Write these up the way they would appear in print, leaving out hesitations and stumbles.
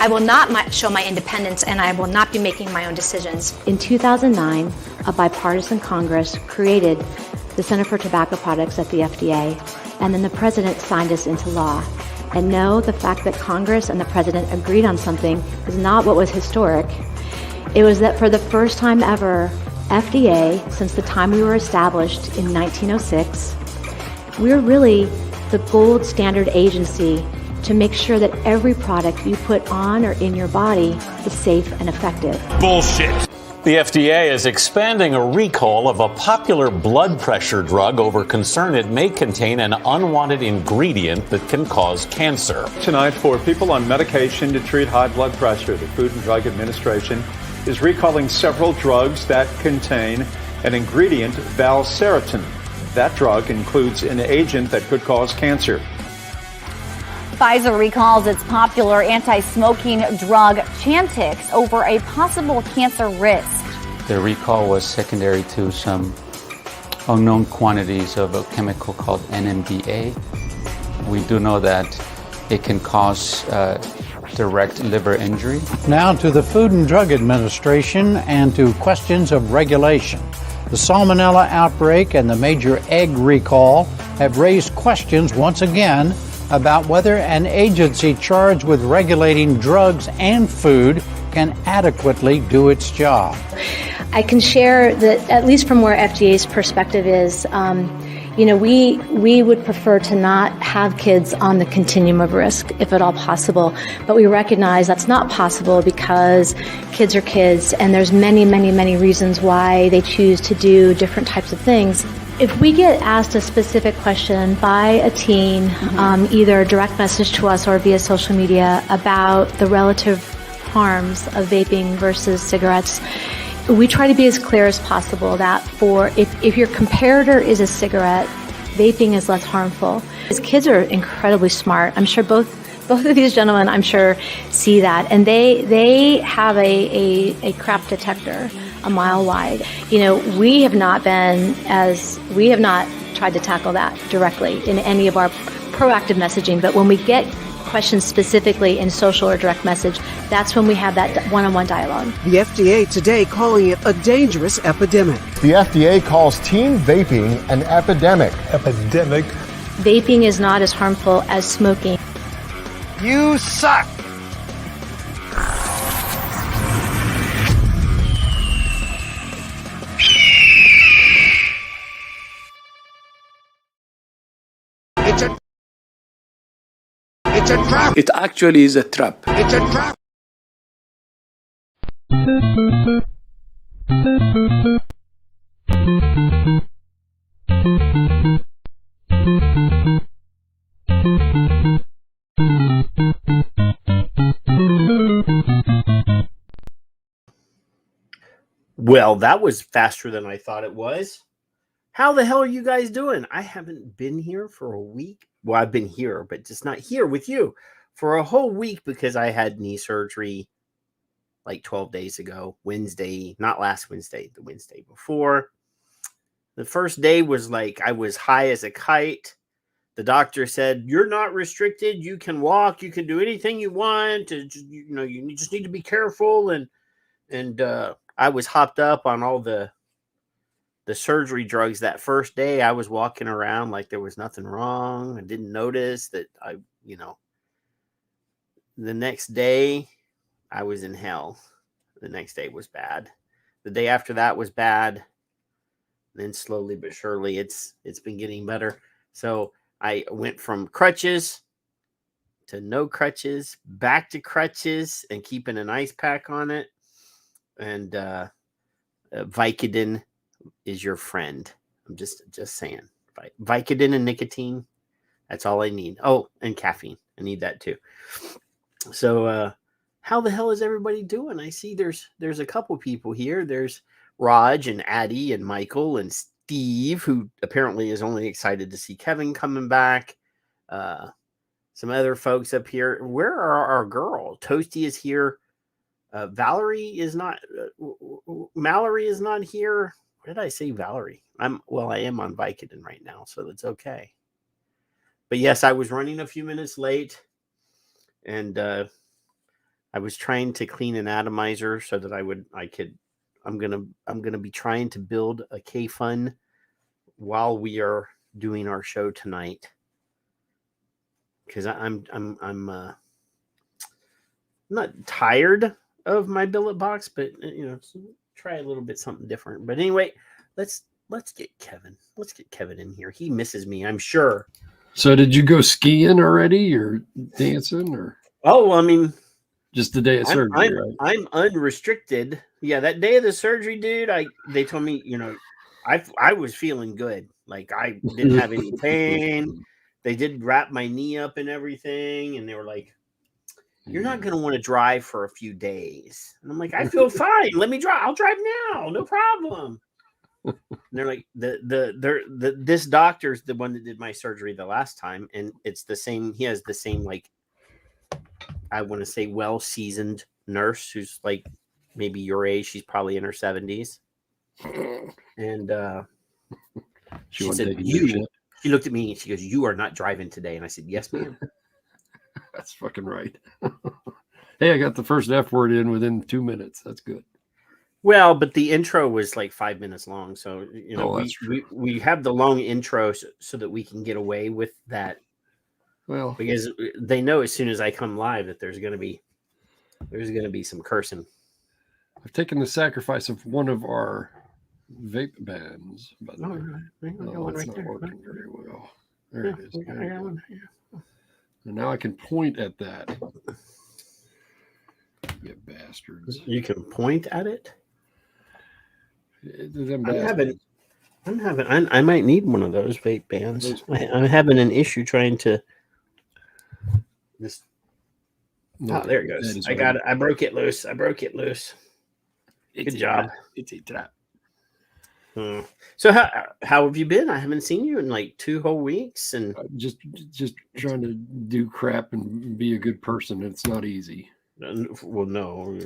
I will not show my independence, and I will not be making my own decisions. In 2009, a bipartisan Congress created the Center for Tobacco Products at the FDA, and then the president signed us into law. And no, the fact that Congress and the president agreed on something is not what was historic. It was that for the first time ever, FDA, since the time we were established in 1906, we're really the gold standard agency to make sure that every product you put on or in your body is safe and effective. Bullshit. The FDA is expanding a recall of a popular blood pressure drug over concern it may contain an unwanted ingredient that can cause cancer. Tonight, for people on medication to treat high blood pressure, the Food and Drug Administration is recalling several drugs that contain an ingredient, valsartan. That drug includes an agent that could cause cancer. Pfizer recalls its popular anti-smoking drug Chantix over a possible cancer risk. The recall was secondary to some unknown quantities of a chemical called NMDA. We do know that it can cause direct liver injury. Now to the Food and Drug Administration and to questions of regulation. The salmonella outbreak and the major egg recall have raised questions once again about whether an agency charged with regulating drugs and food can adequately do its job. I can share that, at least from where FDA's perspective is, we would prefer to not have kids on the continuum of risk, if at all possible. But we recognize that's not possible because kids are kids, and there's many, many, many reasons why they choose to do different types of things. If we get asked a specific question by a teen, either a direct message to us or via social media about the relative harms of vaping versus cigarettes, we try to be as clear as possible that if your comparator is a cigarette, vaping is less harmful. As kids are incredibly smart. I'm sure both of these gentlemen, I'm sure, see that, and they have a crap detector a mile wide. We have not tried to tackle that directly in any of our proactive messaging, but when we get questions specifically in social or direct message, that's when we have that one-on-one dialogue. The FDA today calling it a dangerous epidemic. The FDA calls teen vaping an epidemic. Vaping is not as harmful as smoking. You suck! It's a trap! It actually is a trap. It's a trap! Well, that was faster than I thought it was. How the hell are you guys doing? I haven't been here for a week. Well, I've been here, but just not here with you for a whole week because I had knee surgery like 12 days ago. Wednesday, not last Wednesday, the Wednesday before. The first day was like I was high as a kite. The doctor said, you're not restricted. You can walk. You can do anything you want. You just need to be careful. And I was hopped up on all the surgery drugs that first day. I was walking around like there was nothing wrong. I didn't notice that the next day I was in hell. The next day was bad. The day after that was bad. Then slowly but surely it's been getting better. So I went from crutches to no crutches, back to crutches and keeping an ice pack on it. And Vicodin is your friend. I'm just saying. Vicodin and nicotine, that's all I need. Oh, and caffeine. I need that too. So how the hell is everybody doing? I see there's a couple people here. There's Raj and Addie and Michael and Steve, who apparently is only excited to see Kevin coming back. Some other folks up here. Where are our girl? Toasty is here. Valerie is not. Mallory is not here. What did I say, Valerie? I am on Vicodin right now, so that's okay. But yes, I was running a few minutes late, and I was trying to clean an atomizer so that I'm gonna be trying to build a K-Fun while we are doing our show tonight. Because I'm not tired of my billet box, but try a little bit something different. But anyway, let's get Kevin. Let's get Kevin in here. He misses me, I'm sure. So did you go skiing already or dancing or? Oh, well, I mean, just the day of surgery, right? I'm unrestricted. Yeah, that day of the surgery, dude, they told me, I was feeling good. Like I didn't have any pain. They did wrap my knee up and everything, and they were like, "You're not going to want to drive for a few days." And I'm like, "I feel fine. Let me drive. I'll drive now. No problem." And they're like, this doctor's the one that did my surgery the last time, and it's the same. He has the same, like, I want to say, well-seasoned nurse who's like maybe your age. She's probably in her 70s, and she said, She looked at me and she goes, "You are not driving today." And I said, "Yes, ma'am." That's fucking right. Hey, I got the first F word in within 2 minutes. That's good. Well, but the intro was like 5 minutes long. So, we have the long intro so that we can get away with that. Well, because they know as soon as I come live that there's going to be some cursing. I've taken the sacrifice of one of our vape bands, but it's not working very well. There it is. And now I can point at that. You bastards! You can point at it. I might need one of those vape bands. I'm having an issue trying to. There it goes. I got it. I broke it loose. Good job. It's a trap. So how have you been? I haven't seen you in like 2 whole weeks, and just trying to do crap and be a good person. It's not easy. Well, no.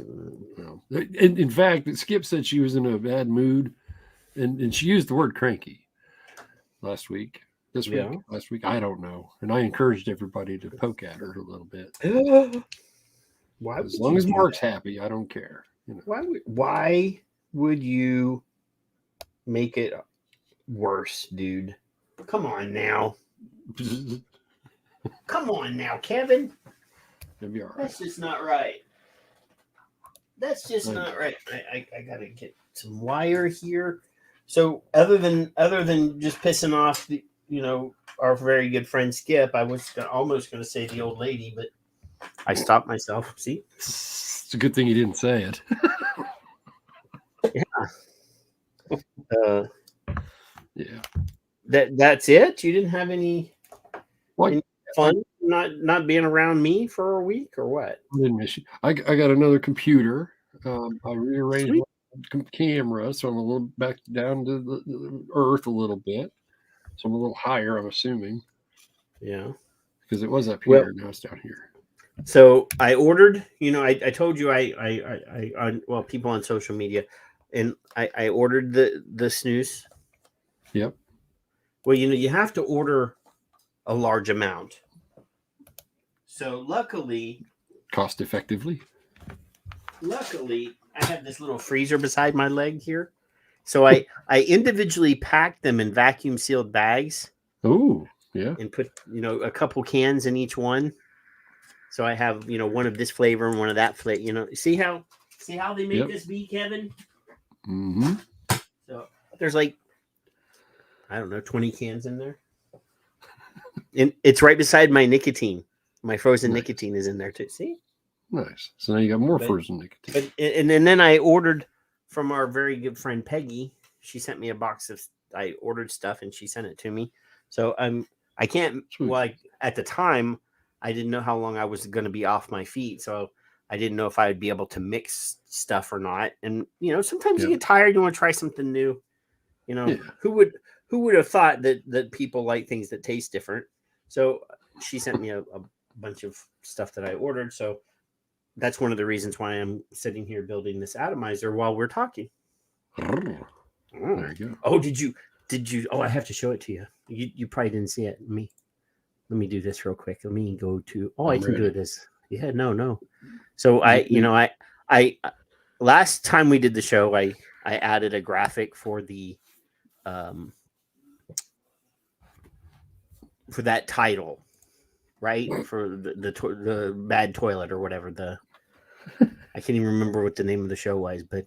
In fact, Skip said she was in a bad mood, and she used the word cranky last week. Last week, I don't know. And I encouraged everybody to poke at her a little bit. Why? As long as Mark's happy, I don't care. Why would you make it worse, dude? Come on now. Come on now, Kevin. It'll be all right. That's just not right. That's just not right. I gotta get some wire here. So other than just pissing off the our very good friend Skip, I was almost going to say the old lady, but I stopped myself. See, it's a good thing you didn't say it. Yeah. That's it. You didn't have any fun not being around me for a week, or what? I didn't miss you. I got another computer. I rearranged my camera, so I'm a little back down to the earth a little bit. So I'm a little higher, I'm assuming. Yeah. Because it was up here, now it's down here. So I ordered, I told you I people on social media, and I ordered the snooze. Yep. Well, you have to order a large amount. So luckily, cost effectively, I have this little freezer beside my leg here. So I individually packed them in vacuum sealed bags. Oh, yeah. And put, a couple cans in each one. So I have, one of this flavor and one of that flavor. See how they make this be, Kevin? Mm-hmm. So there's like, I don't know, 20 cans in there. And it's right beside my nicotine. My frozen nicotine is in there too. See? Nice. So now you got more frozen nicotine. And then I ordered from our very good friend Peggy. She sent me a box of, I ordered stuff and she sent it to me. So I can't, at the time, I didn't know how long I was going to be off my feet. So I didn't know if I would be able to mix stuff or not. And, sometimes you get tired. You want to try something new. Who would have thought that people like things that taste different? So she sent me a bunch of stuff that I ordered. So that's one of the reasons why I'm sitting here building this atomizer while we're talking. There you go. Oh, did you? Oh, I have to show it to you. You probably didn't see it. Let me do this real quick. Let me go to. Oh, I can do this. Yeah, no. So I last time we did the show, I added a graphic for the for that title, right? For the bad toilet or whatever. I can't even remember what the name of the show was, but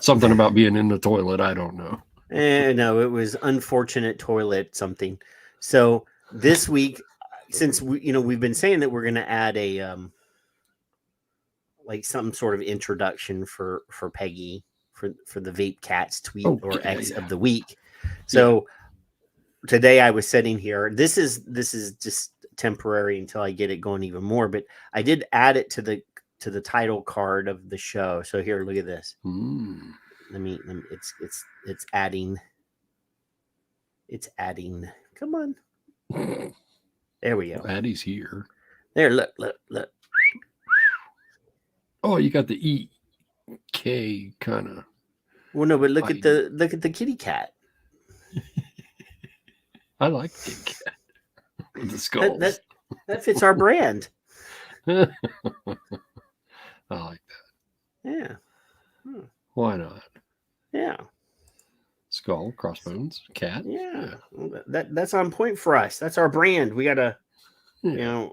something about being in the toilet. I don't know. No, it was unfortunate toilet something. So this week, since we've been saying that we're going to add a like some sort of introduction for Peggy for the Vape Cats tweet or X of the week. So today I was sitting here. This is just temporary until I get it going even more. But I did add it to the title card of the show. So here, look at this. Let me it's adding. It's adding. Come on. There we go. Addie's here. There, look. Oh, you got the E-Cig kind of. Well, no, but look at the kitty cat. I like the kitty cat. The skulls. That fits our brand. I like that. Yeah. Why not? Yeah. Skull, crossbones, cat. Yeah. Well, that's on point for us. That's our brand. We gotta, can't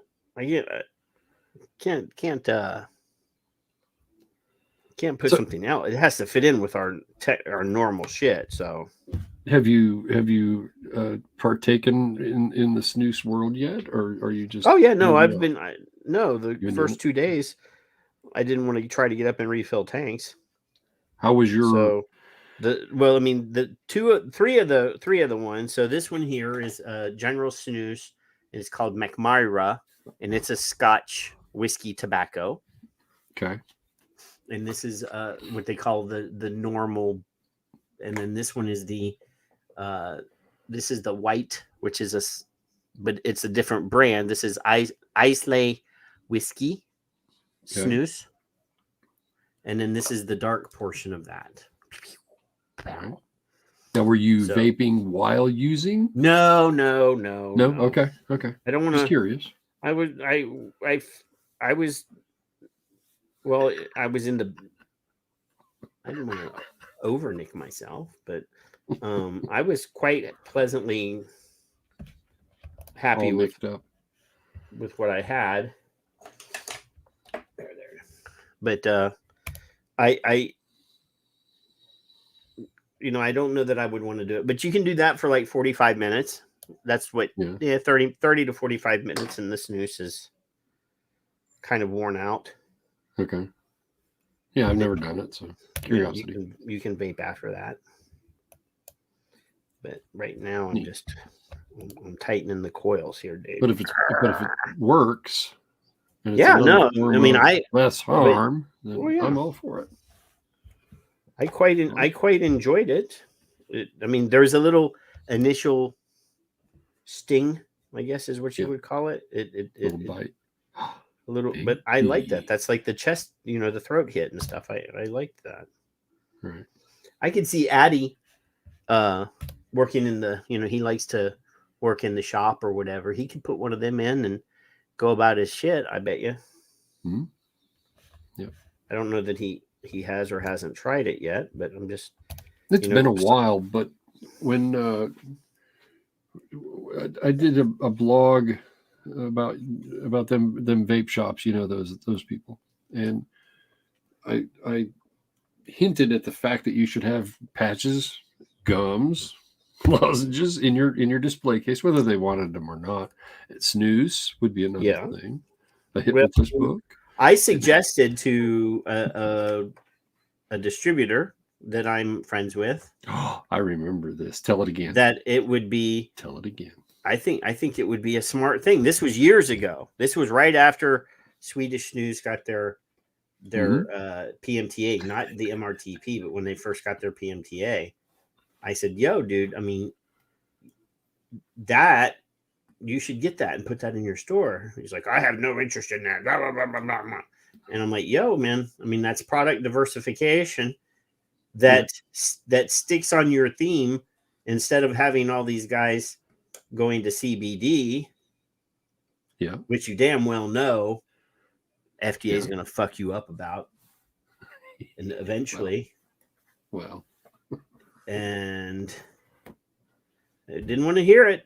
put something out. It has to fit in with our normal shit. So, have you partaken in the snooze world yet, or are you just? Oh yeah, no, I've been. The first 2 days, I didn't want to try to get up and refill tanks. How was your? Three of the ones. So this one here is General Snooze. It's called McMyra, and it's a Scotch whiskey tobacco. Okay. And this is what they call the normal, and then this one is the white, which is but it's a different brand. This is Islay whiskey, snooze, and then this is the dark portion of that. Now, were you vaping while using? No. Okay. I don't want to. Just curious. I was in the. I didn't want to overnick myself, but I was quite pleasantly happy with what I had. There. But I I don't know that I would want to do it, but you can do that for like 45 minutes. That's what 30 to 45 minutes, and the snooze is kind of worn out. Okay. Yeah, I've never done it, so curiosity. You can vape after that. But right now I'm tightening the coils here, Dave. But if it works, and it's less harm, then I'm all for it. I quite enjoyed it. There's a little initial sting, I guess is what you would call it. Little bite. A little, but I like that. That's like the chest, the throat hit and stuff. I liked that. Right. I could see Addie working in the, he likes to work in the shop or whatever. He could put one of them in and go about his shit, I bet you. Mm-hmm. Yep. I don't know that he has or hasn't tried it yet, but I'm just. It's been a while, but when I did a blog about them vape shops, those people, and I hinted at the fact that you should have patches, gums, lozenges in your display case, whether they wanted them or not. Snooze would be another thing. A hypnotist book. I suggested to a distributor that I'm friends with. Oh, I remember this. Tell it again. That it would be. Tell it again. I think it would be a smart thing. This was years ago. This was right after Swedish Snooze got their PMTA, not the MRTP, but when they first got their PMTA. I said, "Yo, dude, that you should get that and put that in your store." He's like, "I have no interest in that." Blah, blah, blah, blah, blah. And I'm like, "Yo, man, that's product diversification that sticks on your theme instead of having all these guys going to CBD. Yeah. Which you damn well know FDA is going to fuck you up about. And eventually. Well. And they didn't want to hear it.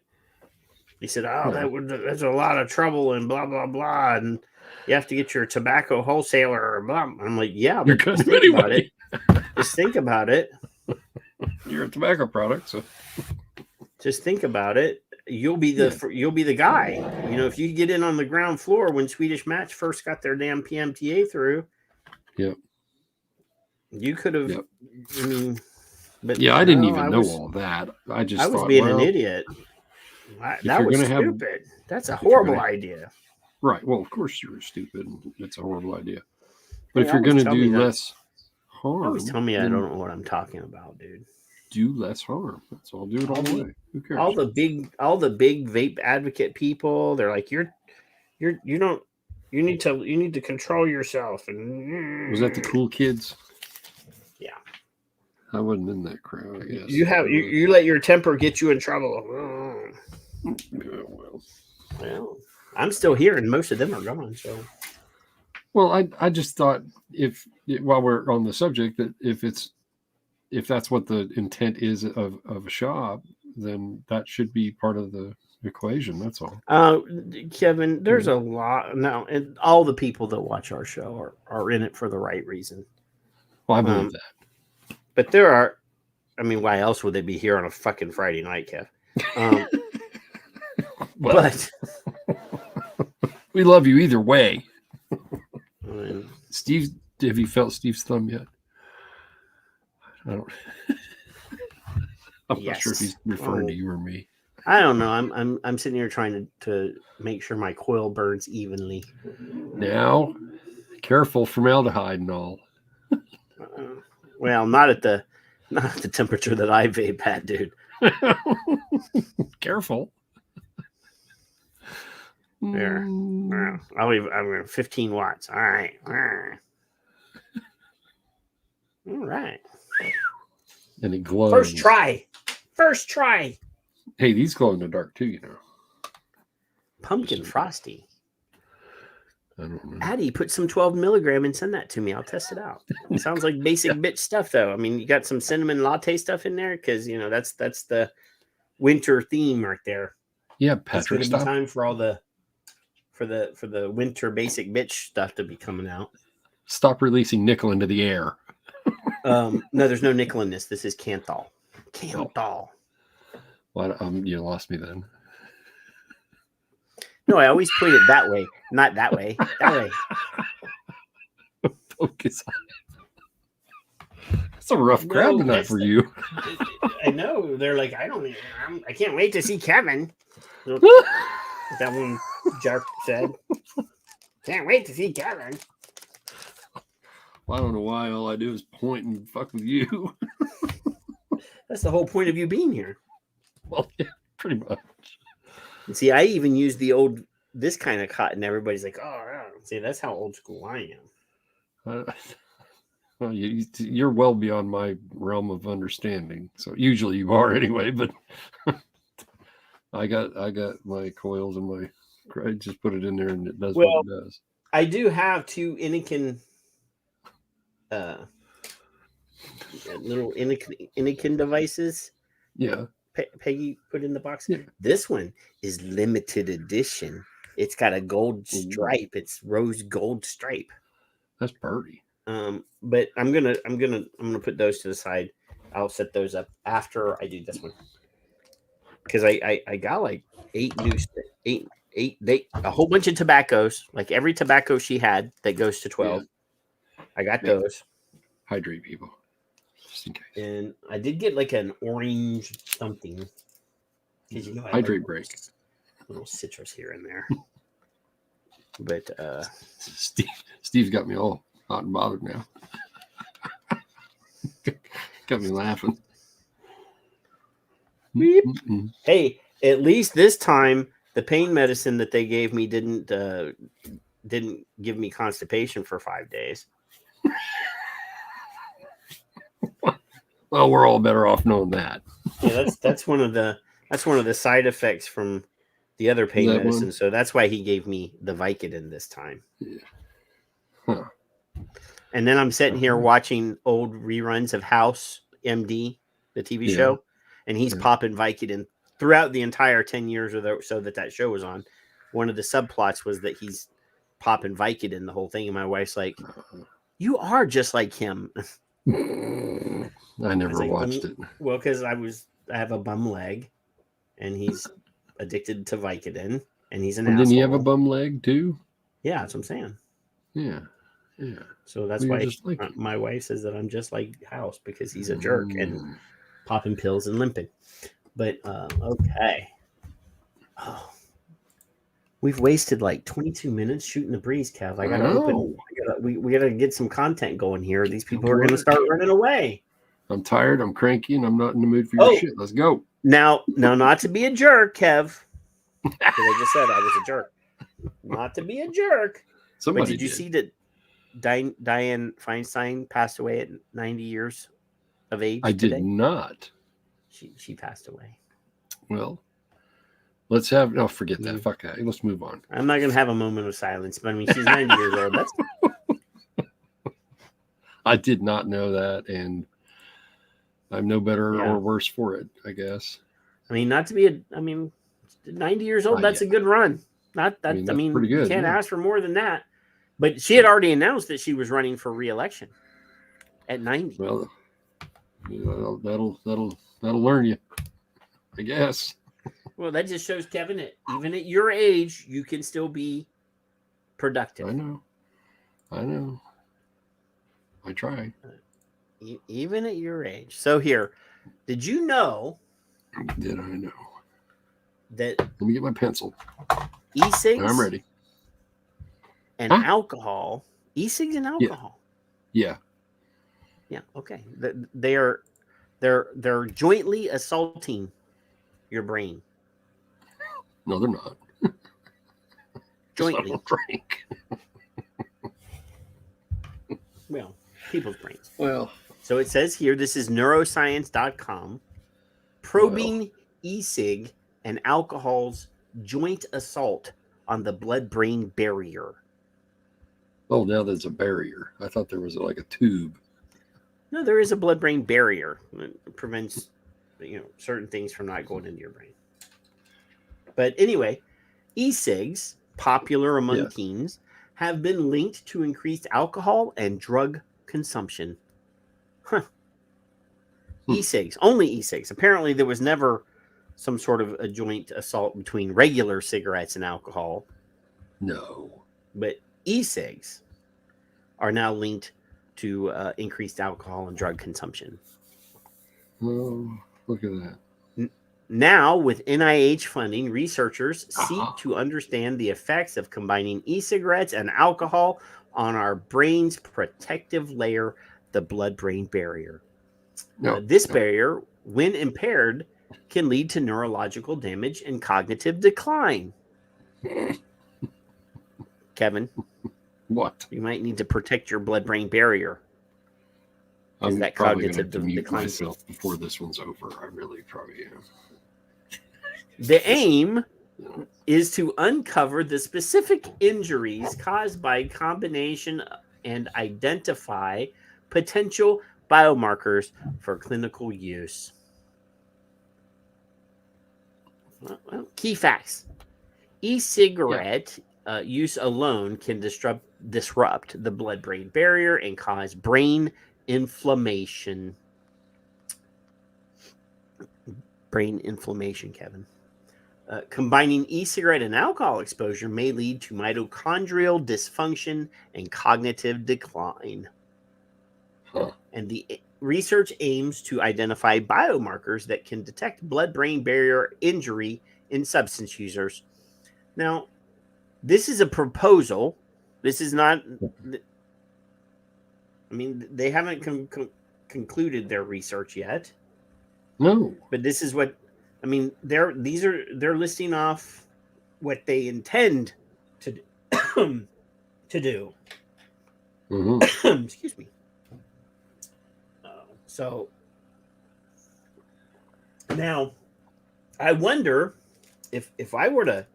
He said, that's a lot of trouble and blah, blah, blah. And you have to get your tobacco wholesaler. Or blah. I'm like, yeah, but you're just think about it. Just think about it. You're a tobacco product, so just think about it. You'll be the guy. You know, if you get in on the ground floor when Swedish Match first got their damn PMTA through. Yep. You could have. Yep. I mean, but I didn't even know all that. I was being an idiot. That was stupid. That's a horrible idea. Right. Well, of course you were stupid. It's a horrible idea. But if you're going to do less harm, always tell me I don't know what I'm talking about, dude. Do less harm. That's all. Do it all the way. Who cares? All the big vape advocate people, they're like, you need to control yourself. And was that the cool kids? Yeah. I wasn't in that crowd, I guess. You let your temper get you in trouble. Well, I'm still here, and most of them are gone. So, well, I just thought while we're on the subject that if that's what the intent is of a shop, then that should be part of the equation. That's all. Kevin, there's a lot now, and all the people that watch our show are in it for the right reason. Well, I believe that. But there are, I mean, why else would they be here on a fucking Friday night, Kev? But we love you either way. Steve, have you felt Steve's thumb yet? I don't. I'm not sure if he's referring to you or me. I don't know. I'm sitting here trying to make sure my coil burns evenly. Now, careful formaldehyde and all. Well, not at the temperature that I vape at, dude. Careful. There. I'm 15 watts. All right. All right. And it glows. First try. Hey, these glow in the dark too, you know. Pumpkin frosty. I don't know. Addie, put some 12 milligram and send that to me. I'll test it out. It sounds like basic bitch stuff, though. I mean, you got some cinnamon latte stuff in there because that's the winter theme right there. Yeah, Patrick. It's going to be time for all the winter basic bitch stuff to be coming out. Stop releasing nickel into the air. No, there's no nickel in this. This is Canthal. Well, you lost me then. No, I always point it that way, not that way. That way. Focus on it. It's a rough crowd tonight for you. I know. They're like, I can't wait to see Kevin. That one jerk said. Can't wait to see Kevin. Well, I don't know why all I do is point and fuck with you. That's the whole point of you being here. Well, yeah, pretty much. And see, I even use this kind of cotton. Everybody's like, oh, yeah. See, that's how old school I am. Well, you're well beyond my realm of understanding. So usually you are anyway, but I got my coils and I just put it in there and it does what it does. I do have two Innikin little Innikin devices. Yeah. Peggy put in the box. Yeah. This one is limited edition. It's got a gold stripe. It's rose gold stripe. That's pretty. But I'm gonna put those to the side. I'll set those up after I do this one. Because I got like a whole bunch of tobaccos, like every tobacco she had that goes to 12. Yeah. I got those. Hydrate people. Just in case. And I did get like an orange something. Hydrate break. A little citrus here and there. But Steve's got me all hot and bothered now. Got me laughing. Beep. Hey, at least this time the pain medicine that they gave me didn't give me constipation for 5 days. Well, we're all better off knowing that. Yeah, that's one of the side effects from the other pain That medicine. one? So that's why he gave me the Vicodin this time. Yeah. Huh. And then I'm sitting here watching old reruns of House MD, the TV Yeah. show, and he's Yeah. popping Vicodin throughout the entire 10 years or so that show was on. One of the subplots was that he's popping Vicodin the whole thing, and my wife's like, "You are just like him." I never watched it. Well, because I have a bum leg, and he's addicted to Vicodin, and he's an And asshole. then you have a bum leg too? Yeah, that's what I'm saying. Yeah. Yeah. So that's Well, why you're just like my wife says that I'm just like House because he's a jerk and popping pills and limping. But okay. Oh, we've wasted like 22 minutes shooting the breeze, Kev. I gotta open. We gotta get some content going here. These people are gonna start running away. I'm tired. I'm cranky, and I'm not in the mood for your shit. Let's go. Now, not to be a jerk, Kev. Because I just said I was a jerk. Not to be a jerk. Somebody but did you see that Dianne Feinstein passed away at 90 years of age? I did not. She passed away. Well, let's have. No, forget that. Fuck that. Let's move on. I'm not gonna have a moment of silence, but I mean, she's 90 years old. That's. I did not know that, and I'm no better or worse for it, I guess. I mean, not to be 90 years old. That's a good run. Not that. I mean, pretty good, you can't ask for more than that. But she had already announced that she was running for re-election at 90. Well, that'll learn you, I guess. Well, that just shows, Kevin, that even at your age, you can still be productive. I know. I try. Even at your age. So here, did you know? Did I know? That let me get my pencil. E-cigs. I'm ready. And alcohol. E-cigs and alcohol. Yeah. Yeah. Okay. They're jointly assaulting your brain. No, they're not. Jointly. I don't drink. Well, people's brains. Well. So it says here, this is neuroscience.com, probing e-cig and alcohol's joint assault on the blood-brain barrier. Oh, now there's a barrier. I thought there was like a tube. No, there is a blood-brain barrier that prevents, certain things from not going into your brain. But anyway, e-cigs, popular among teens, have been linked to increased alcohol and drug consumption. Huh. E-cigs, only e-cigs. Apparently, there was never some sort of a joint assault between regular cigarettes and alcohol. No. But e-cigs are now linked to increased alcohol and drug consumption. Oh, look at that. Now, with NIH funding, researchers seek to understand the effects of combining e-cigarettes and alcohol on our brain's protective layer, the blood-brain barrier. This barrier, when impaired, can lead to neurological damage and cognitive decline. Kevin, what? You might need to protect your blood-brain barrier. I'm that probably going to cognitive mute decline myself before this one's over. I really probably am. The aim is to uncover the specific injuries caused by combination and identify potential biomarkers for clinical use. Well, key facts. E-cigarette use alone can disrupt the blood-brain barrier and cause brain inflammation. Brain inflammation, Kevin. Combining e-cigarette and alcohol exposure may lead to mitochondrial dysfunction and cognitive decline. And the research aims to identify biomarkers that can detect blood-brain barrier injury in substance users. Now, this is a proposal. This is not... I mean, they haven't concluded their research yet. No. But this is what... I mean, they're listing off what they intend to do. Mm-hmm. Excuse me. So now, I wonder if I were to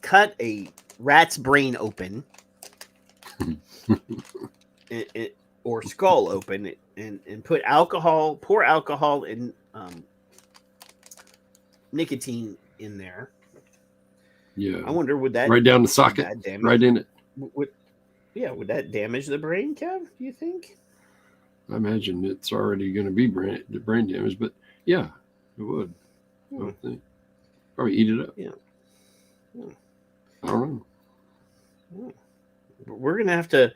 cut a rat's brain open or skull open and put alcohol, pour alcohol and nicotine in there. Yeah. I wonder, would that right down the socket, right in it? Would that damage the brain, Kev? Do you think? I imagine it's already going to be brain damage, but yeah, it would. I would think. Probably eat it up. Yeah. I don't know. We're going to have to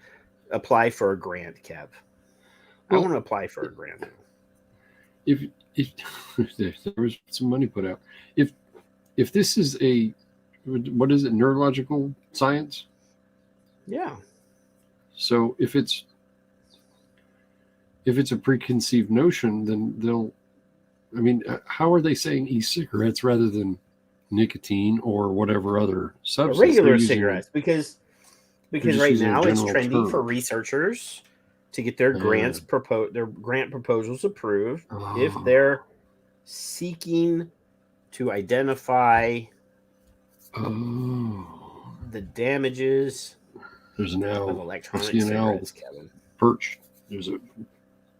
apply for a grant, Kev. I want to apply for a grant. If there was some money put out, if this is what is it, neurological science? Yeah. So if it's a preconceived notion, then how are they saying e-cigarettes rather than nicotine or whatever other substance? Regular cigarettes, because right now it's trendy term for researchers to get their grant proposals approved if they're seeking to identify the damages There's an owl. of electronic I see an owl cigarettes, Kevin. perched. There's a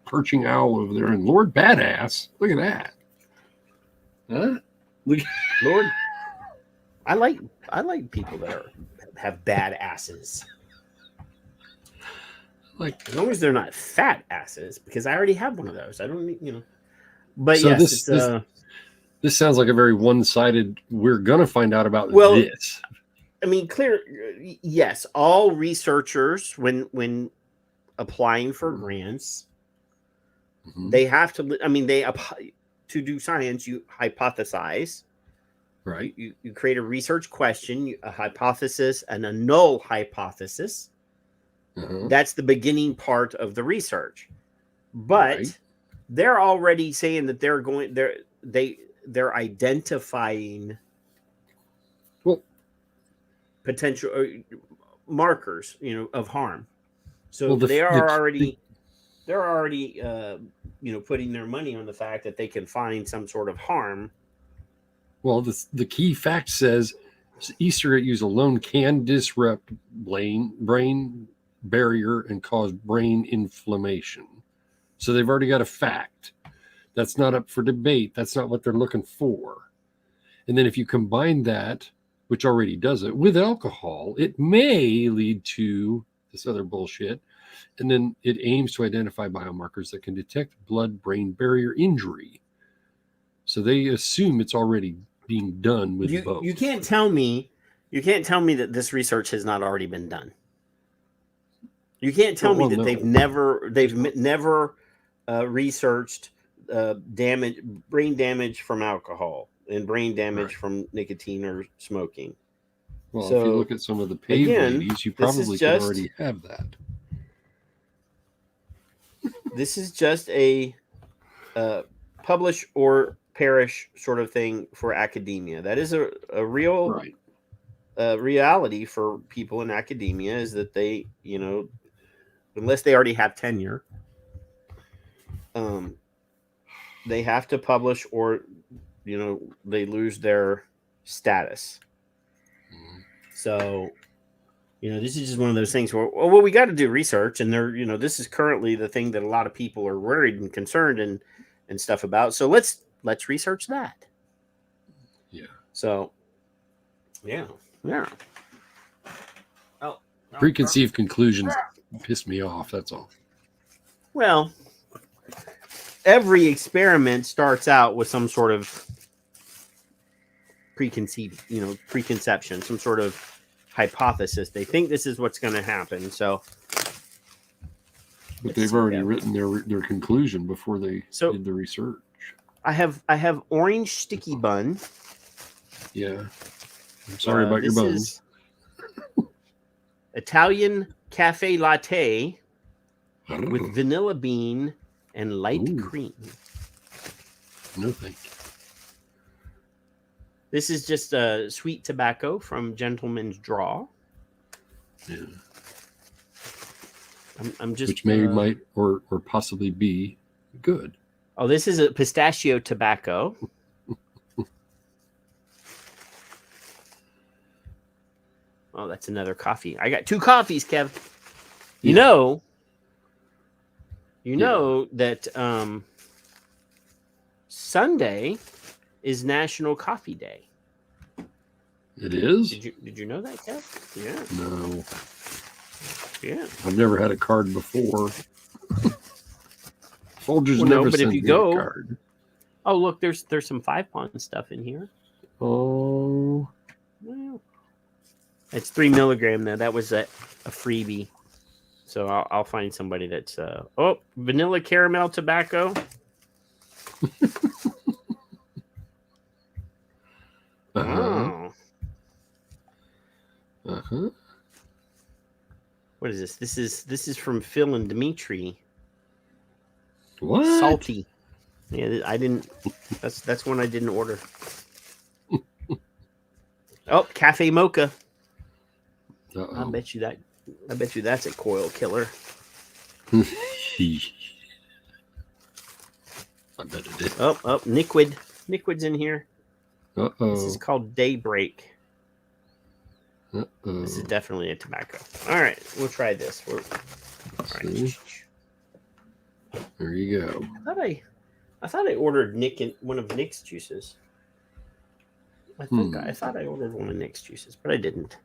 perching owl over there, and Lord Badass, look at that. Huh? Look, Lord, I like people that have bad asses. Like, as long as they're not fat asses, because I already have one of those. I don't need, But so yes, this sounds like a very one-sided. We're gonna find out about this. I mean, yes, all researchers when applying for grants, they have to. I mean, to do science, you hypothesize. Right. You create a research question, a hypothesis, and a null hypothesis. That's the beginning part of the research. But they're already saying that they're identifying potential markers, of harm. So they're already putting their money on the fact that they can find some sort of harm. Well, the key fact says e-cigarette use alone can disrupt brain barrier and cause brain inflammation. So they've already got a fact. That's not up for debate. That's not what they're looking for. And then if you combine that, which already does it, with alcohol, it may lead to this other bullshit. And then it aims to identify biomarkers that can detect blood-brain barrier injury. So they assume it's already being done with both. You can't tell me that this research has not already been done. You can't tell me that they've never researched brain damage from alcohol and brain damage from nicotine or smoking. Well, if you look at some of the paid ladies, you probably could already have that. This is just a publish or perish sort of thing for academia. That is a real reality for people in academia, is that they, unless they already have tenure, they have to publish or, they lose their status. So, this is just one of those things where, well, we got to do research, and this is currently the thing that a lot of people are worried and concerned and stuff about. So let's research that. Yeah. So, yeah. Oh, preconceived conclusions piss me off. That's all. Well, every experiment starts out with some sort of preconception, some sort of hypothesis. They think this is what's going to happen. So, but they've already written their conclusion before they did the research. I have orange sticky bun. Yeah. I'm sorry about your buns. Italian cafe latte with vanilla bean and light cream. No thank you. This is just sweet tobacco from Gentleman's Draw. Yeah. I'm just, which might or possibly be good. Oh, this is a pistachio tobacco. Oh, that's another coffee. I got 2 coffees, Kev. You know that Sunday is National Coffee Day. It is? Did you know that, Kev? Yeah. No. Yeah. I've never had a card before. Folgers never sent me a card. Oh, look, there's some 5-pound stuff in here. Oh. Well, it's 3 milligram though. That was a freebie. So I'll find somebody that's vanilla caramel tobacco. Uh-huh. Oh. Uh-huh. What is this? This is from Phil and Dimitri. What? Salty. Yeah, I didn't. That's one I didn't order. Oh, cafe mocha. Uh-oh. I bet you that's a coil killer. I bet it is. Oh, Niquid. Niquid's in here. Uh-oh. This is called Daybreak. Uh-oh. This is definitely a tobacco. All right, we'll try this. All right. There you go. I thought I ordered one of Nick's juices. I thought I ordered one of Nick's juices, but I didn't.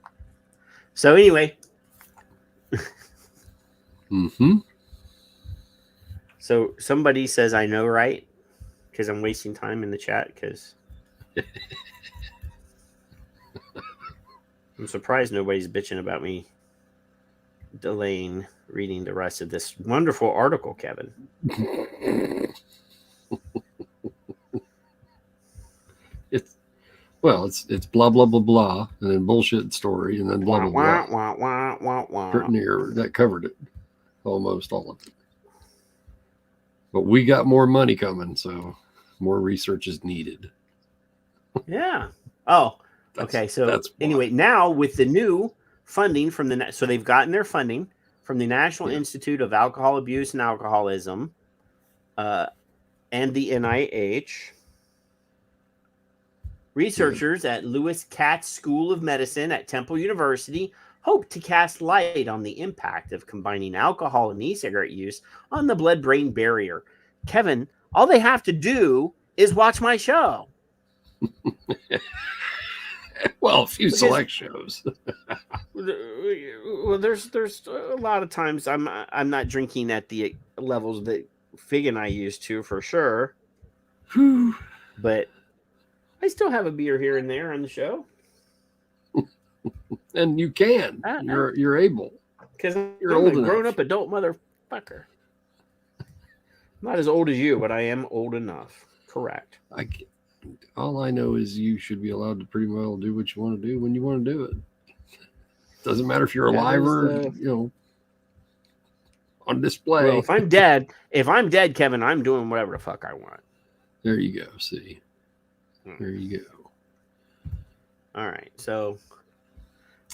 So anyway. Mm-hmm. So somebody says I know, right? Because I'm wasting time in the chat. Because I'm surprised nobody's bitching about me delaying reading the rest of this wonderful article, Kevin. It's blah blah blah blah, and then bullshit story, and then blah blah blah. Pretty near that covered it, almost all of it. But we got more money coming, so more research is needed. Yeah. Oh, okay. So anyway, now with the new funding from so they've gotten their funding from the National Institute of Alcohol Abuse and Alcoholism, and the NIH. Researchers at Lewis Katz School of Medicine at Temple University hope to cast light on the impact of combining alcohol and e-cigarette use on the blood-brain barrier. Kevin, all they have to do is watch my show. Well, a few select shows. Well, there's a lot of times I'm not drinking at the levels that Fig and I used to, for sure. But I still have a beer here and there on the show. And you can. You're able. Because you're I'm old a enough. grown-up adult motherfucker. Not as old as you, but I am old enough. Correct. All I know is you should be allowed to pretty well do what you want to do when you want to do it. Doesn't matter if you're alive or on display. Well, if I'm dead, Kevin, I'm doing whatever the fuck I want. There you go. See. There you go. All right. So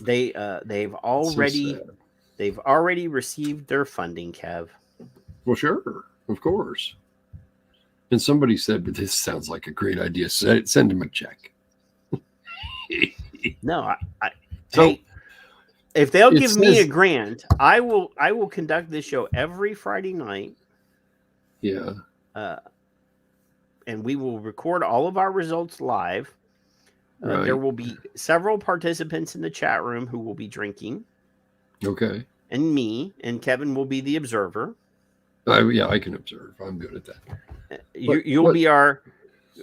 they've already received their funding, Kev. Well, sure, of course. And somebody said, "But this sounds like a great idea. Send him a check." No, hey, if they'll give me a grant, I will conduct this show every Friday night. Yeah. And we will record all of our results live. Right. There will be several participants in the chat room who will be drinking. Okay. And me and Kevin will be the observer. I can observe. I'm good at that. You'll be our.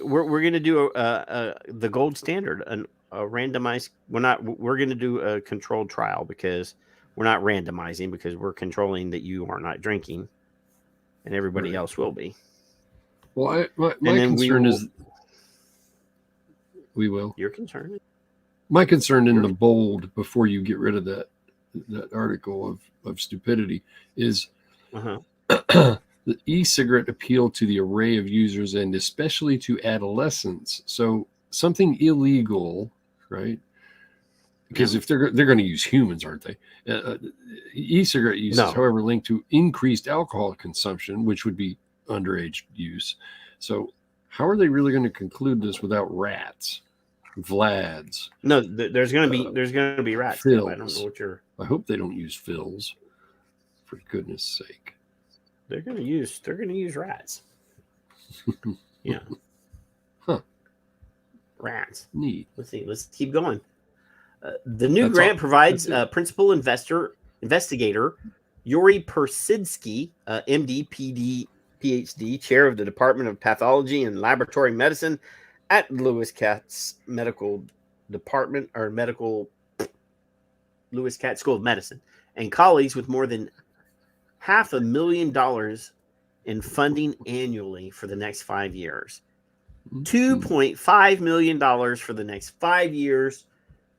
We're going to do the gold standard, a randomized. We're going to do a controlled trial because we're not randomizing because we're controlling that you are not drinking, and everybody else will be. Well, my concern is we will. Your concern? My concern in the bold before you get rid of that article of stupidity is the e-cigarette appeal to the array of users and especially to adolescents. So something illegal, right? Because if they're going to use humans, aren't they? E-cigarette use is, however, linked to increased alcohol consumption, which would be underage use. So how are they really going to conclude this without rats? Vlad's. No, there's gonna be rats. I don't know what you're. I hope they don't use fills. For goodness sake. They're gonna use rats. Yeah. Huh. Rats. Neat. Let's see. Let's keep going. The new grant provides principal investigator Yuri Persidsky, MD, PD, PhD, chair of the Department of Pathology and Laboratory Medicine at Lewis Katz Medical Department or Lewis Katz School of Medicine, and colleagues with more than $500,000 in funding annually for the next 5 years. $2.5 million for the next 5 years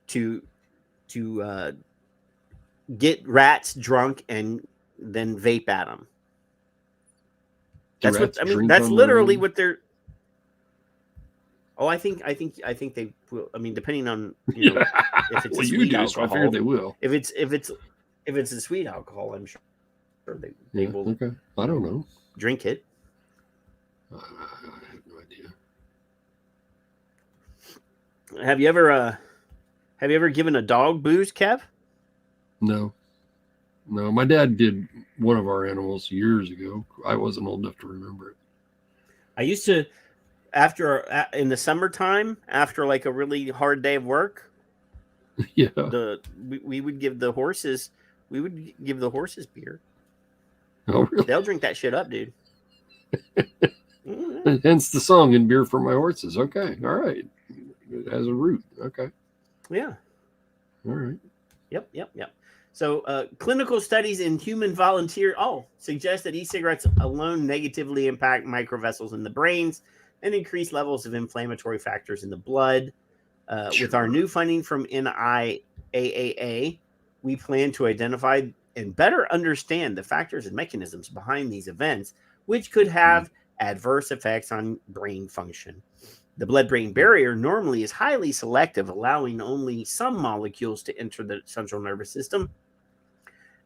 to get rats drunk and then vape at them. That's what I mean. That's literally what they're. Oh, I think they will. I mean, depending on if it's well, a you sweet do, alcohol, so I figured they will. If it's a sweet alcohol, I'm sure they will. Okay, I don't know. Drink it. I have no idea. Have you ever given a dog booze, Kev? No. My dad did one of our animals years ago. I wasn't old enough to remember it. I used to, in the summertime, after like a really hard day of work. Yeah. We would give the horses. We would give the horses beer. Oh, really? They'll drink that shit up, dude. Hence the song "And Beer for My Horses." Okay, all right. It has a root. Okay. Yeah. All right. Yep. So, clinical studies in human volunteer suggest that e-cigarettes alone negatively impact microvessels in the brains and increase levels of inflammatory factors in the blood. With our new funding from NIAAA, we plan to identify and better understand the factors and mechanisms behind these events, which could have adverse effects on brain function. The blood-brain barrier normally is highly selective, allowing only some molecules to enter the central nervous system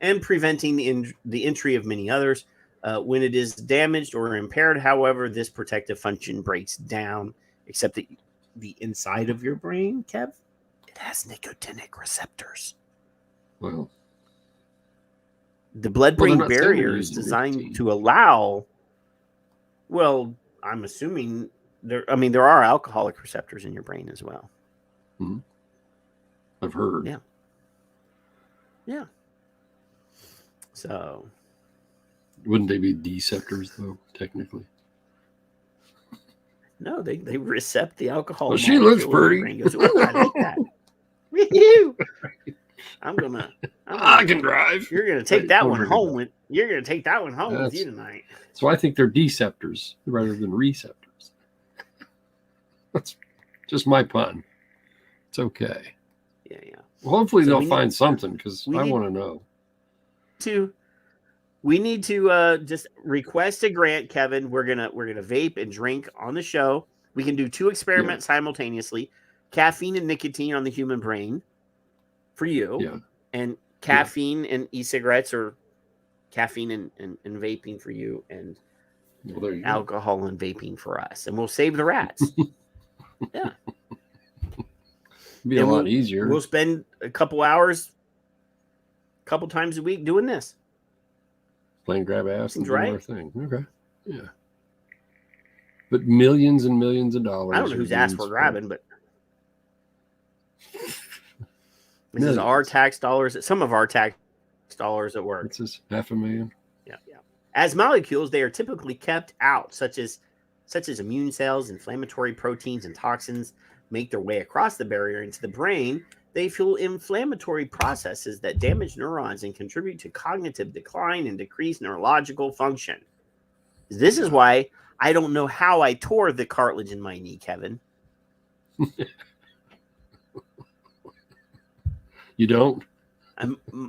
and preventing the entry of many others. When it is damaged or impaired, however, this protective function breaks down, except that the inside of your brain, Kev, it has nicotinic receptors. Well, the blood-brain barrier is designed to allow, well, I'm assuming there are alcoholic receptors in your brain as well. Mm-hmm. I've heard. Yeah. So, wouldn't they be deceptors though? Technically, no. They recept the alcohol. Well, she looks pretty. Goes, I like that. Woo! I can drive. You're gonna take that one home with. You're gonna take that one home with you tonight. So I think they're deceptors rather than receptors. That's just my pun. It's okay. Yeah. Well, hopefully they'll find something because I want to know. We need to just request a grant, Kevin. We're gonna vape and drink on the show. We can do 2 experiments simultaneously: caffeine and nicotine on the human brain for you, and caffeine and e-cigarettes, or caffeine and vaping for you, and alcohol and vaping for us. And we'll save the rats. Yeah, be a lot easier. We'll spend a couple hours, couple times a week doing this. Playing grab ass and doing our thing. Okay. Yeah. But millions and millions of dollars. I don't know who's asked for grabbing, but this is our tax dollars. Some of our tax dollars at work. It's just $500,000. Yeah. As molecules, they are typically kept out, such as immune cells, inflammatory proteins, and toxins make their way across the barrier into the brain. They fuel inflammatory processes that damage neurons and contribute to cognitive decline and decreased neurological function. This is why I don't know how I tore the cartilage in my knee, Kevin. You don't?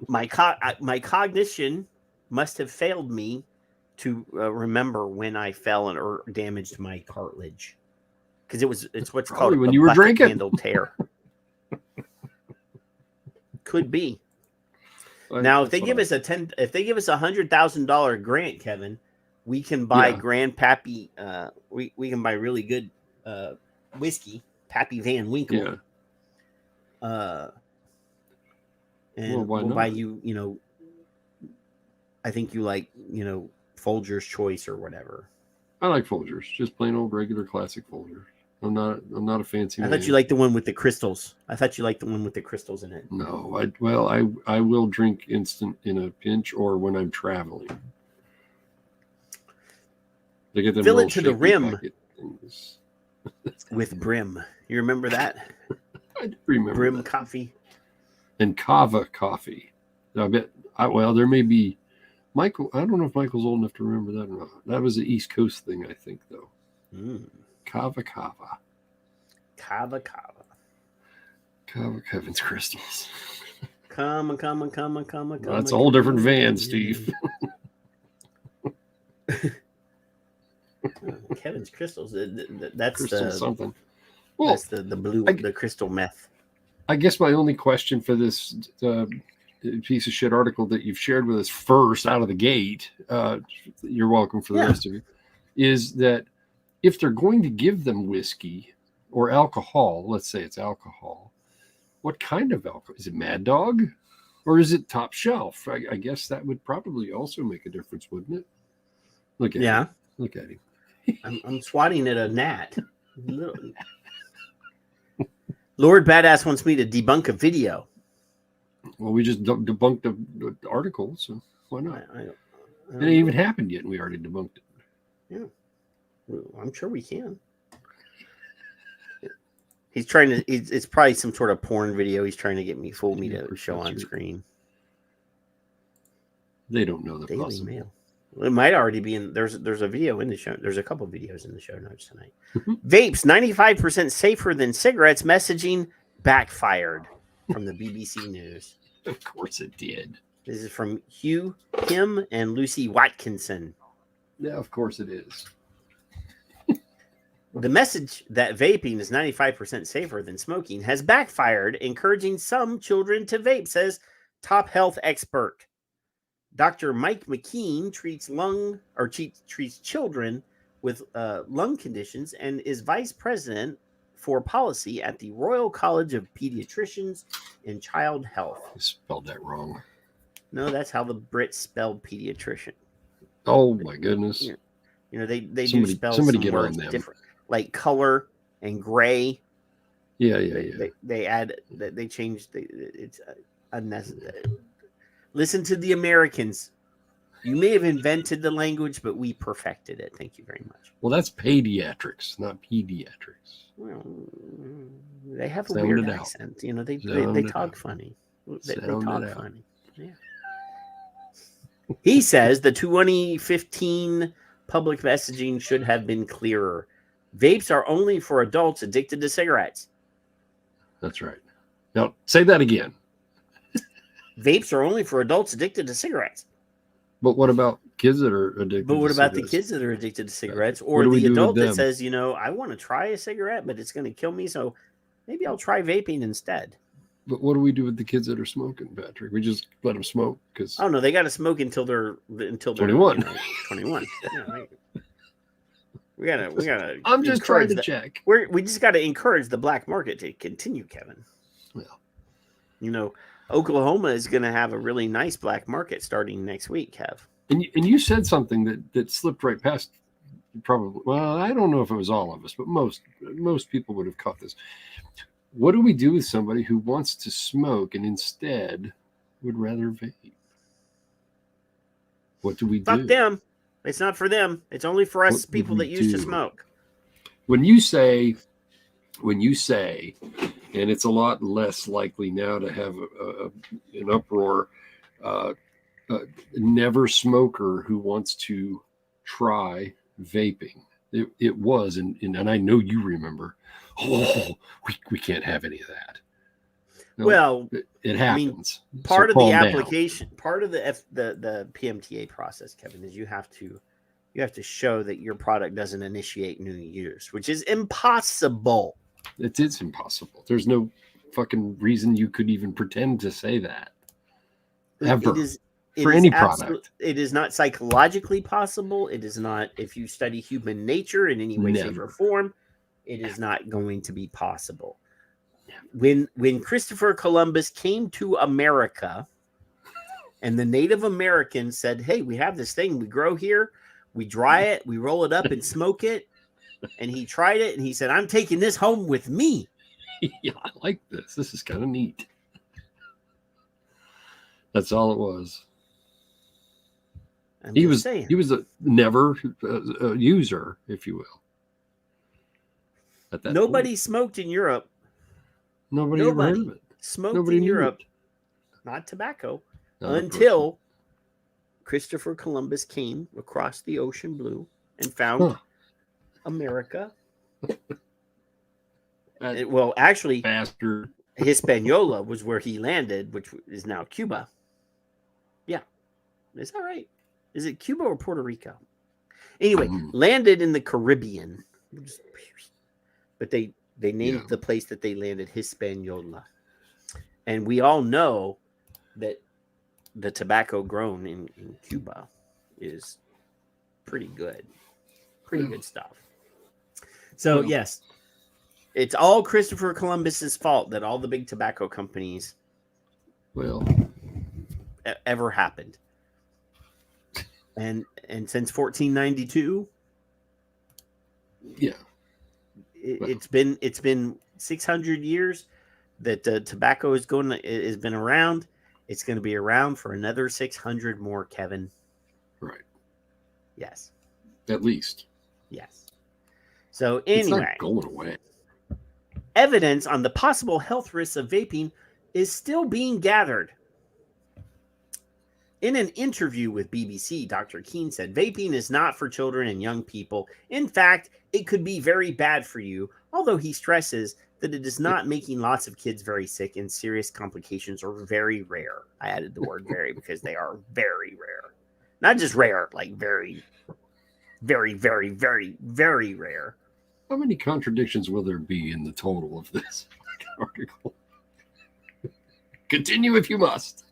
My cognition must have failed me to remember when I fell or damaged my cartilage, because it's what's called when you were drinking handle tear. Could be. Now, if they give us $100,000 grant, Kevin, we can buy Grandpappy. We can buy really good whiskey, Pappy Van Winkle. Yeah. And why we'll not? buy you, I think you like, Folger's Choice or whatever. I like Folgers, just plain old regular classic Folgers. I'm not a fancy I man. thought you liked the one with the crystals. I thought you liked the one with the crystals in it. No, I will drink instant in a pinch or when I'm traveling. They get them Fill little it to the shaky rim packet things. with brim. You remember that? I do remember Brim that. coffee. And Kava coffee. I bet. There may be Michael. I don't know if Michael's old enough to remember that or not. That was an East Coast thing, I think, though. Kava. Kava. Kevin's crystals. Come on. That's a whole different van, Steve. Kevin's crystals. That's Crystal the something. Well, that's the blue, the crystal meth. I guess my only question for this piece of shit article that you've shared with us first out of the gate, you're welcome for the rest of you, is that if they're going to give them whiskey or alcohol, let's say it's alcohol, what kind of alcohol? Is it Mad Dog or is it top shelf? I guess that would probably also make a difference, wouldn't it? Look at him. Look at him. I'm swatting at a gnat. Lord Badass wants me to debunk a video. Well, we just debunked the article, so why not? It ain't even happened yet, and we already debunked it. Yeah. Well, I'm sure we can. He's trying to. It's probably some sort of porn video. He's trying to get me to show on screen. They don't know the Daily possible. Mail. Well, it might already be in. There's a video in the show. There's a couple videos in the show notes tonight. Vapes 95% safer than cigarettes. Messaging backfired from the BBC News. Of course it did. This is from Hugh Kim and Lucy Watkinson. Yeah, of course it is. The message that vaping is 95% safer than smoking has backfired, encouraging some children to vape, says top health expert. Dr. Mike McKean treats children with lung conditions and is vice president for policy at the Royal College of Pediatricians and Child Health. You spelled that wrong. No, that's how the Brits spelled pediatrician. Oh my goodness! They do spell somebody some get words on them. different, like color and gray. Yeah. They add that they changed. It's unnecessary. Listen to the Americans. You may have invented the language, but we perfected it. Thank you very much. Well, that's pediatrics, not pediatrics. Well, they have a weird accent. They talk funny. They talk funny. Yeah. He says the 2015 public messaging should have been clearer. Vapes are only for adults addicted to cigarettes. That's right. Now, say that again. Vapes are only for adults addicted to cigarettes. But what about kids that are addicted But what to about cigarettes? the kids that are addicted to cigarettes? Or the adult that says, I want to try a cigarette, but it's going to kill me, so maybe I'll try vaping instead. But what do we do with the kids that are smoking, Patrick? We just let them smoke? Oh, no, they got to smoke until they're 21. 21. Yeah, right. We gotta. I'm just trying to check. We just got to encourage the black market to continue, Kevin. Well, Oklahoma is going to have a really nice black market starting next week, Kev. And you said something that slipped right past. Probably. Well, I don't know if it was all of us, but most people would have caught this. What do we do with somebody who wants to smoke and instead would rather vape? What do we do? Fuck them. It's not for them. It's only for us people that used to smoke. When you say, and it's a lot less likely now to have an uproar, never smoker who wants to try vaping. It was, and I know you remember, we can't have any of that. No, well, it happens. I mean, part of the application, part of the PMTA process, Kevin, is you have to show that your product doesn't initiate new use, which is impossible. It is impossible. There's no fucking reason you could even pretend to say that. Ever. For any product. It is not psychologically possible. It is not, if you study human nature in any way, shape, or form. it is not going to be possible. When Christopher Columbus came to America and the Native Americans said, hey, we have this thing we grow here, we dry it, we roll it up and smoke it. And he tried it and he said, I'm taking this home with me. Yeah, I like this. This is kind of neat. That's all it was. He was a never a user, if you will. At that Nobody point. smoked in Europe. Nobody ever heard of it. Smoked in Europe, not tobacco, until Christopher Columbus came across the ocean blue and found America. Well, actually, faster. Hispaniola was where he landed, which is now Cuba. Yeah. Is that right? Is it Cuba or Puerto Rico? Anyway, landed in the Caribbean. But they named the place that they landed Hispaniola. And we all know that the tobacco grown in Cuba is pretty good. Pretty good stuff. So, yes, it's all Christopher Columbus's fault that all the big tobacco companies ever happened. And since 1492, it's been 600 years that tobacco has been around. It's going to be around for another 600 more, Kevin. Right. Yes. At least. Yes. So anyway, it's not going away. Evidence on the possible health risks of vaping is still being gathered. In an interview with BBC, Dr. Keene said, vaping is not for children and young people. In fact, it could be very bad for you, although he stresses that it is not making lots of kids very sick and serious complications are very rare. I added the word very because they are very rare. Not just rare, like very, very, very, very, very rare. How many contradictions will there be in the total of this article? Continue if you must.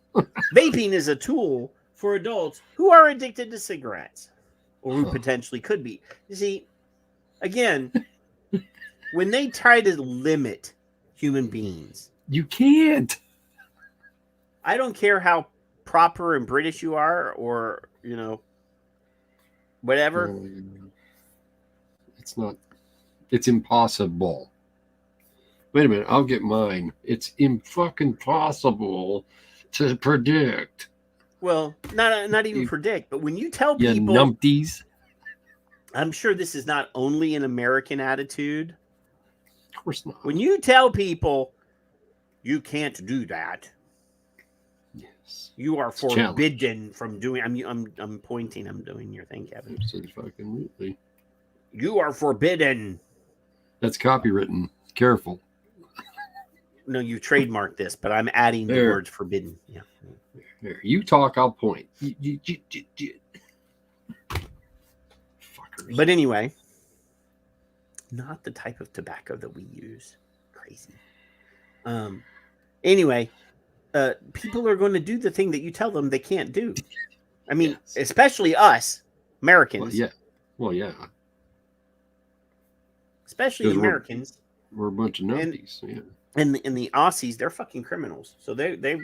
Vaping is a tool for adults who are addicted to cigarettes or who potentially could be. You see, again, when they try to limit human beings, you can't. I don't care how proper and British you are or, whatever. It's not. It's impossible. Wait a minute. I'll get mine. It's fucking possible to predict. Well, not even predict, but when you tell people, numpties. I'm sure this is not only an American attitude. Of course not. When you tell people you can't do that, yes, you are forbidden from doing. I'm pointing. I'm doing your thing, Kevin. Fucking you are forbidden. That's copywritten. Careful. No, you trademarked this, but I'm adding the words forbidden. Yeah. There, you talk, I'll point. But anyway, not the type of tobacco that we use. Crazy. Anyway, people are going to do the thing that you tell them they can't do. I mean, especially us Americans. Well, yeah. Especially Americans. We're a bunch of nutties. And the Aussies, they're fucking criminals. So they they're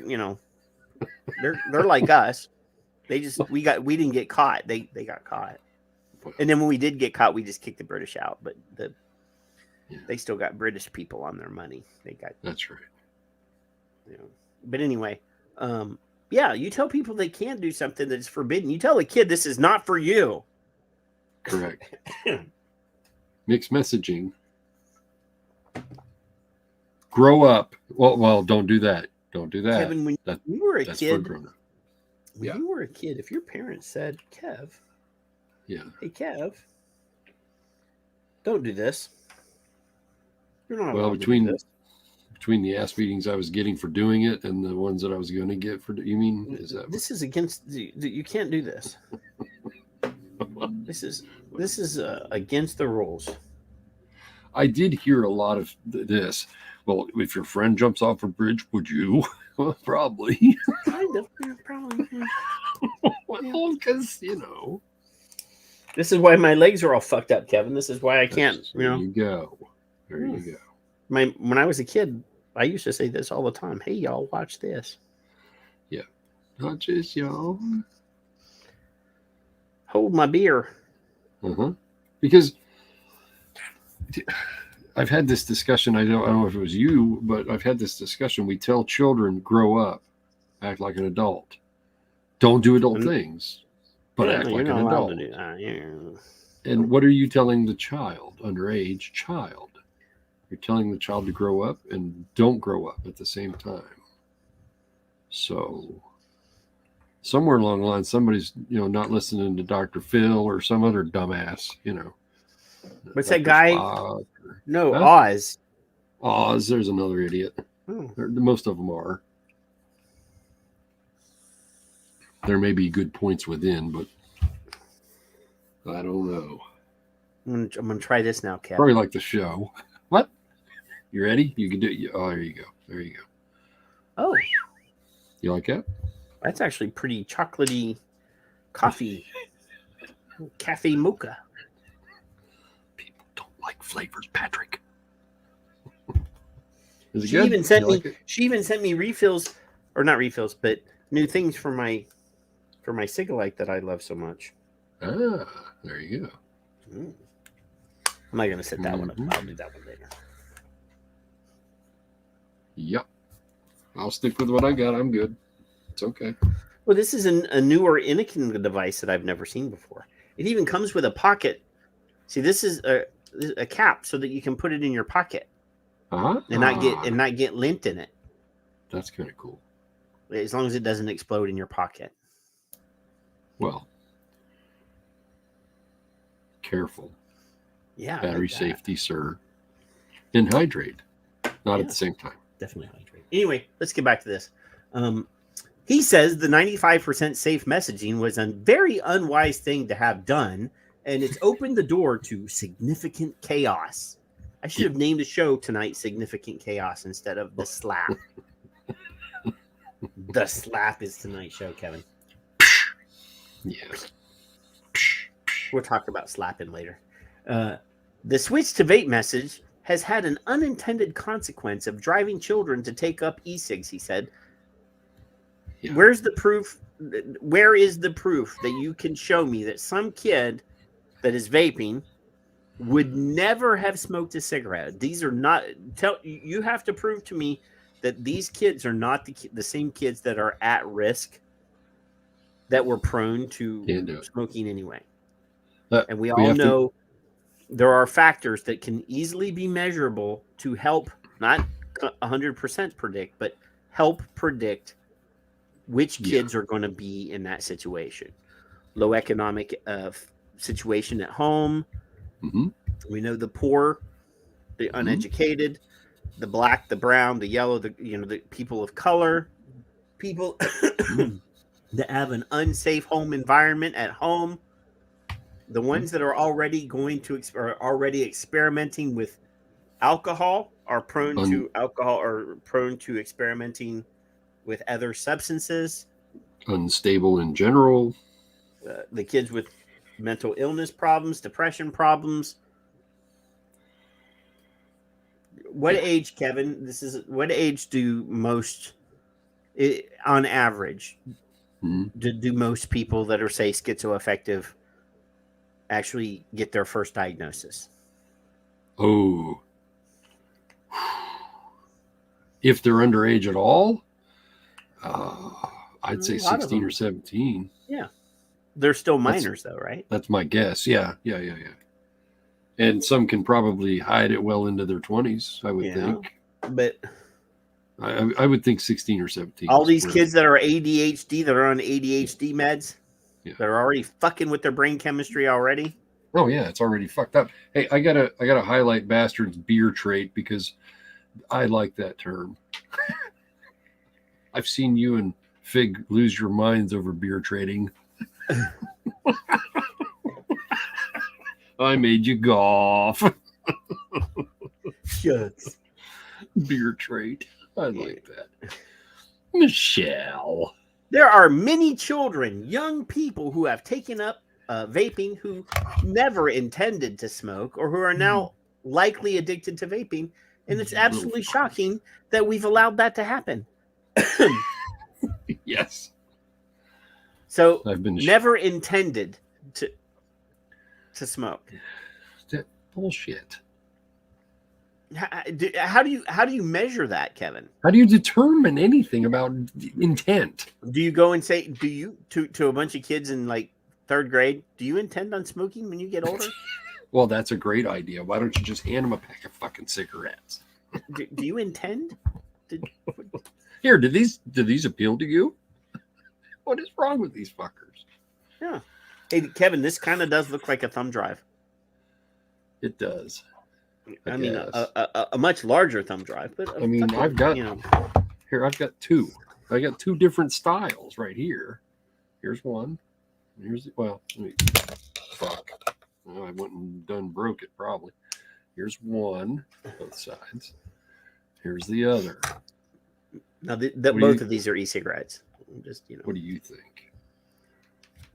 like us. We didn't get caught. They got caught. And then when we did get caught, we just kicked the British out. But they still got British people on their money. That's right. But anyway, you tell people they can't do something that's forbidden. You tell a kid this is not for you. Correct. Mixed messaging. Grow up. Well, don't do that. Don't do that. Kevin, when you were a kid, you were a kid, if your parents said, Kev, hey, Kev, don't do this. You're not allowed to do this. Between the ass beatings I was getting for doing it and the ones that I was going to get for, you mean, is that this is against? You can't do this. This is against the rules. I did hear a lot of this. Well, if your friend jumps off a bridge, would you? Well, probably. Kind of. Yeah, probably. Yeah. Well, because, This is why my legs are all fucked up, Kevin. This is why I can't, There you go. There you go. When I was a kid, I used to say this all the time. Hey, y'all, watch this. Yeah. Not just y'all. Hold my beer. Because I've had this discussion. I don't know if it was you, but I've had this discussion. We tell children, grow up, act like an adult. Don't do adult things, but act like an adult. And what are you telling the child, underage child? You're telling the child to grow up and don't grow up at the same time. So somewhere along the line, somebody's, not listening to Dr. Phil or some other dumbass, What's that guy? No, huh? Oz. Oz, there's another idiot. Most of them are. There may be good points within, but I don't know. I'm going to try this now, Kevin. Probably like the show. What? You ready? You can do it. Oh, there you go. There you go. Oh. You like that? That's actually pretty chocolatey coffee. Cafe mocha. People don't like flavors, Patrick. She even sent me refills, or not refills, but new things for my Cigalite that I love so much. Ah, there you go. I'm not going to set that one up. I'll do that one later. Yep. I'll stick with what I got. I'm good. It's okay. Well, this is a newer Inikin device that I've never seen before. It even comes with a pocket. See, this is a cap so that you can put it in your pocket and not get lint in it. That's kind of cool. As long as it doesn't explode in your pocket. Well, careful. Yeah. Battery safety, sir. And hydrate. Not at the same time. Definitely hydrate. Anyway, let's get back to this. He says the 95% safe messaging was a very unwise thing to have done, and it's opened the door to significant chaos. I should have named the show tonight Significant Chaos instead of The Slap. The Slap is tonight's show, Kevin. Yeah. We'll talk about slapping later. The switch to vape message has had an unintended consequence of driving children to take up e-cigs, he said. Yeah. Where's the proof? Where is the proof that you can show me that some kid that is vaping would never have smoked a cigarette? These are not. You have to prove to me that these kids are not the same kids that are at risk, that were prone to smoking anyway. And we all know there are factors that can easily be measurable to help, not 100% predict, but help predict which kids are going to be in that situation. Low economic situation at home. Mm-hmm. We know the poor, the uneducated, the black, the brown, the yellow, the people of color, people that have an unsafe home environment at home. The ones that are already already experimenting with alcohol are prone to alcohol, or prone to experimenting with other substances. Unstable in general. The kids with mental illness problems, depression problems. What age, Kevin? What age do most, on average, do most people that are, say, schizoaffective actually get their first diagnosis? Oh. If they're underage at all, I'd say 16 or 17. Yeah. They're still minors, though, right? That's my guess. Yeah. And some can probably hide it well into their 20s, I would think. But I would think 16 or 17. All these kids that are ADHD, that are on ADHD meds, that are already fucking with their brain chemistry already. Oh yeah, it's already fucked up. Hey, I gotta highlight Bastard's beer trait, because I like that term. I've seen you and Fig lose your minds over beer trading. I made you golf. Shucks. Beer trait. I like that. Michelle. There are many children, young people who have taken up vaping, who never intended to smoke, or who are now likely addicted to vaping. And it's absolutely shocking that we've allowed that to happen. Yes. So I've been never intended to smoke. That bullshit. How do you measure that, Kevin? How do you determine anything about intent? Do you go and say, do you to a bunch of kids in like 3rd grade, do you intend on smoking when you get older? Well, that's a great idea. Why don't you just hand them a pack of fucking cigarettes? Do you intend? Here, did these appeal to you? What is wrong with these fuckers? Yeah. Hey, Kevin, this kind of does look like a thumb drive. It does. I mean, a much larger thumb drive, but I mean, I've got two. I got 2 different styles right here. Here's one. Fuck. Well, I went and broke it probably. Here's one, both sides. Here's the other. Now, both of these are e-cigarettes. What do you think?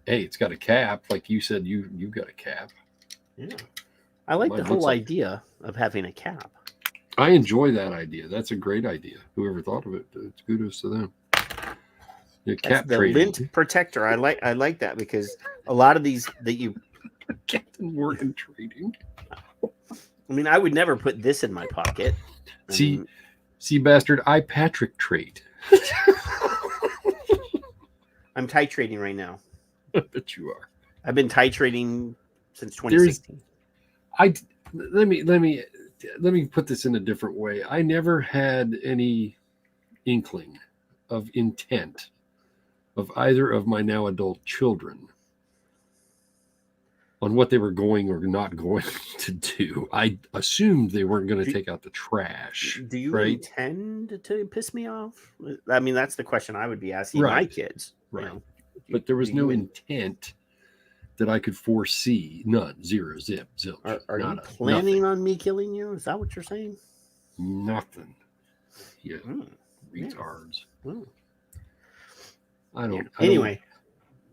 Hey, it's got a cap, like you said. You got a cap. Yeah, I like the whole idea of having a cap. I enjoy that idea. That's a great idea. Whoever thought of it, it's kudos to them. Cap the lint protector. I like that because a lot of these that you Captain Morgan trading. I mean, I would never put this in my pocket. See, bastard, I Patrick trait. I'm titrating right now. I bet you are. I've been titrating since 2016. Let me put this in a different way. I never had any inkling of intent of either of my now adult children on what they were going or not going to do. I assumed they weren't going to take out the trash. Do you intend to piss me off? I mean, that's the question I would be asking my kids. Right. But there was no intent that I could foresee. None. Zero. Zip. Zilch. Are you planning on me killing you? Is that what you're saying? Nothing. Yeah. Retards. I don't. Anyway.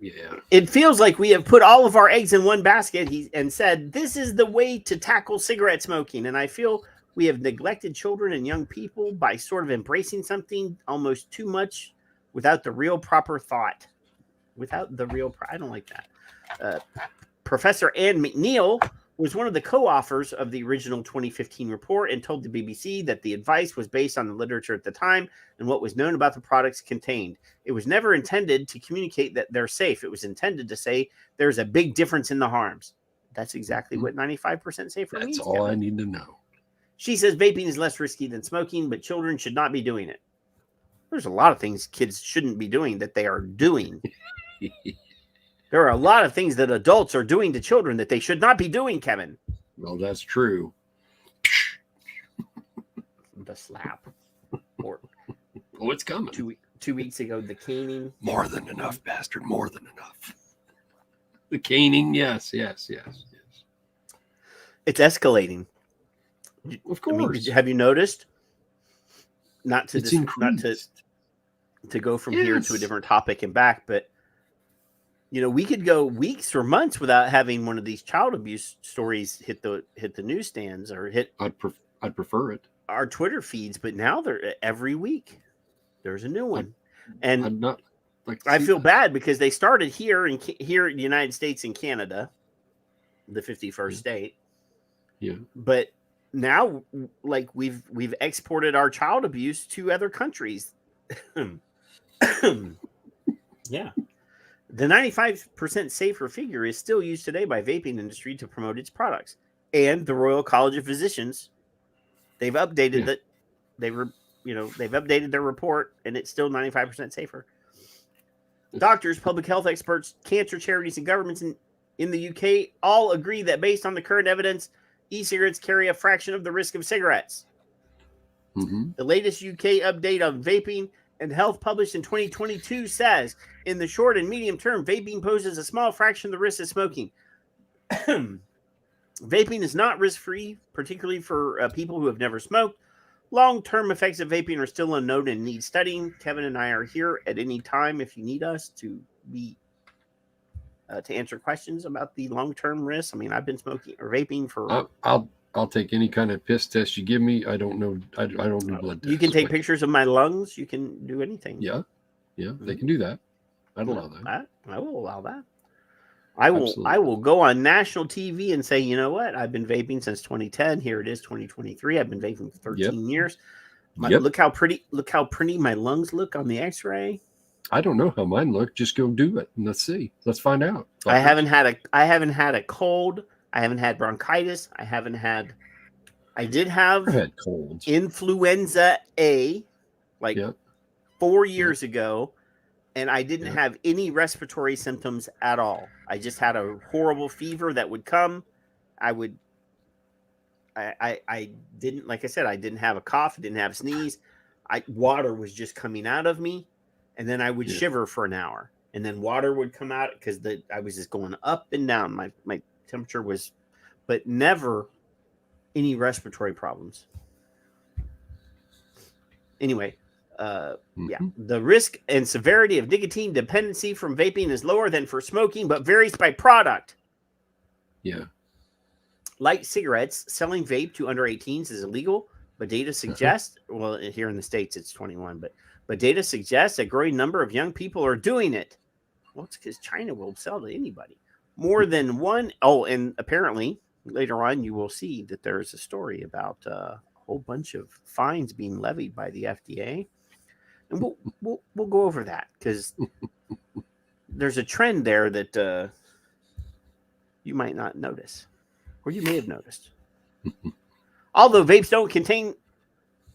Yeah. It feels like we have put all of our eggs in one basket and said, this is the way to tackle cigarette smoking. And I feel we have neglected children and young people by sort of embracing something almost too much without the real proper thought. I don't like that. Professor Ann McNeil was one of the co-authors of the original 2015 report and told the BBC that the advice was based on the literature at the time and what was known about the products contained. It was never intended to communicate that they're safe. It was intended to say there's a big difference in the harms. That's exactly what 95% safer means. That's all I need to know. She says vaping is less risky than smoking, but children should not be doing it. There's a lot of things kids shouldn't be doing that they are doing. There are a lot of things that adults are doing to children that they should not be doing, Kevin. Well, that's true. The slap. Or it's coming. 2 weeks ago, the caning. More than enough, bastard. More than enough. The caning, yes. It's escalating. Of course. Have you noticed? Not to go from here to a different topic and back, but we could go weeks or months without having one of these child abuse stories hit the newsstands or hit. I'd prefer it. Our Twitter feeds, but now they're every week. There's a new one, and I'm not. I feel bad because they started here in the United States and Canada, the 51st state. Yeah, but now, like we've exported our child abuse to other countries. Yeah. The 95% safer figure is still used today by vaping industry to promote its products. And the Royal College of Physicians, they've updated that they've updated their report and it's still 95% safer. Doctors, public health experts, cancer charities, and governments in the UK all agree that based on the current evidence, e-cigarettes carry a fraction of the risk of cigarettes. Mm-hmm. The latest UK update on vaping and health published in 2022 says, in the short and medium term, vaping poses a small fraction of the risk of smoking. Vaping is not risk-free, particularly for people who have never smoked. Long-term effects of vaping are still unknown and need studying. Kevin and I are here at any time if you need us to answer questions about the long-term risks. I mean, I've been smoking or vaping for. I'll take any kind of piss test you give me. I don't know. I don't do blood tests. You can take pictures of my lungs. You can do anything. Yeah, they can do that. I'd allow that. I will allow that. I will go on national TV and say, you know what? I've been vaping since 2010. Here it is, 2023. I've been vaping for 13 years. Look how pretty my lungs look on the X-ray. I don't know how mine look. Just go do it and let's see. Let's find out. I haven't had a cold. I haven't had bronchitis. I did have colds. Influenza A, 4 years ago, and I didn't have any respiratory symptoms at all. I just had a horrible fever that would come. I didn't, like I said, I didn't have a cough, didn't have a sneeze. Water was just coming out of me, and then I would shiver for an hour, and then water would come out because I was just going up and down. My temperature was, but never any respiratory problems. Anyway, the risk and severity of nicotine dependency from vaping is lower than for smoking, but varies by product. Yeah. Light cigarettes, selling vape to under 18s is illegal, but data suggests, well, here in the States it's 21, but data suggests a growing number of young people are doing it. Well, it's because China will sell to anybody. More than one. Oh, and apparently later on you will see that there's a story about a whole bunch of fines being levied by the FDA, and we'll go over that because there's a trend there that you might not notice, or you may have noticed. Although vapes don't contain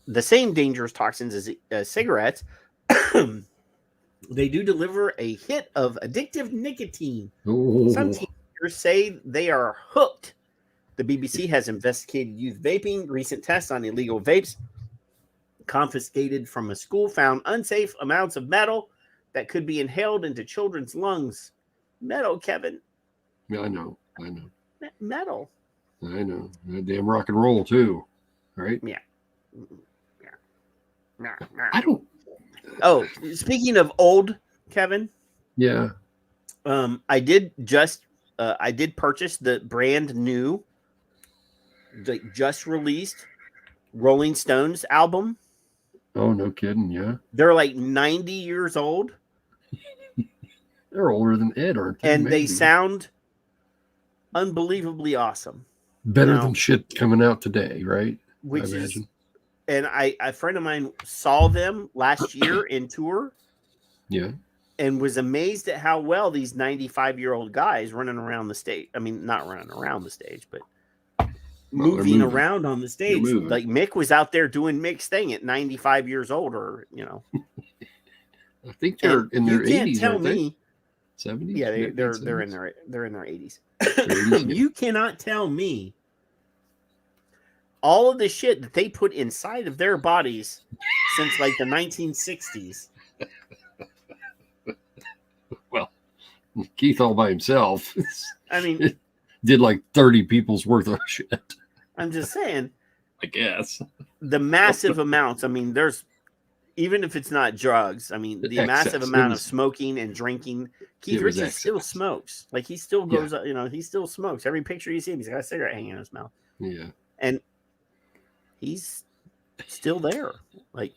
the same dangerous toxins as cigarettes, they do deliver a hit of addictive nicotine. Ooh. Some teenagers say they are hooked. The BBC has investigated youth vaping. Recent tests on illegal vapes confiscated from a school found unsafe amounts of metal that could be inhaled into children's lungs. Metal, Kevin. Yeah, I know. Metal. I know. Damn rock and roll too, right? Yeah. I don't. Oh, speaking of old, Kevin. Yeah. I did purchase the brand new, just released Rolling Stones album. Oh, no kidding. Yeah. They're like 90 years old. They're older than Ed, aren't they? And they sound unbelievably awesome. Better than shit coming out today, right? Which is, and a friend of mine saw them last year in tour. Yeah. And was amazed at how well these 95-year-old guys running around the stage. I mean, not running around the stage, but moving around on the stage. Like Mick was out there doing Mick's thing at 95 years old, or, you know. I think they're in their 80s. You can't tell me. 70s? Yeah, they're in their 80s. You cannot tell me all of the shit that they put inside of their bodies since like the 1960s. Well, Keith all by himself. I mean, did like 30 people's worth of shit. I'm just saying. I guess. The massive amounts. I mean, there's, even if it's not drugs, I mean, the massive amount of smoking and drinking. Keith Richards still smokes. Like, he still goes, he still smokes. Every picture you see him, he's got a cigarette hanging in his mouth. Yeah. And he's still there. Like,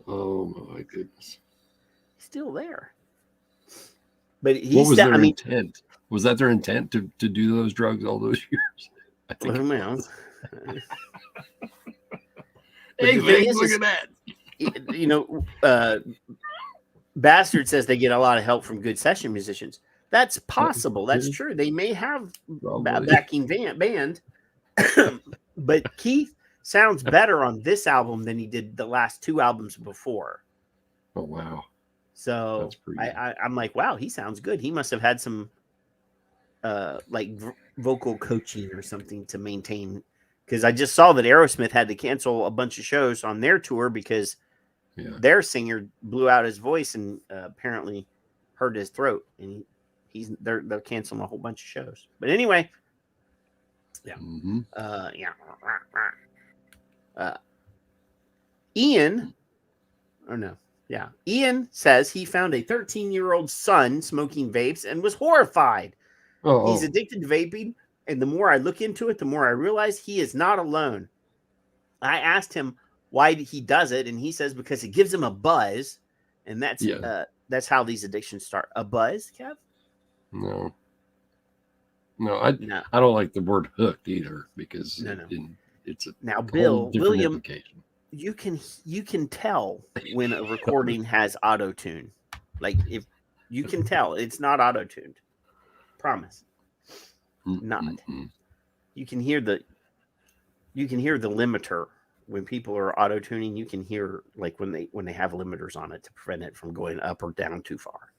oh my goodness. Still there. But what was their intent? Was that their intent to do those drugs all those years? I think. Hey, look at that. You know, Bastard says they get a lot of help from good session musicians. That's possible. That's true. They may have a backing band. But Keith sounds better on this album than he did the last two albums before. Oh, wow. So I'm like, wow, he sounds good. He must have had some vocal coaching or something to maintain. Because I just saw that Aerosmith had to cancel a bunch of shows on their tour because their singer blew out his voice and apparently hurt his throat. And they're canceling a whole bunch of shows. But anyway, yeah. Mm-hmm. Ian says he found a 13-year-old son smoking vapes and was horrified. He's addicted to vaping, and the more I look into it, the more I realize he is not alone. I asked him why he does it, and he says because it gives him a buzz, and that's how these addictions start. A buzz, Kev? No, I don't like the word hooked either, because it's a now, William, application. You can tell when a recording has auto tune. Like, if you can tell it's not auto tuned. Promise. Not. You can hear the limiter when people are auto tuning. You can hear, like, when they have limiters on it to prevent it from going up or down too far.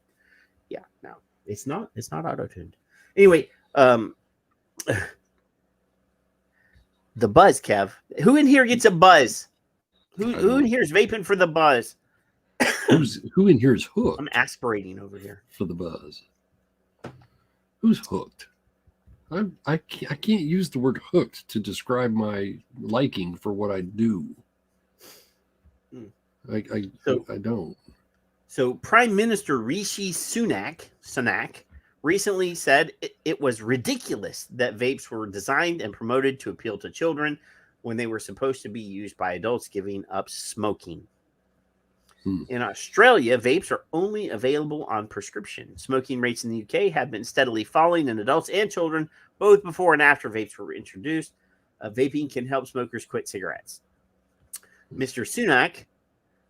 Yeah, no, it's not auto tuned. Anyway, the buzz, Kev. Who in here gets a buzz? Who in here is vaping for the buzz? Who in here is hooked? I'm aspirating over here for the buzz. Who's hooked? I can't use the word hooked to describe my liking for what I do. I don't. So Prime Minister Rishi Sunak recently said it was ridiculous that vapes were designed and promoted to appeal to children when they were supposed to be used by adults giving up smoking. In Australia, vapes are only available on prescription. Smoking rates in the UK have been steadily falling in adults and children, both before and after vapes were introduced. Vaping can help smokers quit cigarettes. Mr. Sunak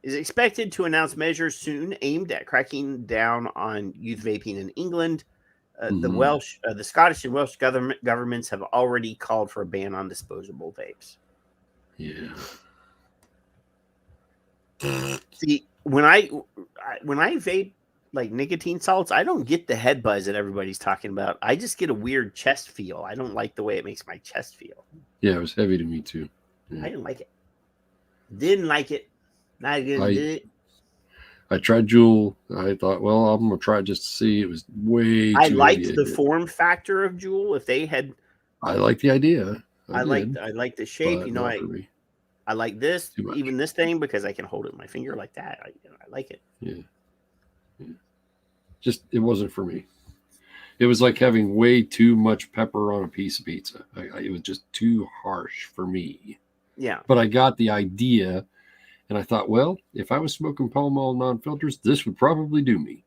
is expected to announce measures soon aimed at cracking down on youth vaping in England. The Scottish and Welsh governments have already called for a ban on disposable vapes. Yeah. See, when I vape like nicotine salts, I don't get the head buzz that everybody's talking about. I just get a weird chest feel. I don't like the way it makes my chest feel. Yeah, it was heavy to me too. Yeah. I didn't like it. Didn't like it. Not good. Did it. I tried Juul. I thought, well, I'm gonna try just to see. It was way too I liked the form factor of Juul. If they had, I like the idea. I like the shape. You know, I like this, even this thing, because I can hold it in my finger like that. I like it. Yeah. Just, it wasn't for me. It was like having way too much pepper on a piece of pizza. It was just too harsh for me. Yeah. But I got the idea, and I thought, well, if I was smoking Pall Mall non-filters, this would probably do me.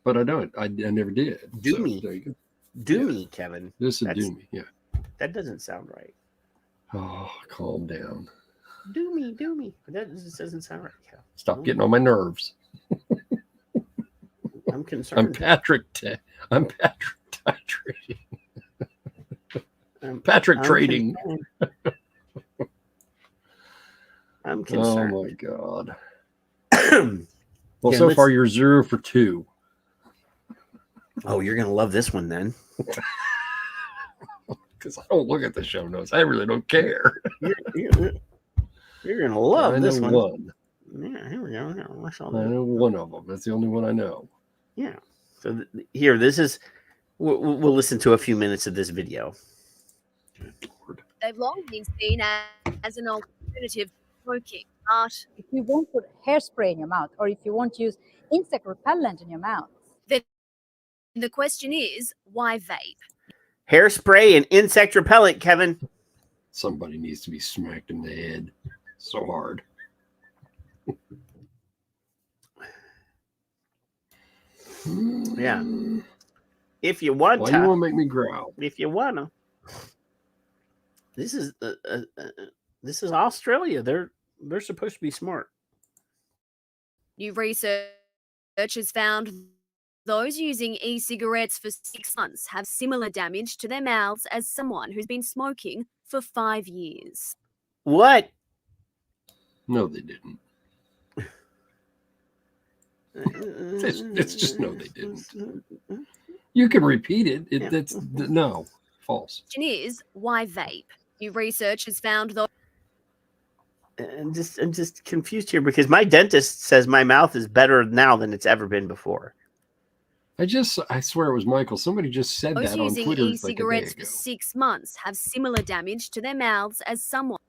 But I don't. I never did. Do me, Kevin. This would do me. Yeah. That doesn't sound right. Oh, calm down. Do me. That just doesn't sound right. Kev. Stop getting on my nerves. I'm concerned. I'm Patrick trading. I'm concerned. Oh my God. Well, so far you're 0 for 2. Oh, you're gonna love this one then. Because I don't look at the show notes. I really don't care. You're gonna love this one. Yeah, here we go. I know one of them. That's the only one I know. Yeah. So here, this is. We'll listen to a few minutes of this video. Good Lord. They've long been seen as an alternative to smoking, but if you won't put hairspray in your mouth, or if you won't use insect repellent in your mouth, then the question is, why vape? Hairspray and insect repellent, Kevin. Somebody needs to be smacked in the head so hard. Yeah. If you want Why to. you want to make me growl? If you want to. This is Australia. They're supposed to be smart. New research has found those using e-cigarettes for 6 months have similar damage to their mouths as someone who's been smoking for 5 years. What? No, they didn't. It's just no, they didn't. You can repeat it. That's no, false. The question is, why vape? New research has found those. I'm just confused here because my dentist says my mouth is better now than it's ever been before. I swear it was Michael. Somebody just said those that on using Twitter e-cigarettes like a day ago. for 6 months have similar damage to their mouths as someone.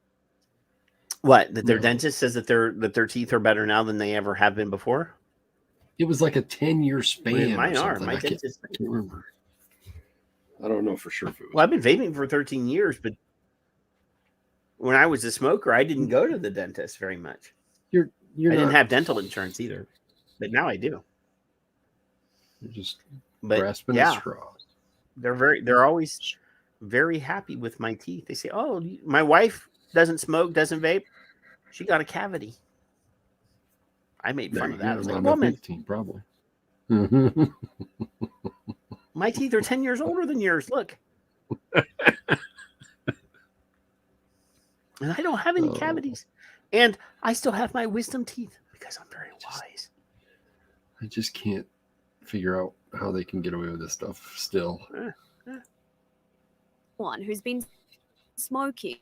What? That their dentist says that their teeth are better now than they ever have been before? It was like a 10-year span. Mine are. My dentist. I can't remember. I don't know for sure if it was. Well, I've been vaping for 13 years, but when I was a smoker, I didn't go to the dentist very much. You're I didn't have dental insurance either, but now I do. You're just But grasping at straws. They're always very happy with my teeth. They say, "Oh, my wife doesn't smoke, doesn't vape. She got a cavity." I made fun of that. I was like, "Woman, probably." My teeth are 10 years older than yours. Look." And I don't have any cavities. And I still have my wisdom teeth because I'm very wise. I just can't figure out how they can get away with this stuff still. One who's been smoking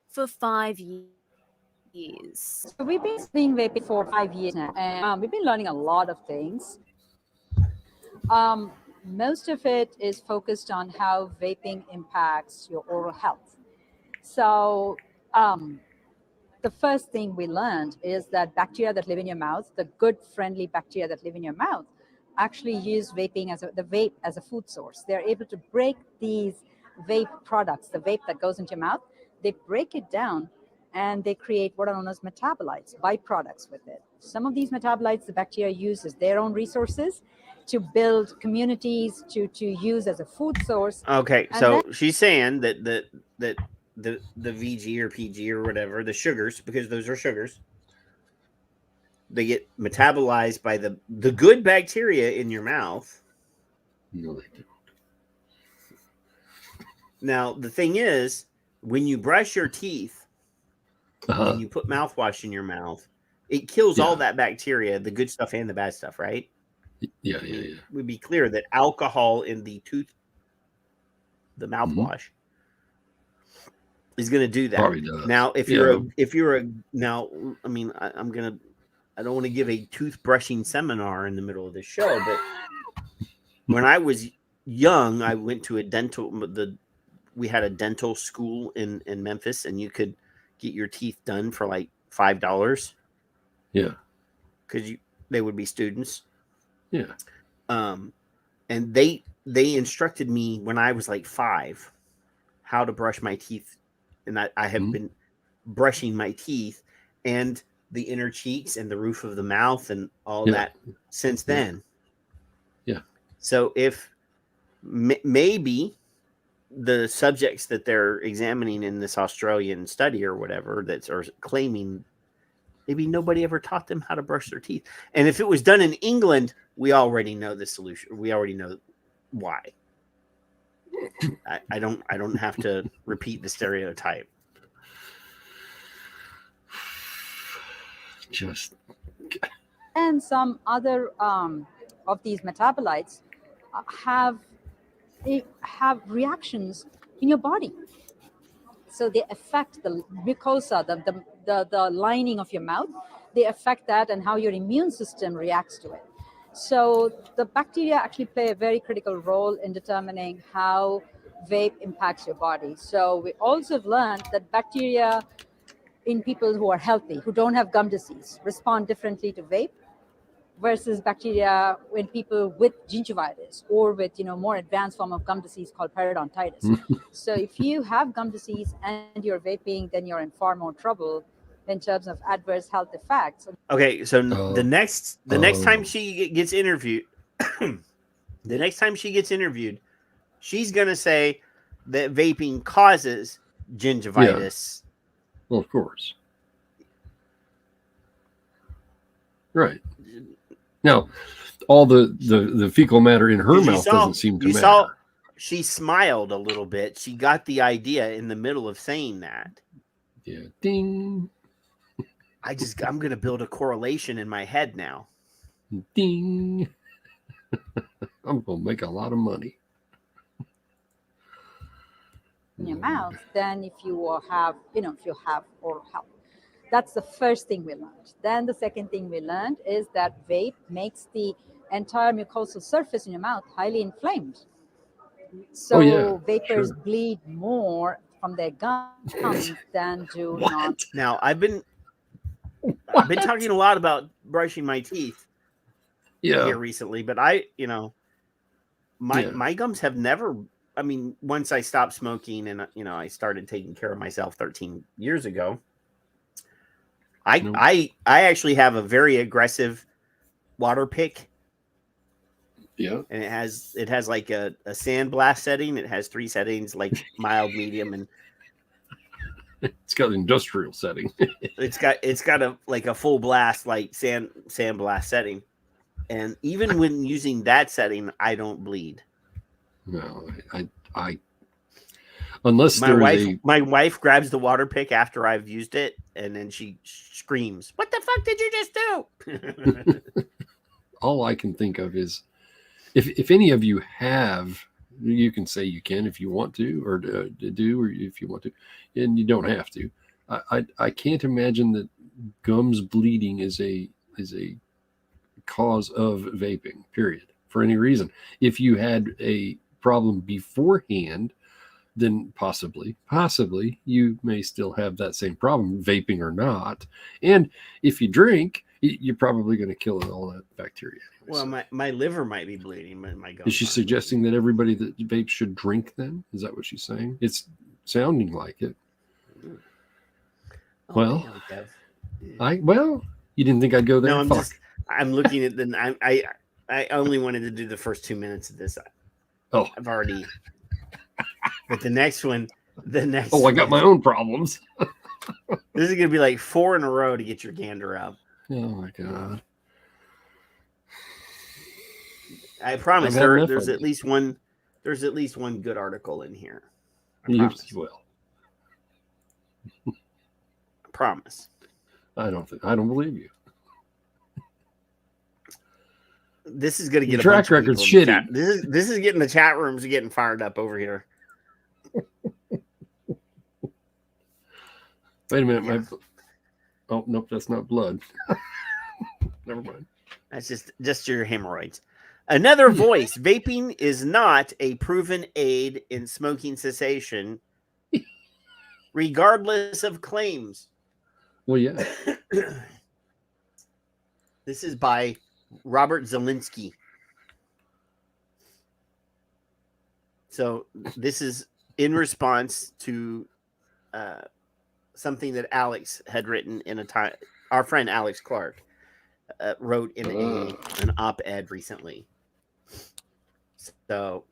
for 5 years. So we've been doing vaping for 5 years now, and we've been learning a lot of things. Most of it is focused on how vaping impacts your oral health. So the first thing we learned is that bacteria that live in your mouth, the good friendly bacteria that live in your mouth, actually use vaping the vape as a food source. They're able to break these vape products, the vape that goes into your mouth, they break it down and they create what are known as metabolites, byproducts with it. Some of these metabolites, the bacteria use as their own resources to build communities, to use as a food source. Okay, so she's saying that the VG or PG or whatever, the sugars, because those are sugars, they get metabolized by the good bacteria in your mouth. No, they don't. Now, the thing is, when you brush your teeth, and you put mouthwash in your mouth, it kills all that bacteria, the good stuff and the bad stuff, right? Yeah. We'd be clear that alcohol in the the mouthwash, is going to do that. Probably does. Now, if you're a now, I mean, I don't want to give a toothbrushing seminar in the middle of this show, but when I was young, I went to we had a dental school in Memphis, and you could get your teeth done for like $5. Yeah. Because they would be students. Yeah. And they instructed me when I was like 5 how to brush my teeth. And I have been brushing my teeth and the inner cheeks and the roof of the mouth and all that since then. Yeah. So if maybe the subjects that they're examining in this Australian study or whatever that are claiming, maybe nobody ever taught them how to brush their teeth. And if it was done in England, we already know the solution. We already know why. I don't have to repeat the stereotype. And some other of these metabolites have reactions in your body. So they affect the mucosa, the lining of your mouth. They affect that and how your immune system reacts to it. So the bacteria actually play a very critical role in determining how vape impacts your body. So we also have learned that bacteria in people who are healthy, who don't have gum disease, respond differently to vape versus bacteria in people with gingivitis or with more advanced form of gum disease called periodontitis. So if you have gum disease and you're vaping, then you're in far more trouble in terms of adverse health effects. Okay, so the next time she gets interviewed, she's gonna say that vaping causes gingivitis. Yeah. Well, of course. Right. Now, all the fecal matter in her mouth doesn't seem to matter. She smiled a little bit. She got the idea in the middle of saying that. Yeah. Ding. I'm going to build a correlation in my head now. Ding. I'm going to make a lot of money. In your mouth, then if you have oral health. That's the first thing we learned. Then the second thing we learned is that vape makes the entire mucosal surface in your mouth highly inflamed. So vapors bleed more from their gums than do not. Now, I've been talking a lot about brushing my teeth here recently, but my gums have never I mean, once I stopped smoking and, I started taking care of myself 13 years ago, I actually have a very aggressive water pick. Yeah. And it has like a sandblast setting. It has 3 settings, like mild, medium, and it's got an industrial setting. it's got a full blast, like sandblast setting. And even when using that setting, I don't bleed. No, I unless my wife grabs the water pick after I've used it, and then she screams, "What the fuck did you just do?" All I can think of is if any of you have, you can say you can if you want to, or do, or if you want to, and you don't have to. I can't imagine that gums bleeding is a cause of vaping, period, for any reason. If you had a problem beforehand, then possibly you may still have that same problem, vaping or not. And if you drink, you're probably going to kill all that bacteria anyway. Well, my liver might be bleeding, but my gums. Is she suggesting that everybody that vapes should drink then? Is that what she's saying? It's sounding like it. Well, you didn't think I'd go there? No, I'm looking at I only wanted to do the first 2 minutes of this. Oh, I've already. But the next one. I got my own problems. This is going to be like 4 in a row to get your gander up. Oh my God. I promise there's at least one good article in here. I promise. You will. I promise. I don't believe you. This is going to get your track record's shitty. This is getting the chat rooms getting fired up over here. Wait a minute, oh nope, that's not blood. Never mind. That's just your hemorrhoids. Another voice: vaping is not a proven aid in smoking cessation, regardless of claims. Well, yeah. This is by Robert Zielinski. So this is in response to something that Alex had written in a time. Our friend Alex Clark wrote in an op-ed recently. So,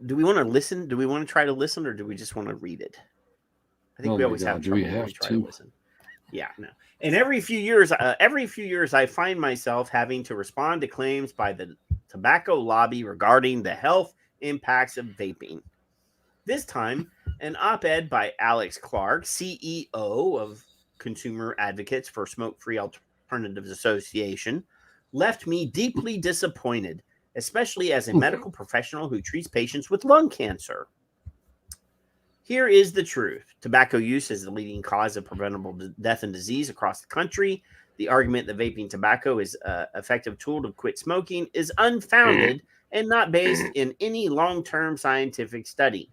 do we want to listen? Do we want to try to listen, or do we just want to read it? I think we always have trouble when we try to listen. Yeah, no. And every few years, I find myself having to respond to claims by the tobacco lobby regarding the health impacts of vaping. This time, an op-ed by Alex Clark, CEO of Consumer Advocates for Smoke-Free Alternatives Association, left me deeply disappointed, especially as a medical professional who treats patients with lung cancer. Here is the truth. Tobacco use is the leading cause of preventable death and disease across the country. The argument that vaping tobacco is an effective tool to quit smoking is unfounded and not based in any long-term scientific study.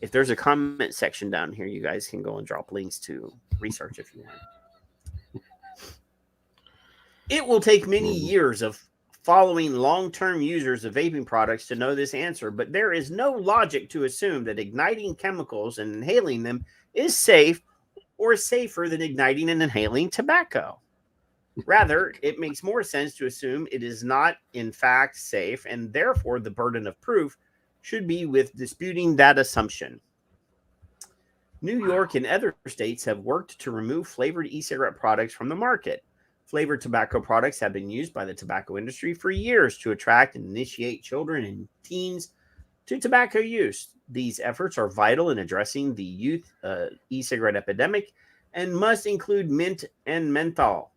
If there's a comment section down here, you guys can go and drop links to research if you want. It will take many years of following long-term users of vaping products to know this answer, but there is no logic to assume that igniting chemicals and inhaling them is safe or safer than igniting and inhaling tobacco. Rather, it makes more sense to assume it is not in fact safe, and therefore the burden of proof should be with disputing that assumption. New York and other states have worked to remove flavored e-cigarette products from the market. Flavored tobacco products have been used by the tobacco industry for years to attract and initiate children and teens to tobacco use. These efforts are vital in addressing the youth e-cigarette epidemic and must include mint and menthol,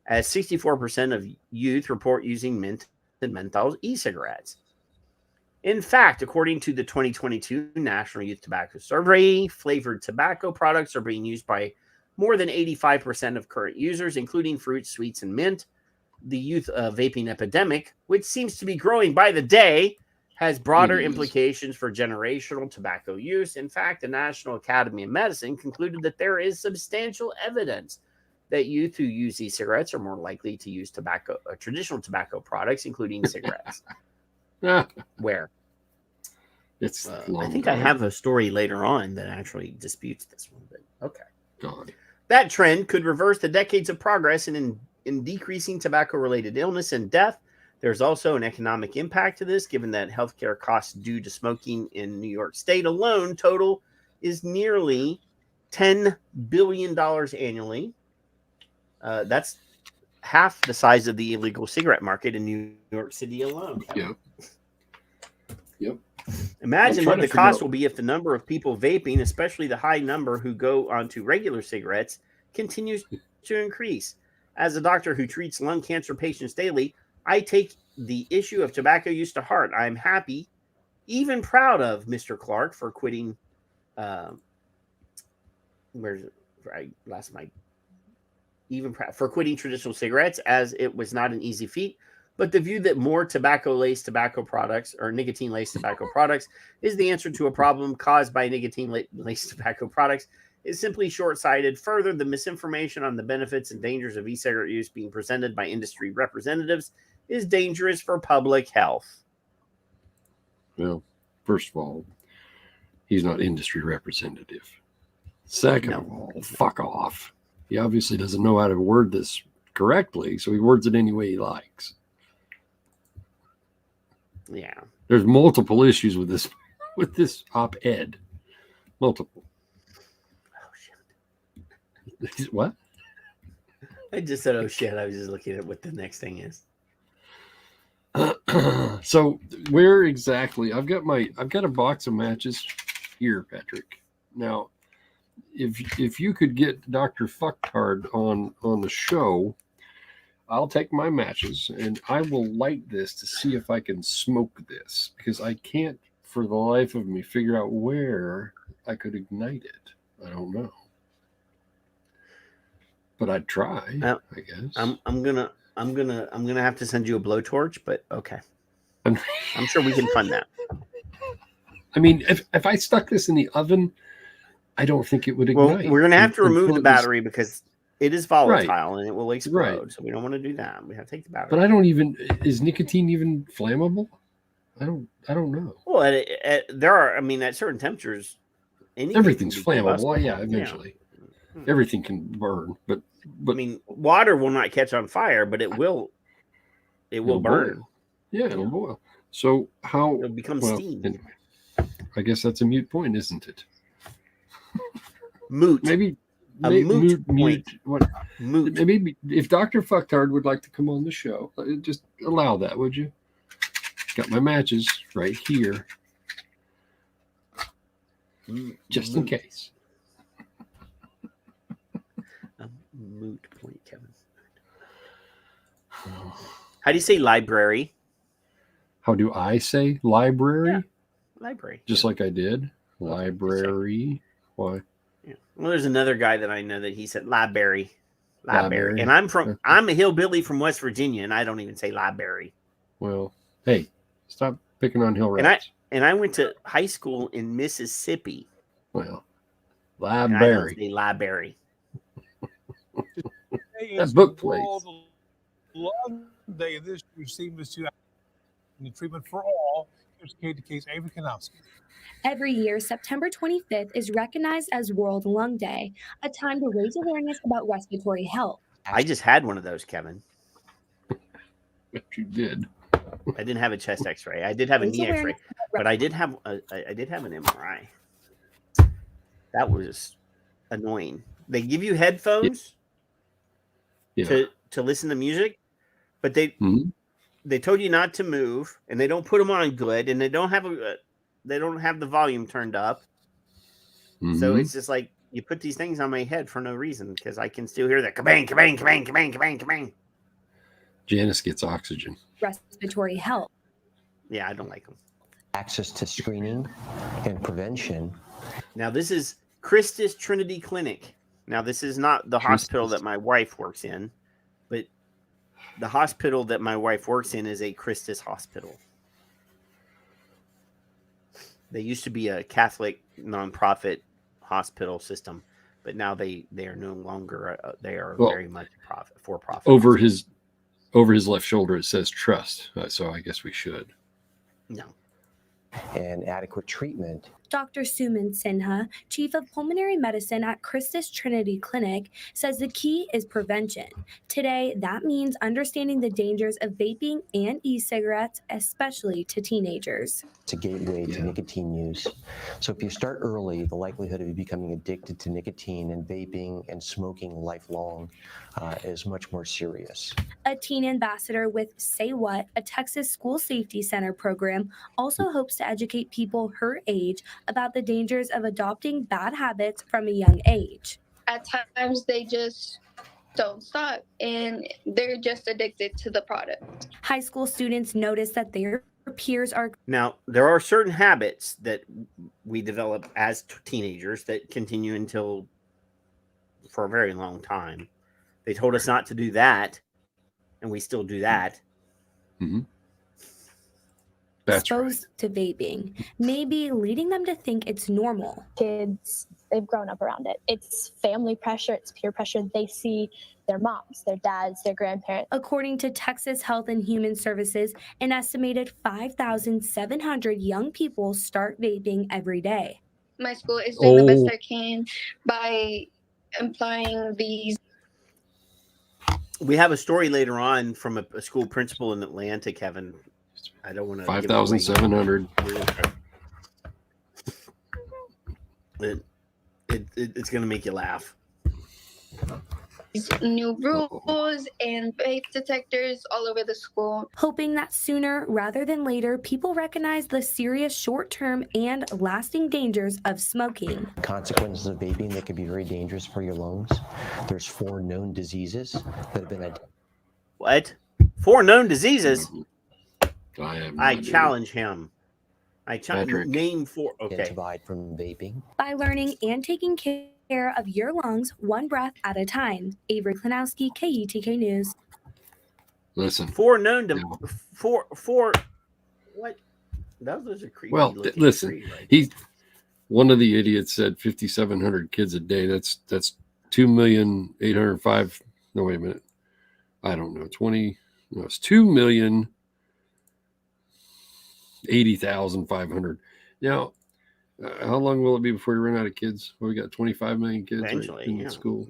as 64% of youth report using mint and menthol e-cigarettes. In fact, according to the 2022 National Youth Tobacco Survey, flavored tobacco products are being used by more than 85% of current users, including fruits, sweets, and mint. The youth vaping epidemic, which seems to be growing by the day, has broader implications for generational tobacco use. In fact, the National Academy of Medicine concluded that there is substantial evidence that youth who use e-cigarettes are more likely to use traditional tobacco products, including cigarettes. Where? It's I think I have a story later on that actually disputes this one, but okay. God. That trend could reverse the decades of progress in decreasing tobacco-related illness and death. There's also an economic impact to this, given that healthcare costs due to smoking in New York State alone total is nearly $10 billion annually. That's half the size of the illegal cigarette market in New York City alone. Yep. Yep. Imagine what the cost will be if the number of people vaping, especially the high number who go onto regular cigarettes, continues to increase. As a doctor who treats lung cancer patients daily, I take the issue of tobacco use to heart. I'm happy, even proud of Mr. Clark for quitting. Where's it? I lost my. Even proud for quitting traditional cigarettes, as it was not an easy feat. But the view that more tobacco-laced tobacco products or nicotine-laced tobacco products is the answer to a problem caused by nicotine-laced tobacco products is simply short-sighted. Further, the misinformation on the benefits and dangers of e-cigarette use being presented by industry representatives is dangerous for public health. Well, first of all, he's not industry representative. Second of all, fuck off. He obviously doesn't know how to word this correctly, so he words it any way he likes. Yeah. There's multiple issues with this op-ed. Multiple. Oh shit. What? I just said, oh shit. I was just looking at what the next thing is. So where exactly? I've got a box of matches here, Patrick. Now, if you could get Dr. Fucktard on the show, I'll take my matches and I will light this to see if I can smoke this, because I can't for the life of me figure out where I could ignite it. I don't know, but I'd try. I guess I'm gonna have to send you a blowtorch, but okay. I'm sure we can fund that. I mean, if I stuck this in the oven, I don't think it would ignite. Well, we're gonna have to remove the battery because it is volatile and it will explode. Right. So we don't want to do that. We have to take the battery. But is nicotine even flammable? I don't know. Well, there are. I mean, at certain temperatures, everything's flammable. Well, yeah, eventually, everything can burn. But I mean, water will not catch on fire, but it will. It will burn. Boil. Yeah, it'll boil. So how it'll become steam? Anyway, I guess that's a moot point, isn't it? Moot. Maybe. Moot point. What? Moot. Maybe if Dr. Fucktard would like to come on the show, just allow that, would you? Got my matches right here, just in case. Moot point, Kevin. How do you say library? How do I say library? Yeah. Library. Just like I did. Library. Why? Yeah. Well, there's another guy that I know that he said library. And I'm a hillbilly from West Virginia, and I don't even say library. Well, hey, stop picking on hill rats. And I went to high school in Mississippi. Well, library. I don't say library. That book place. Long day of this year seems to the treatment for all. Here's case Avery Kanowski. Every year, September 25th is recognized as World Lung Day, a time to raise awareness about respiratory health. I just had one of those, Kevin. But you did. I didn't have a chest X-ray. I did have a knee X-ray, but I did have an MRI. That was annoying. They give you headphones to listen to music, but they told you not to move, and they don't put them on good, and they don't have the volume turned up. So it's just like you put these things on my head for no reason, because I can still hear that kabang, kabang, kabang, kabang, kabang, kabang. Janice gets oxygen. Respiratory health. Yeah, I don't like them. Access to screening and prevention. Now, this is Christus Trinity Clinic. Now, this is not the hospital that my wife works in, but the hospital that my wife works in is a Christus hospital. They used to be a Catholic nonprofit hospital system, but now they are no longer. They are very much for profit. Over his left shoulder, it says trust. So I guess we should. No. and adequate treatment. Dr. Suman Sinha, Chief of Pulmonary Medicine at Christus Trinity Clinic, says the key is prevention. Today, that means understanding the dangers of vaping and e-cigarettes, especially to teenagers. It's a gateway to nicotine use. So if you start early, the likelihood of you becoming addicted to nicotine and vaping and smoking lifelong is much more serious. A teen ambassador with Say What, a Texas school safety center program, also hopes to educate people her age about the dangers of adopting bad habits from a young age. At times, they just don't stop and they're just addicted to the product. High school students notice that their peers are. Now, there are certain habits that we develop as teenagers that continue until for a very long time. They told us not to do that, and we still do that. Mm-hmm. That's exposed to vaping, maybe leading them to think it's normal. Kids, they've grown up around it. It's family pressure, it's peer pressure. They see their moms, their dads, their grandparents. According to Texas Health and Human Services, an estimated 5,700 young people start vaping every day. My school is doing the best they can by implying these. We have a story later on from a school principal in Atlanta, Kevin. I don't want to. 5,700. It's going to make you laugh. New rules and vape detectors all over the school. Hoping that sooner rather than later, people recognize the serious short-term and lasting dangers of smoking. Consequences of vaping that can be very dangerous for your lungs. There's 4 known diseases that have been identified. What? 4 known diseases? I no challenge him. I challenge name 4. Okay. Divide from vaping. By learning and taking care of your lungs one breath at a time. Avery Klinowski, KETK News. Listen. 4 known to 4. What? Those are creepy. Well, listen. Right? He, one of the idiots said 5,700 kids a day. That's 2,805,000. No, wait a minute. I don't know. 20. No, it's 2,080,500. Now, how long will it be before you run out of kids? Well, we got 25 million kids in school.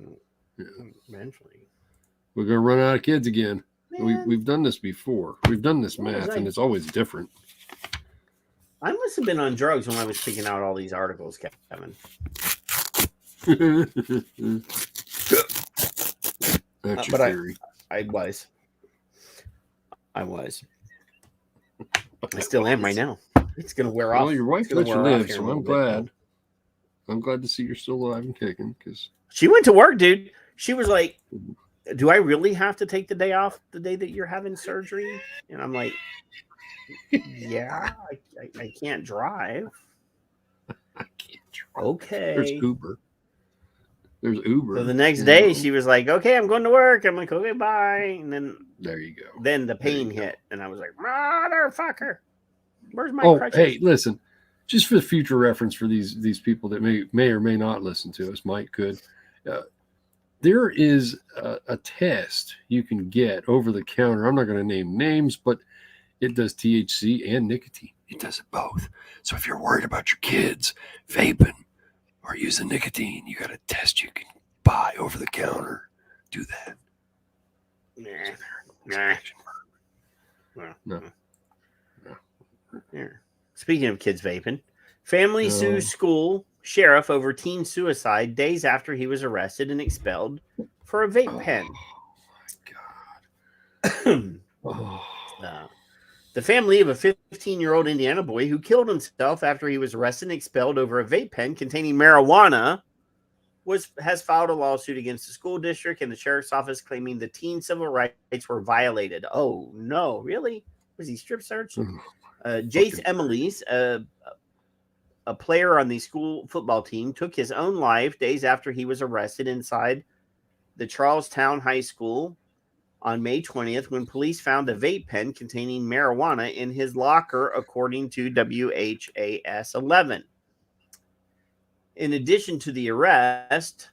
Yeah. Eventually. We're going to run out of kids again. We've done this before. We've done this math, and it's always different. I must have been on drugs when I was picking out all these articles, Kevin. That's your theory. I was. I still am right now. It's going to wear off. Well, your wife let you live, so I'm glad. I'm glad to see you're still alive and kicking. Because she went to work, dude. She was like, "Do I really have to take the day off the day that you're having surgery?" And I'm like, "Yeah, I can't drive." I can't drive. Okay. There's Uber. So the next day, she was like, "Okay, I'm going to work." I'm like, "Okay, bye." And then there you go. Then the pain hit, and I was like, "Motherfucker, where's my crutches?" Hey, listen, just for the future reference for these people that may or may not listen to us, Mike could. There is a test you can get over the counter. I'm not going to name names, but it does THC and nicotine. It does it both. So if you're worried about your kids vaping or using nicotine, you got a test you can buy over the counter. Do that. No. Speaking of kids vaping, family sues school sheriff over teen suicide days after he was arrested and expelled for a vape pen. The family of a 15-year-old Indiana boy who killed himself after he was arrested and expelled over a vape pen containing marijuana has filed a lawsuit against the school district and the sheriff's office, claiming the teen civil rights were violated. Oh no, really? Was he strip searched? Jace Emily's, a player on the school football team, took his own life days after he was arrested inside the Charlestown High School on May 20th when police found a vape pen containing marijuana in his locker, according to WHAS 11. In addition to the arrest,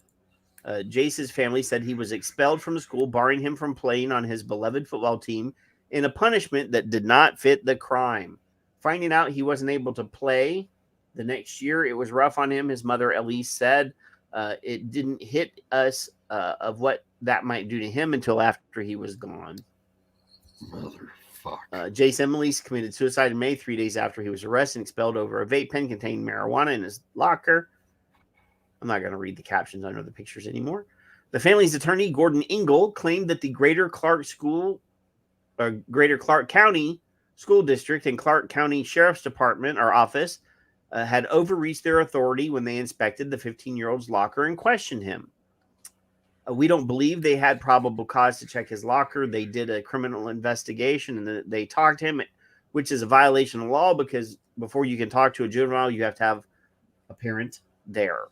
Jace's family said he was expelled from the school, barring him from playing on his beloved football team in a punishment that did not fit the crime. Finding out he wasn't able to play the next year, it was rough on him. His mother, Elise, said it didn't hit us of what that might do to him until after he was gone. Motherfucker. Jace Emily's committed suicide in May, 3 days after he was arrested and expelled over a vape pen containing marijuana in his locker. I'm not going to read the captions under the pictures anymore. The family's attorney, Gordon Ingle, claimed that the Greater Clark County School District and Clark County Sheriff's Department or office had overreached their authority when they inspected the 15-year-old's locker and questioned him. We don't believe they had probable cause to check his locker. They did a criminal investigation and they talked to him, which is a violation of law because before you can talk to a juvenile, you have to have a parent there.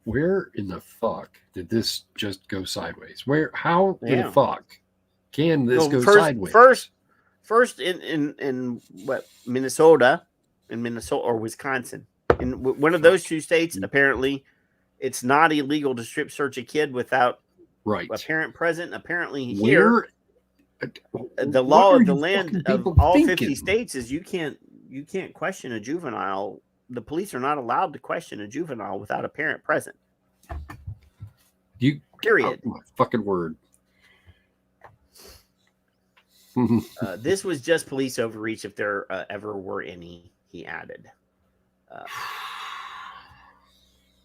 Where in the fuck did this just go sideways? How in the fuck can this go sideways? First in what, Minnesota or Wisconsin. In one of those two states, apparently it's not illegal to strip search a kid without a parent present. Apparently here, the law of the land of all 50 states is you can't question a juvenile. The police are not allowed to question a juvenile without a parent present. Period. Oh, my fucking word. This was just police overreach if there ever were any, he added.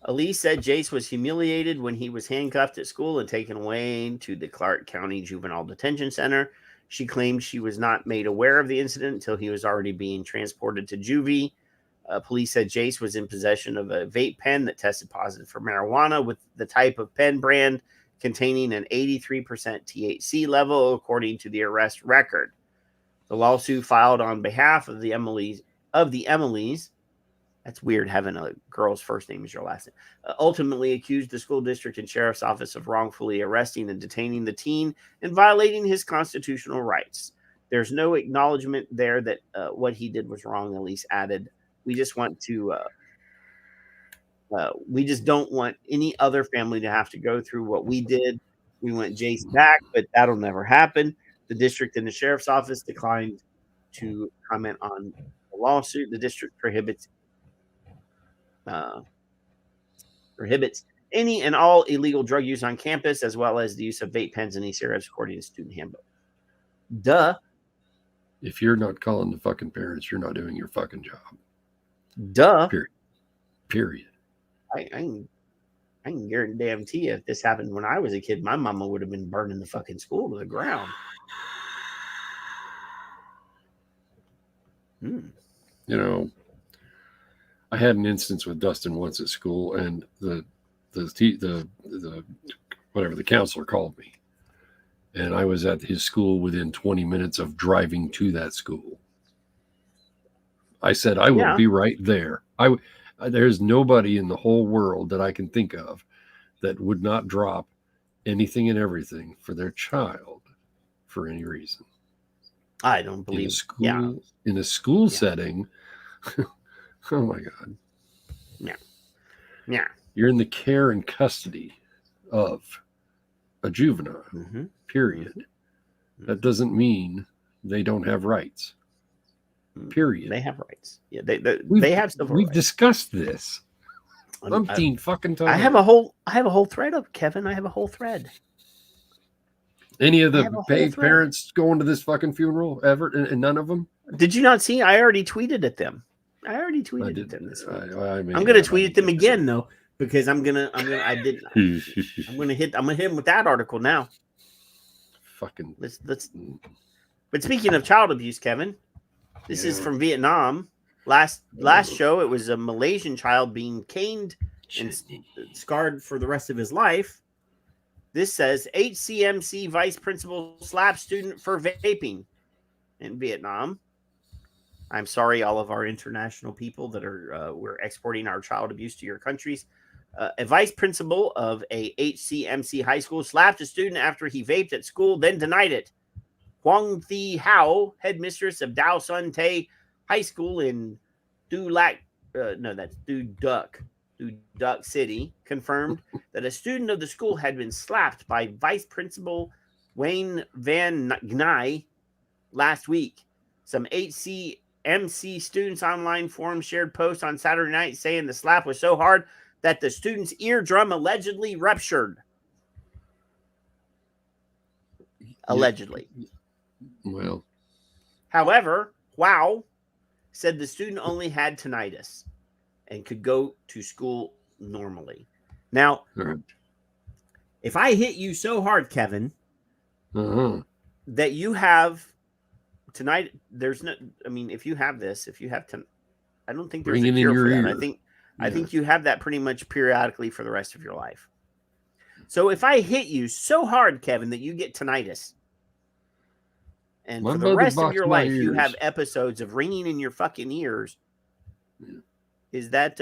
Elise said Jace was humiliated when he was handcuffed at school and taken away to the Clark County Juvenile Detention Center. She claimed she was not made aware of the incident until he was already being transported to juvie. Police said Jace was in possession of a vape pen that tested positive for marijuana with the type of pen brand containing an 83% THC level, according to the arrest record. The lawsuit filed on behalf of the Emilys. That's weird having a girl's first name as your last name. Ultimately accused the school district and sheriff's office of wrongfully arresting and detaining the teen and violating his constitutional rights. There's no acknowledgement there that what he did was wrong, Elise added. We just want to, we just don't want any other family to have to go through what we did. We want Jace back, but that'll never happen. The district and the sheriff's office declined to comment on the lawsuit. The district prohibits any and all illegal drug use on campus, as well as the use of vape pens and e-cigarettes, according to student handbook. Duh. If you're not calling the fucking parents, you're not doing your fucking job. Duh. Period. I can guarantee you if this happened when I was a kid, my mama would have been burning the fucking school to the ground. You know, I had an instance with Dustin once at school, and the whatever the counselor called me, and I was at his school within 20 minutes of driving to that school. I said, I will be right there. There's nobody in the whole world that I can think of that would not drop anything and everything for their child for any reason. I don't believe in a school setting. Oh my God. Yeah. You're in the care and custody of a juvenile, period. That doesn't mean they don't have rights. Period. They have rights. Yeah, they have civil We've rights. Discussed this. Umpteen fucking time. I have a whole thread up, Kevin. I have a whole thread. Any of the paid parents going to this fucking funeral ever, and none of them? Did you not see? I already tweeted at them. I already tweeted at them this week. I'm going to tweet at them again though, because I'm gonna hit them with that article now. Fucking let's. But speaking of child abuse, Kevin, this is from Vietnam. Last show, it was a Malaysian child being caned and scarred for the rest of his life. This says HCMC vice principal slaps student for vaping in Vietnam. I'm sorry, all of our international people that are we're exporting our child abuse to your countries. A vice principal of a HCMC high school slapped a student after he vaped at school, then denied it. Huang Thi Hao, headmistress of Dao Sun Tay High School in Duc City, confirmed that a student of the school had been slapped by Vice Principal Wayne Van Gnai last week. Some HCMC students online forum shared posts on Saturday night saying the slap was so hard that the student's eardrum allegedly ruptured. Allegedly. Well. However, Wow said the student only had tinnitus and could go to school normally. Now, if I hit you so hard, Kevin, that you have tonight, there's no, I mean, if you have this, I don't think there's a cure for that. I think you have that pretty much periodically for the rest of your life. So if I hit you so hard, Kevin, that you get tinnitus, and for the rest of your life you have episodes of ringing in your fucking ears, is that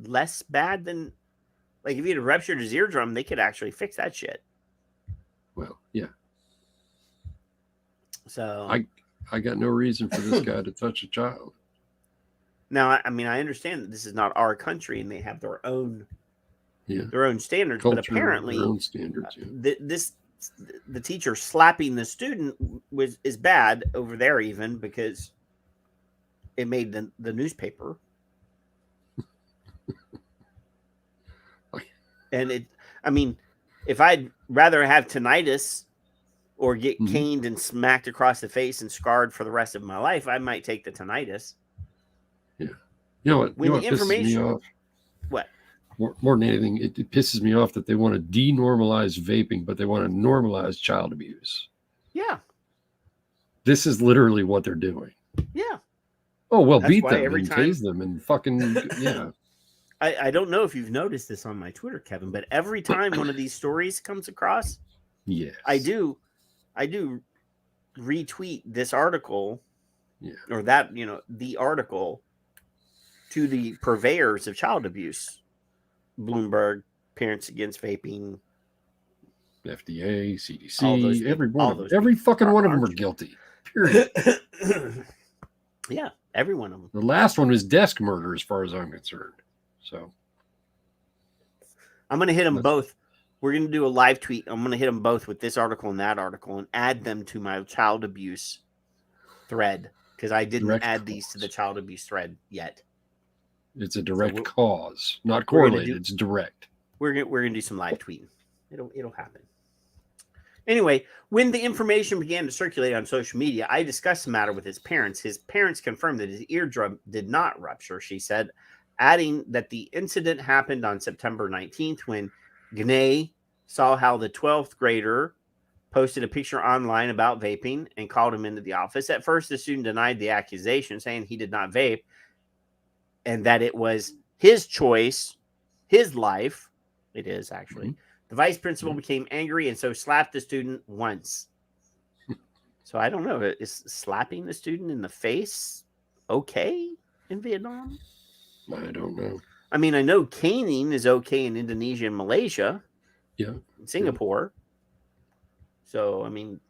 less bad than, like, if you had ruptured his eardrum, they could actually fix that shit. Well, yeah. So I got no reason for this guy to touch a child. Now, I mean, I understand that this is not our country and they have their own standards, Culture, but apparently their own standards, the teacher slapping the student is bad over there, even because it made the newspaper. And I mean, if I'd rather have tinnitus or get caned and smacked across the face and scarred for the rest of my life, I might take the tinnitus. Yeah. You know what? When you know the what information, pisses me off? What? More than anything, it pisses me off that they want to denormalize vaping, but they want to normalize child abuse. Yeah. This is literally what they're doing. Yeah. Oh, well, That's beat why them every and time- tase them and fucking, yeah. I don't know if you've noticed this on my Twitter, Kevin, but every time one of these stories comes across, yes, I do retweet this article, or that, the article to the purveyors of child abuse. Bloomberg, Parents Against Vaping, FDA, CDC, all those people, every fucking one of them are guilty. Period. Yeah, every one of them. The last one was desk murder, as far as I'm concerned. So I'm going to hit them both. We're going to do a live tweet. I'm going to hit them both with this article and that article and add them to my child abuse thread, because I didn't add these to the child abuse thread yet. It's a direct cause, not correlated. It's direct. We're gonna do some live tweeting. It'll happen. Anyway, when the information began to circulate on social media, I discussed the matter with his parents. His parents confirmed that his eardrum did not rupture, she said, adding that the incident happened on September 19th when Gnay saw how the 12th grader posted a picture online about vaping and called him into the office. At first, the student denied the accusation, saying he did not vape and that it was his choice, his life. It is actually. The vice principal became angry and so slapped the student once. So I don't know. Is slapping the student in the face okay in Vietnam? I don't know. I mean, I know caning is okay in Indonesia and Malaysia. Yeah. In Singapore. So, I mean,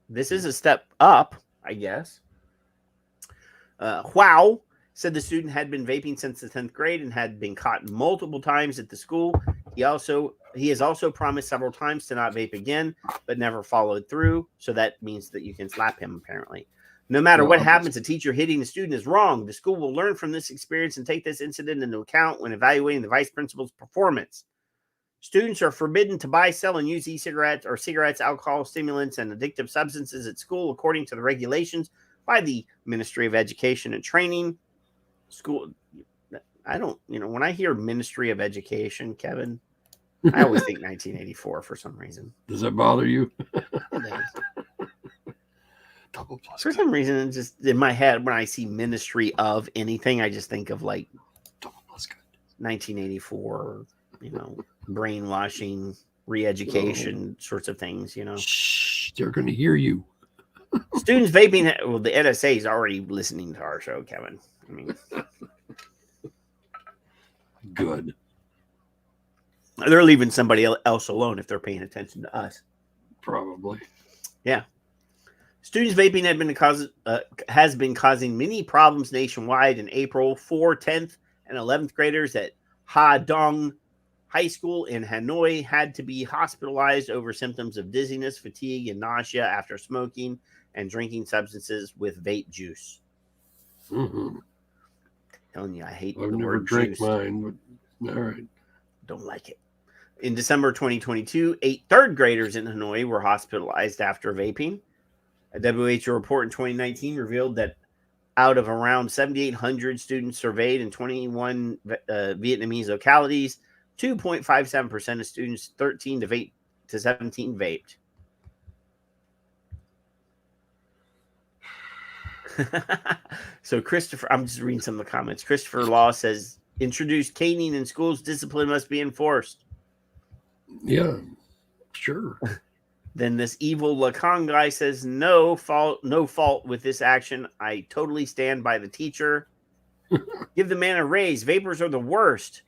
this is a step up, I guess. Wow said the student had been vaping since the 10th grade and had been caught multiple times at the school. He has also promised several times to not vape again, but never followed through. So that means that you can slap him, apparently. No matter what happens, a teacher hitting a student is wrong. The school will learn from this experience and take this incident into account when evaluating the vice principal's performance. Students are forbidden to buy, sell, and use e-cigarettes or cigarettes, alcohol, stimulants, and addictive substances at school, according to the regulations by the Ministry of Education and Training. School, I don't, when I hear Ministry of Education, Kevin, I always think 1984 for some reason. Does that bother you? For some reason, it's just in my head, when I see Ministry of anything, I just think of like 1984, brainwashing, re-education sorts of things, Shh, they're going to hear you. Students vaping. Well, the NSA is already listening to our show, Kevin. I mean, good. They're leaving somebody else alone if they're paying attention to us. Probably. Yeah. Students vaping has been causing many problems nationwide. In April, 4 10th and 11th graders at Ha high school in Hanoi had to be hospitalized over symptoms of dizziness, fatigue, and nausea after smoking and drinking substances with vape juice. Mm-hmm. Telling you, I hate I've the never word drank juice. mine, but all right. Don't like it. In December 2022, 8 third graders in Hanoi were hospitalized after vaping. A WHO report in 2019 revealed that out of around 7,800 students surveyed in 21 Vietnamese localities, 2.57% of students 13 to 17 vaped. So Christopher, I'm just reading some of the comments. Christopher Law says, introduce caning in schools, discipline must be enforced. Yeah, sure. Then this evil Lacan guy says, no fault with this action. I totally stand by the teacher. Give the man a raise. Vapors are the worst.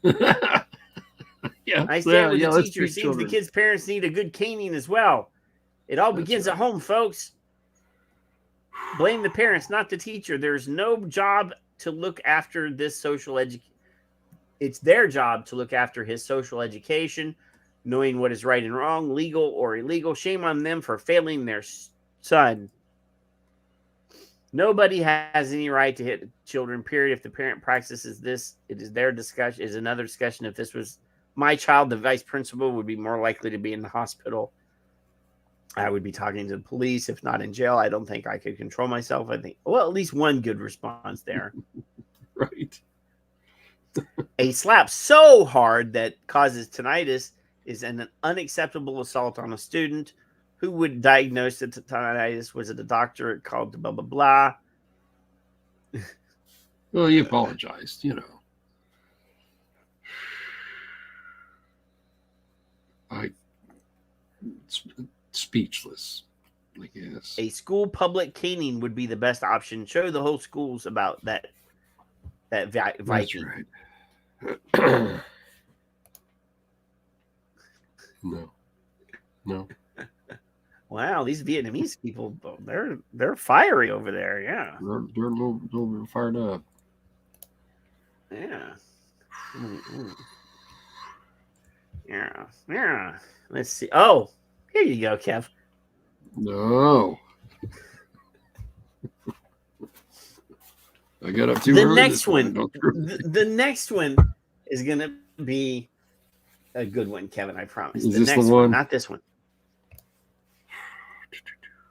Yeah, I stand with the let's teacher. treat Seems the children. kids' parents need a good caning as well. It all begins at home, folks. Blame the parents, not the teacher. There's no job to look after this social education. It's their job to look after his social education, knowing what is right and wrong, legal or illegal. Shame on them for failing their son. Nobody has any right to hit children, period. If the parent practices this, it is their discussion. Is another discussion. If this was my child, the vice principal would be more likely to be in the hospital. I would be talking to the police, if not in jail. I don't think I could control myself. I think, well, at least one good response there. Right. A slap so hard that causes tinnitus is an unacceptable assault on a student. Who would diagnose the tinnitus? Was it a doctor called blah, blah, blah? Well, he apologized, you know. Speechless, I guess. A school public caning would be the best option. Show the whole schools about that Viking. That's right. No. Wow, these Vietnamese people, they're fiery over there. Yeah, they're a little bit fired up. Yeah. Yeah. Let's see. Oh, here you go, Kev. No. I got up too the early. Next one. The next one is gonna be a good one, Kevin. I promise. Is the this next the one? Not this one.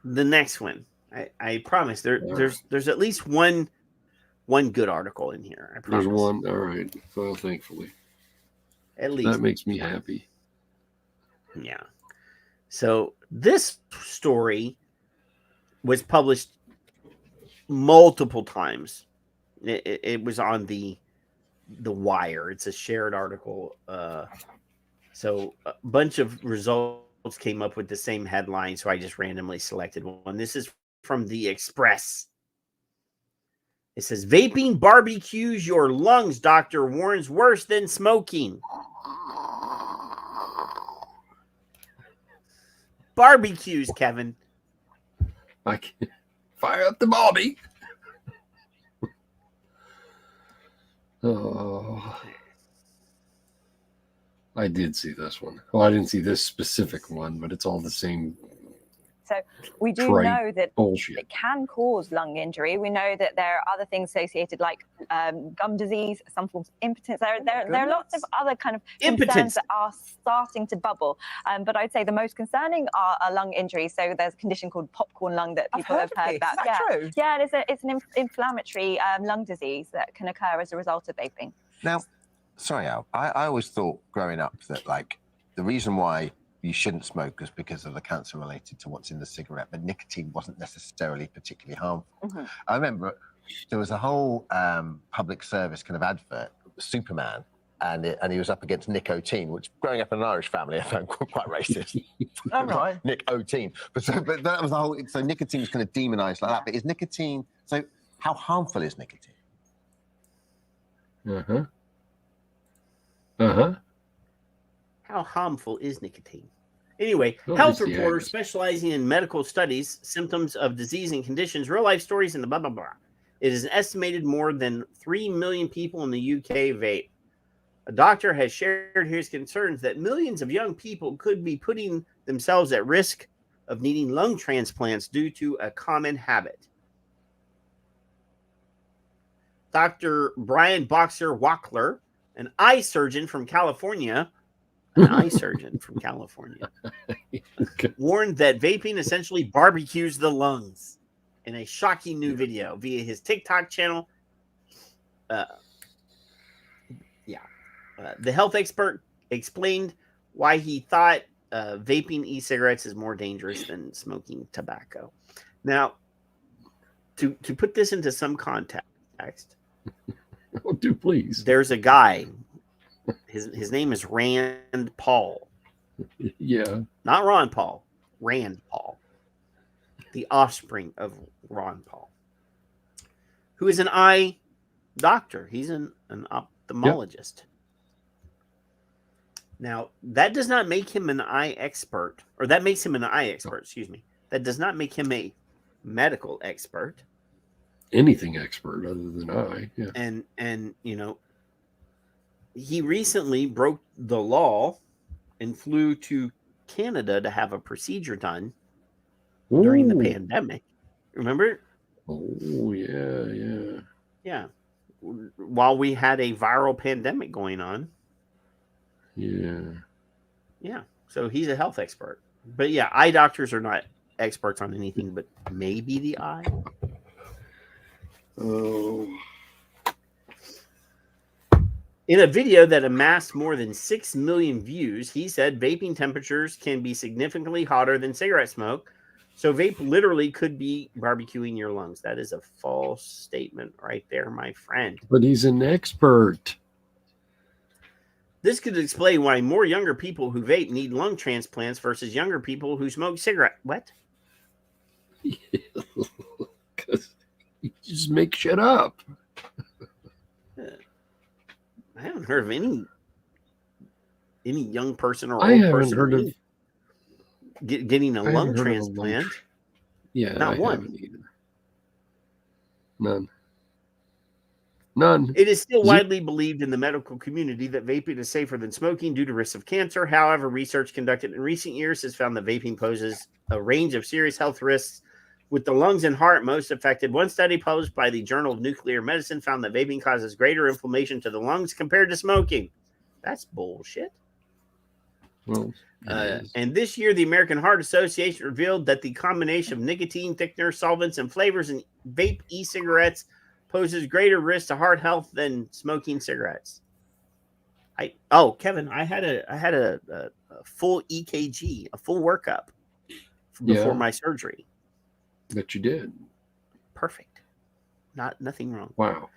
The next one. I promise. There's at least one good article in here. I promise. There's one. All right. Well, thankfully. At least that makes me happy. Yeah. So this story was published multiple times. It was on the Wire. It's a shared article. So a bunch of results came up with the same headline. So I just randomly selected one. This is from the Express. It says, vaping barbecues your lungs, doctor warns, worse than smoking. Barbecues, Kevin. I can't fire up the barbie. Oh, I did see this one. Well, I didn't see this specific one, but it's all the same. So we do know that it can cause lung injury. We know that there are other things associated like gum disease, some forms of impotence. There are lots of other kind of concerns that are starting to bubble. But I'd say the most concerning are lung injuries. So there's a condition called popcorn lung that people have heard about. Is that true? Yeah, it's an inflammatory lung disease that can occur as a result of vaping. Now, sorry, Al, I always thought growing up that like the reason why you shouldn't smoke is because of the cancer related to what's in the cigarette, but nicotine wasn't necessarily particularly harmful. Mm-hmm. I remember there was a whole public service kind of advert, Superman, and he was up against nicotine, which growing up in an Irish family, I found quite racist. All right. Nicotine. But that was the whole, so nicotine was kind of demonized like that. But is nicotine, so how harmful is nicotine? How harmful is nicotine? Anyway, health reporter specializing in medical studies, symptoms of disease and conditions, real life stories, and the blah, blah, blah. It is estimated more than 3 million people in the UK vape. A doctor has shared his concerns that millions of young people could be putting themselves at risk of needing lung transplants due to a common habit. Dr. Brian Boxer Wackler, an eye surgeon from California, warned that vaping essentially barbecues the lungs in a shocking new video via his TikTok channel. The health expert explained why he thought vaping e-cigarettes is more dangerous than smoking tobacco. Now, to put this into some context, oh, do please. There's a guy. His name is Rand Paul. Yeah, not Ron Paul. Rand Paul, the offspring of Ron Paul, who is an eye doctor. He's an ophthalmologist. Yep. Now, that does not make him an eye expert, or that makes him an eye expert, excuse me. That does not make him a medical expert. Anything expert other than eye. Yeah. And you know, he recently broke the law and flew to Canada to have a procedure done during the pandemic. Remember? Oh, yeah. Yeah. While we had a viral pandemic going on. Yeah. Yeah. So he's a health expert. But yeah, eye doctors are not experts on anything but maybe the eye. Oh. In a video that amassed more than 6 million views, he said vaping temperatures can be significantly hotter than cigarette smoke. So vape literally could be barbecuing your lungs. That is a false statement right there, my friend. But he's an expert. This could explain why more younger people who vape need lung transplants versus younger people who smoke cigarette. What? Because you just make shit up. I haven't heard of any young person or I old haven't person heard of getting a lung transplant. Yeah, not I one. haven't either. None. It is still widely believed in the medical community that vaping is safer than smoking due to risks of cancer. However, research conducted in recent years has found that vaping poses a range of serious health risks, with the lungs and heart most affected. One study published by the Journal of Nuclear Medicine found that vaping causes greater inflammation to the lungs compared to smoking. That's bullshit. Well, and this year, the American Heart Association revealed that the combination of nicotine, thickeners, solvents, and flavors in vape e-cigarettes poses greater risk to heart health than smoking cigarettes. Kevin, I had a full EKG, a full workup before my surgery. That you did. Perfect. Nothing wrong. Wow.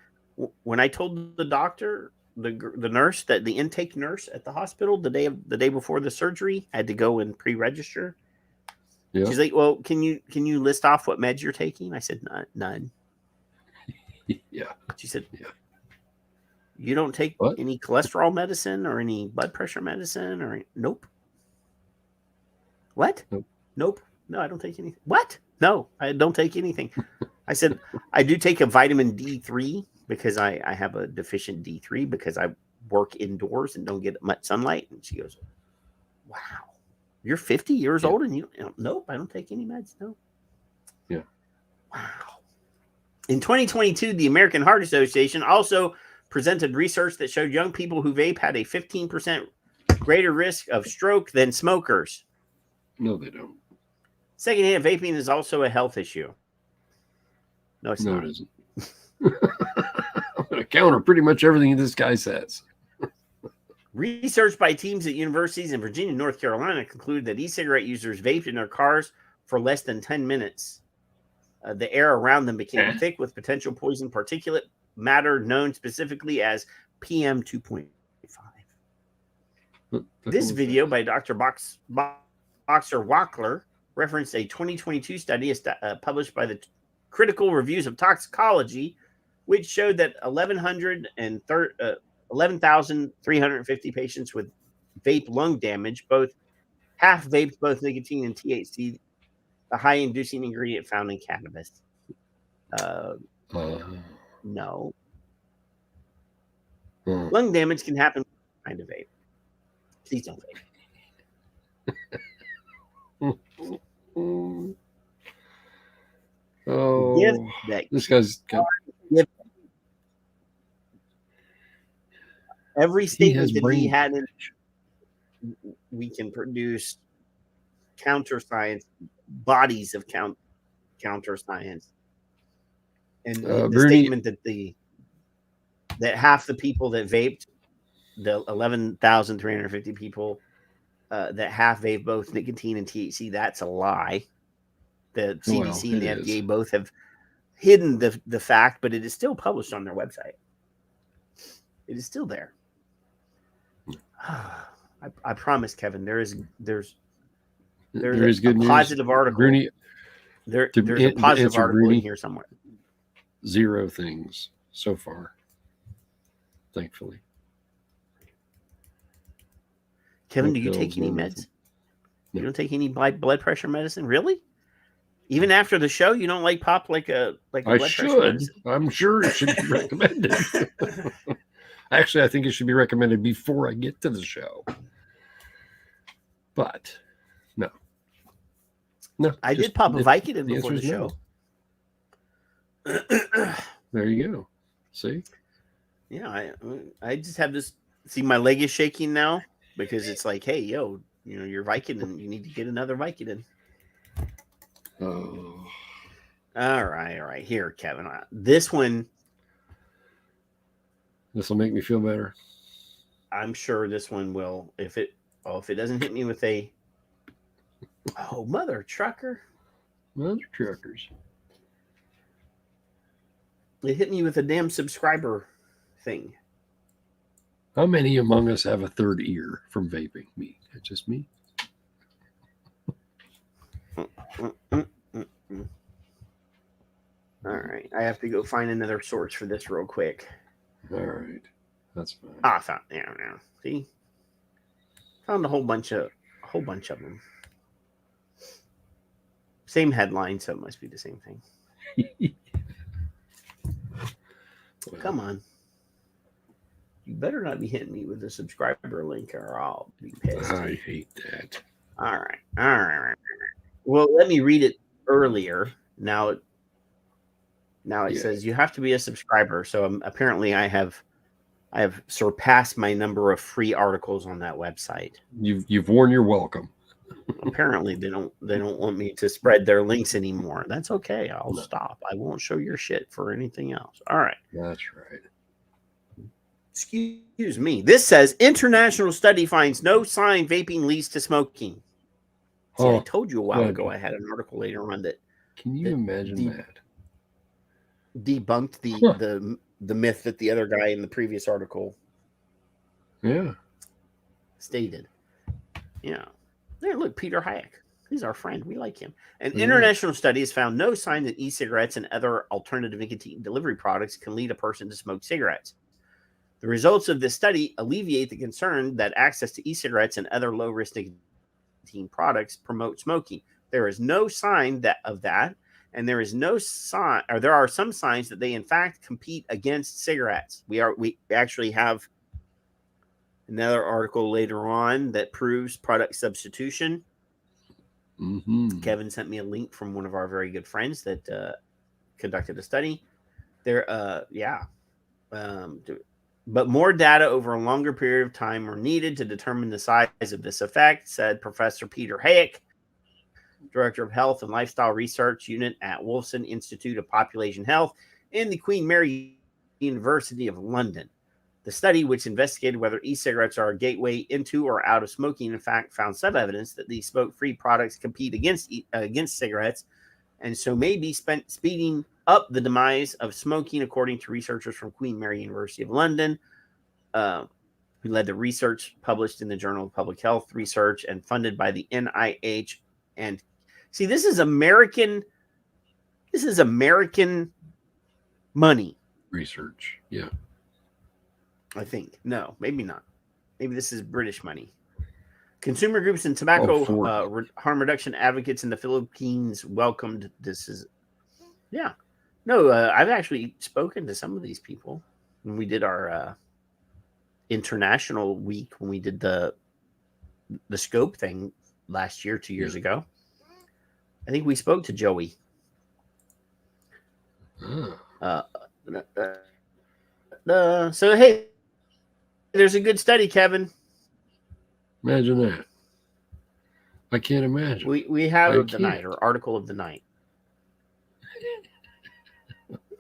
When I told the doctor, the nurse, that the intake nurse at the hospital the day before the surgery, I had to go and pre-register. Yeah. She's like, "Well, can you list off what meds you're taking?" I said, "None." Yeah. She said, "Yeah. You don't take any cholesterol medicine or any blood pressure medicine or nope." What? Nope. No, I don't take anything. What? No, I don't take anything. I said, I do take a vitamin D3 because I have a deficient D3 because I work indoors and don't get much sunlight. And she goes, "Wow, you're 50 years old and you nope, I don't take any meds. No." Yeah. Wow. In 2022, the American Heart Association also presented research that showed young people who vape had a 15% greater risk of stroke than smokers. No, they don't. Secondhand vaping is also a health issue. No, it's not. It isn't. I'm going to counter pretty much everything this guy says. Research by teams at universities in Virginia and North Carolina concluded that e-cigarette users vaped in their cars for less than 10 minutes. The air around them became thick with potential poison particulate matter known specifically as PM 2.5. This video by Dr. Boxer Wackler referenced a 2022 study published by the Critical Reviews of Toxicology, which showed that 11,350 patients with vape lung damage, half vaped both nicotine and THC, the high inducing ingredient found in cannabis. No. Lung damage can happen kind of vape. Please don't vape. Oh, this guy's got... Every statement that he brain had in, we can produce counter science, bodies of counter science, and the Bruni, statement that half the people that vaped, the 11,350 people that half vape both nicotine and THC, that's a lie. The CDC and the FDA both have hidden the fact, but it is still published on their website. It is still there. I promise, Kevin. There's good positive news. article. Bruni, there's a positive article Bruni, in here somewhere. 0 things so far, thankfully. Kevin, do you take any meds? No. You don't take any blood pressure medicine? Really? Even after the show, you don't pop like a blood pressure medicine? I'm sure it should be recommended. Actually, I think it should be recommended before I get to the show. But no. I did pop a Vicodin before the show. There you go. See? Yeah, I just have this. See, my leg is shaking now because it's like, hey, yo, you're Vicodin. You need to get another Vicodin. Oh. All right. Here, Kevin. This one. This will make me feel better. I'm sure this one will. If it doesn't hit me with a mother trucker. Mother truckers. It hit me with a damn subscriber thing. How many among us have a third ear from vaping? Me. It's just me. All right. I have to go find another source for this real quick. All right. That's fine. I found now. See? Found a whole bunch of them. Same headline, so it must be the same thing. Come on. You better not be hitting me with a subscriber link or I'll be pissed. I hate that. All right. Well, let me read it earlier. Now it says you have to be a subscriber. So apparently I have surpassed my number of free articles on that website. You've worn your welcome. Apparently they don't want me to spread their links anymore. That's okay. I'll stop. I won't show your shit for anything else. All right. That's right. Excuse me. This says international study finds no sign vaping leads to smoking. See, I told you a while ago I had an article later on that. Can you imagine that? Debunked the myth that the other guy in the previous article stated. Yeah. There, look, Peter Hayek. He's our friend. We like him. An international study has found no sign that e-cigarettes and other alternative nicotine delivery products can lead a person to smoke cigarettes. The results of this study alleviate the concern that access to e-cigarettes and other low-risk nicotine products promote smoking. There is no sign of that, and there is no sign, or there are some signs that they in fact compete against cigarettes. We actually have another article later on that proves product substitution. Mm-hmm. Kevin sent me a link from one of our very good friends that conducted a study. But more data over a longer period of time are needed to determine the size of this effect, said Professor Peter Hayek, Director of Health and Lifestyle Research Unit at Wolfson Institute of Population Health in the Queen Mary University of London. The study, which investigated whether e-cigarettes are a gateway into or out of smoking, in fact, found some evidence that these smoke-free products compete against cigarettes, and so may be speeding up the demise of smoking, according to researchers from Queen Mary University of London, who led the research published in the Journal of Public Health Research and funded by the NIH. And see, this is American money. Research, yeah. I think. No, maybe not. Maybe this is British money. Consumer groups and tobacco harm reduction advocates in the Philippines welcomed this. I've actually spoken to some of these people when we did our international week when we did the scope thing last year, 2 years ago. I think we spoke to Joey. So hey, there's a good study, Kevin. Imagine that. I can't imagine. We have of the night, or article of the night.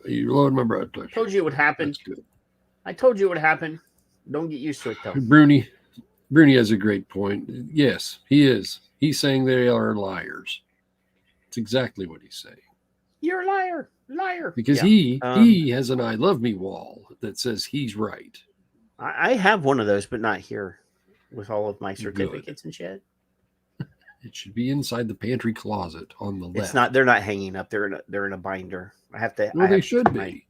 You lowered my blood pressure. Told you it would happen. I told you it would happen. Don't get used to it, though. Bruni has a great point. Yes, he is. He's saying they are liars. It's exactly what he's saying. You're a liar. Because he has an I love me wall that says he's right. I have one of those, but not here with all of my certificates and shit. It should be inside the pantry closet on the left. It's not. They're not hanging up. They're in a binder. I have to. Well, they should be.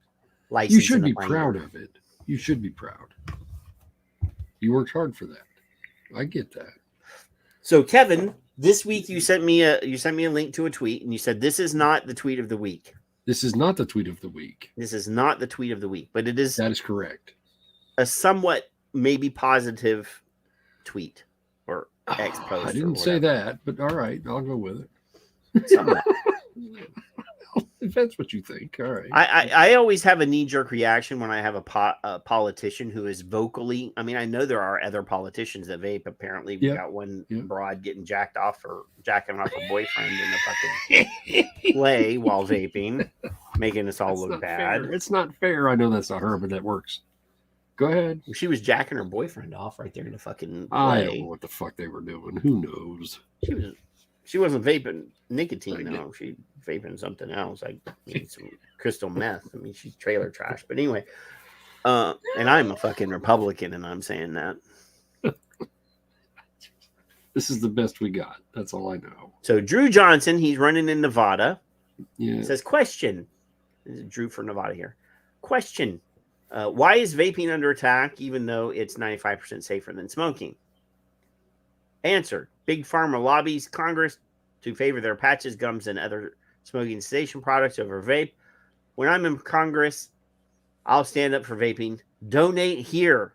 You should be proud of it. You should be proud. You worked hard for that. I get that. So, Kevin, this week you sent me a link to a tweet, and you said this is not the tweet of the week. This is not the tweet of the week. This is not the tweet of the week, but it is. That is correct. A somewhat maybe positive tweet or X post. I didn't say that, but all right, I'll go with it. Somewhat. If that's what you think, all right. I always have a knee-jerk reaction when I have a politician who is vocally. I mean, I know there are other politicians that vape. Apparently, we got one broad getting jacking off a boyfriend in the fucking play while vaping, making us all look bad. Fair. It's not fair. I know that's not her, but that works. Go ahead. She was jacking her boyfriend off right there in the fucking play. I don't know what the fuck they were doing. Who knows? She wasn't vaping nicotine, though. She vaping something else, like some crystal meth. I mean, she's trailer trash. But anyway, and I'm a fucking Republican, and I'm saying that. This is the best we got. That's all I know. So Drew Johnson, he's running in Nevada. Yeah. Says, question. This is Drew for Nevada here. Question. Why is vaping under attack, even though it's 95% safer than smoking? Answer. Big Pharma lobbies Congress to favor their patches, gums, and other smoking cessation products over vape. When I'm in Congress, I'll stand up for vaping. Donate here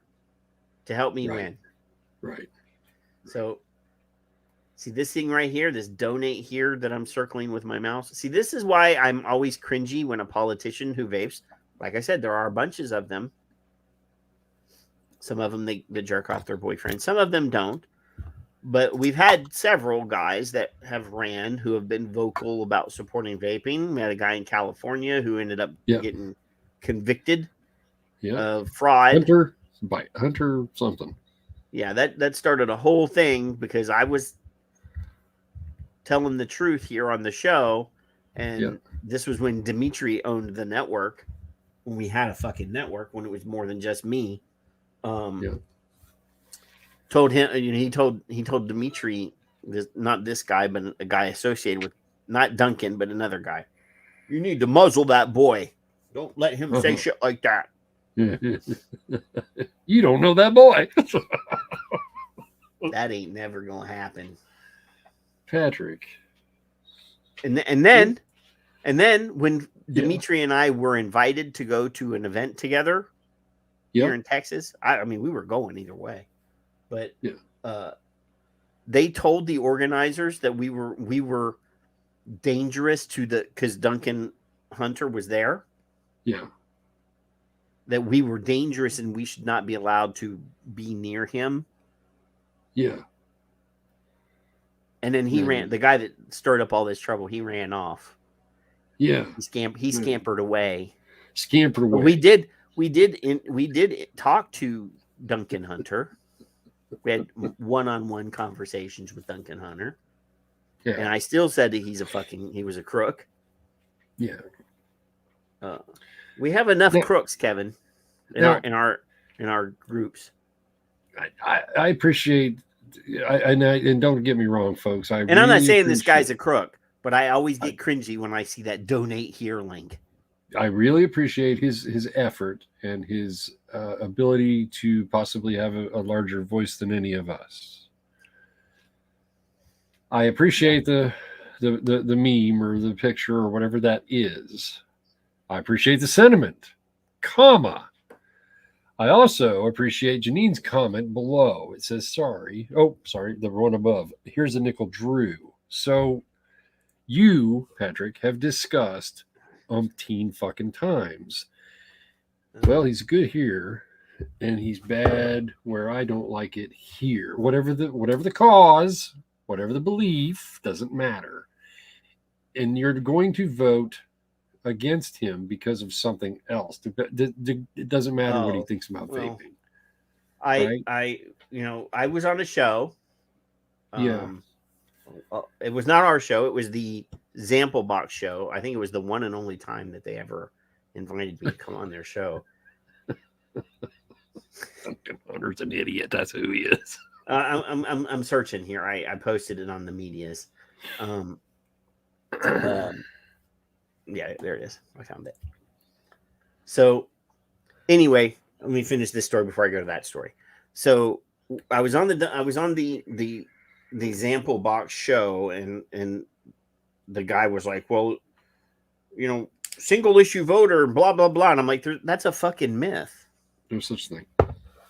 to help me win. Right. So, see this thing right here, this donate here that I'm circling with my mouse. See, this is why I'm always cringy when a politician who vapes, like I said, there are bunches of them. Some of them, they jerk off their boyfriend. Some of them don't. But we've had several guys that have ran who have been vocal about supporting vaping. We had a guy in California who ended up getting convicted of fraud. Hunter something. Yeah, that started a whole thing because I was telling the truth here on the show. And this was when Dimitri owned the network. When we had a fucking network, when it was more than just me. Told him, he told Dimitri, not this guy, but a guy associated with, not Duncan, but another guy. You need to muzzle that boy. Don't let him say shit like that. You don't know that boy. That ain't never gonna happen, Patrick. And then when Dimitri and I were invited to go to an event together here in Texas, I mean, we were going either way. But they told the organizers that we were dangerous because Duncan Hunter was there. Yeah. That we were dangerous and we should not be allowed to be near him. Yeah. And then he ran. The guy that stirred up all this trouble, he ran off. Yeah. He scampered away. But we did talk to Duncan Hunter. We had one-on-one conversations with Duncan Hunter. Yeah. And I still said that he was a crook. Yeah. We have enough crooks, Kevin, in our groups. I appreciate, and don't get me wrong, folks. I'm not saying this guy's a crook, but I always get cringy when I see that donate here link. I really appreciate his effort and his ability to possibly have a larger voice than any of us. I appreciate the meme or the picture or whatever that is. I appreciate the sentiment, comma. I also appreciate Janine's comment below. It says, sorry. Oh, sorry, the one above. Here's a nickel Drew. So you, Patrick, have discussed umpteen fucking times. Well, he's good here, and he's bad where I don't like it here. Whatever the cause, whatever the belief, doesn't matter. And you're going to vote against him because of something else. It doesn't matter what he thinks about vaping. I was on a show. It was not our show. It was the Sample Box show. I think it was the one and only time that they ever invited me to come on their show. Duncan Hunter's an idiot. That's who he is. I'm searching here. I posted it on the medias. Yeah, there it is. I found it. So anyway, let me finish this story before I go to that story. So I was on the Sample Box show, and the guy was like, well, single issue voter, blah blah blah, and I'm like, that's a fucking myth. No such thing.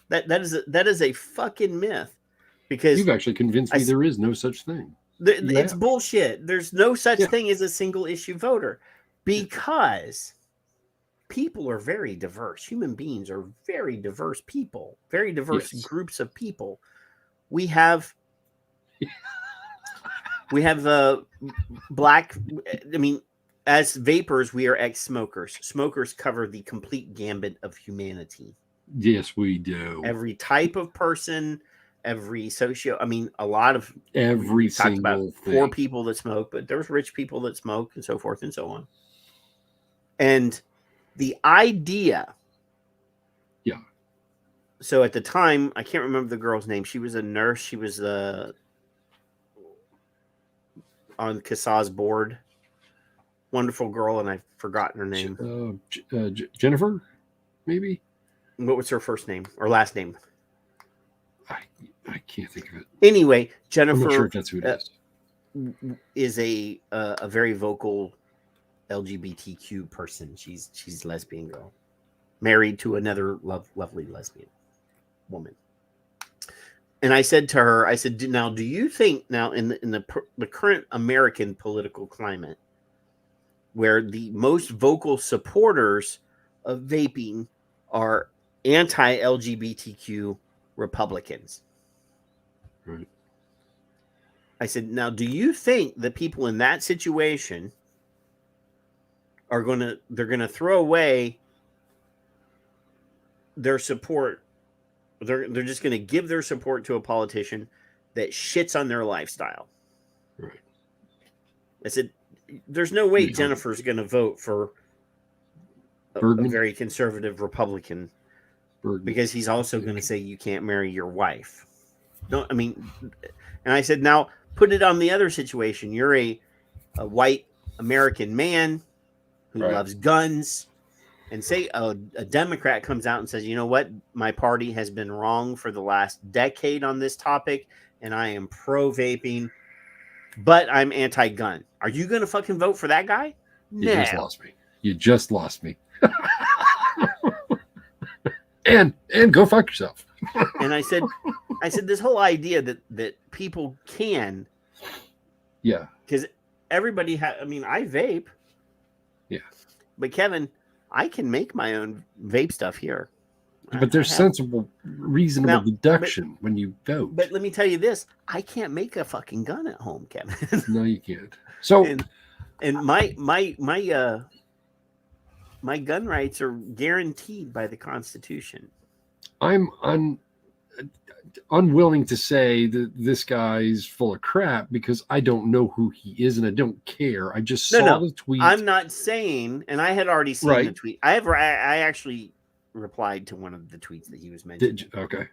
That is a fucking myth, because you've actually convinced me there is no such thing. It's bullshit. There's no such thing as a single issue voter, because people are very diverse. Human beings are very diverse people, very diverse groups of people. We have black. I mean, as vapors, we are ex-smokers. Smokers cover the complete gambit of humanity. Yes, we do. Every type of person, every socio. I mean, a lot of every single about thing. Poor people that smoke, but there's rich people that smoke, and so forth and so on. And the idea. Yeah. So at the time, I can't remember the girl's name. She was a nurse. She was on CASA's board. Wonderful girl, and I've forgotten her name. Jennifer, maybe. What was her first name or last name? I can't think of it. Anyway, Jennifer. I'm not sure if that's who it is a very vocal LGBTQ person. She's a lesbian girl, married to another lovely lesbian woman. And I said to her, now, do you think now in the current American political climate, where the most vocal supporters of vaping are anti-LGBTQ Republicans? Right. I said, now, do you think that people in that situation are they're gonna throw away their support? They're just gonna give their support to a politician that shits on their lifestyle? Right. I said, there's no way Jennifer's gonna vote for a very conservative Republican, because he's also going to say you can't marry your wife. No, I mean, and I said, now put it on the other situation. You're a white American man who loves guns, and say a Democrat comes out and says, you know what, my party has been wrong for the last decade on this topic, and I am pro-vaping, but I'm anti-gun. Are you going to fucking vote for that guy? You just lost me. You just lost me. and go fuck yourself. And I said this whole idea that people can, because everybody I mean, I vape, but Kevin, I can make my own vape stuff here. But there's sensible, reasonable deduction when you vote. But let me tell you this: I can't make a fucking gun at home, Kevin. No, you can't. So, and my gun rights are guaranteed by the Constitution. I'm unwilling to say that this guy's full of crap, because I don't know who he is and I don't care. I just saw the tweet. I'm not saying, and I had already seen the tweet. I actually replied to one of the tweets that he was mentioning. Did you? Okay.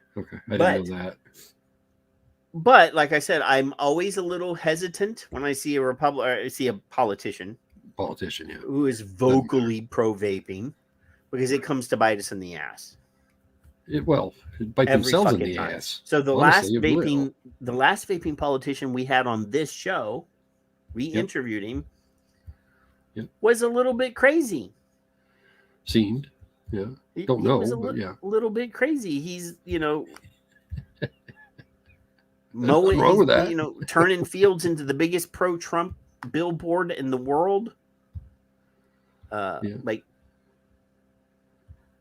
I didn't know that. But like I said, I'm always a little hesitant when I see a politician, who is vocally pro-vaping, because it comes to bite us in the ass. It bite themselves in the ass. So the last vaping politician we had on this show, we interviewed him, was a little bit crazy. Seemed. Yeah. He Don't know, was a but yeah. little bit crazy. He's, mowing, Nothing wrong with that. Turning Fields into the biggest pro-Trump billboard in the world. Like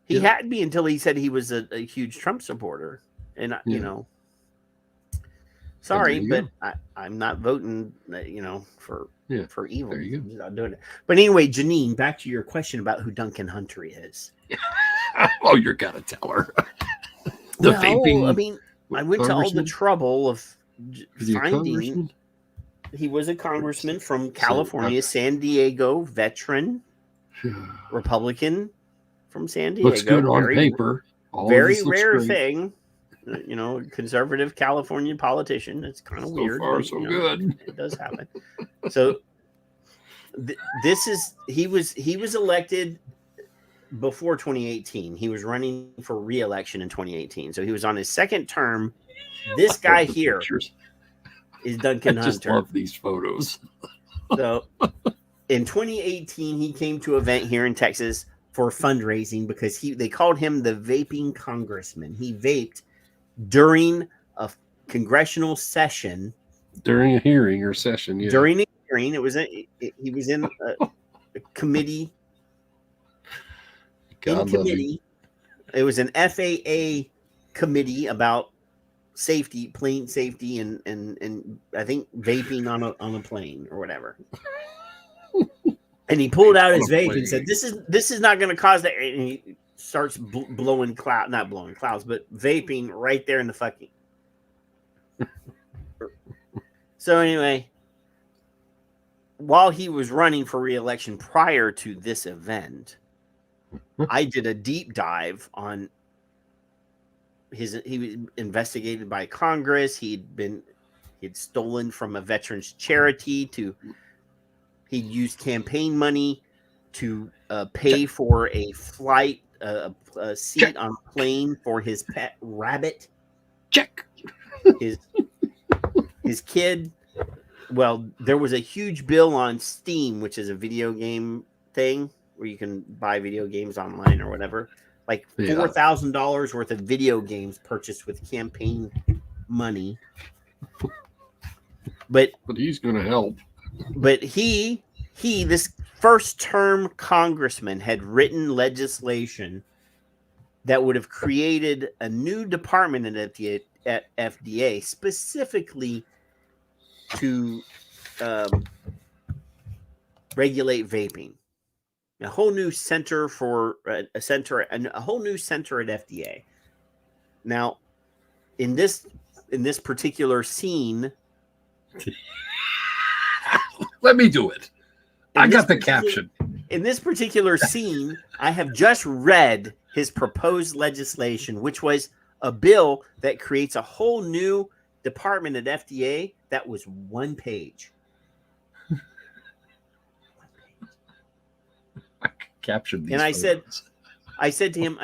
he had me until he said he was a huge Trump supporter, and sorry, but I'm not voting, for evil. I'm not doing it. But anyway, Janine, back to your question about who Duncan Hunter is. Oh, you're gonna tell her. Vaping. I mean, I went to all the trouble of finding. He was a congressman from California, San Diego veteran, Republican from San Diego. Looks good on paper. Very rare thing. Conservative California politician. It's kind of weird. So far, so good. It does happen. So he was elected before 2018. He was running for re-election in 2018. So he was on his second term. This guy here is Duncan Hunter. I just love these photos. So in 2018, he came to an event here in Texas for fundraising because they called him the vaping congressman. He vaped during a congressional session. During a hearing or session, yeah. During a hearing, he was in a committee. It was an FAA committee about safety, plane safety, and I think vaping on a plane or whatever. And he pulled out his vape and said, "This is not going to cause that." And he starts not blowing clouds, but vaping right there in the fucking. So anyway, while he was running for re-election prior to this event, I did a deep dive on he was investigated by Congress. He'd stolen from a veterans charity he'd used campaign money to pay for a flight, a seat on a plane for his pet rabbit. Check. His kid. Well, there was a huge bill on Steam, which is a video game thing where you can buy video games online or whatever. Like $4,000 worth of video games purchased with campaign money. But he's going to help. But this first term congressman had written legislation that would have created a new department at FDA specifically to regulate vaping. A whole new center a whole new center at FDA. Now, in this particular scene, let me do it. I got the caption. In this particular scene, I have just read his proposed legislation, which was a bill that creates a whole new department at FDA that was one page. Captured these and photos. I said to him,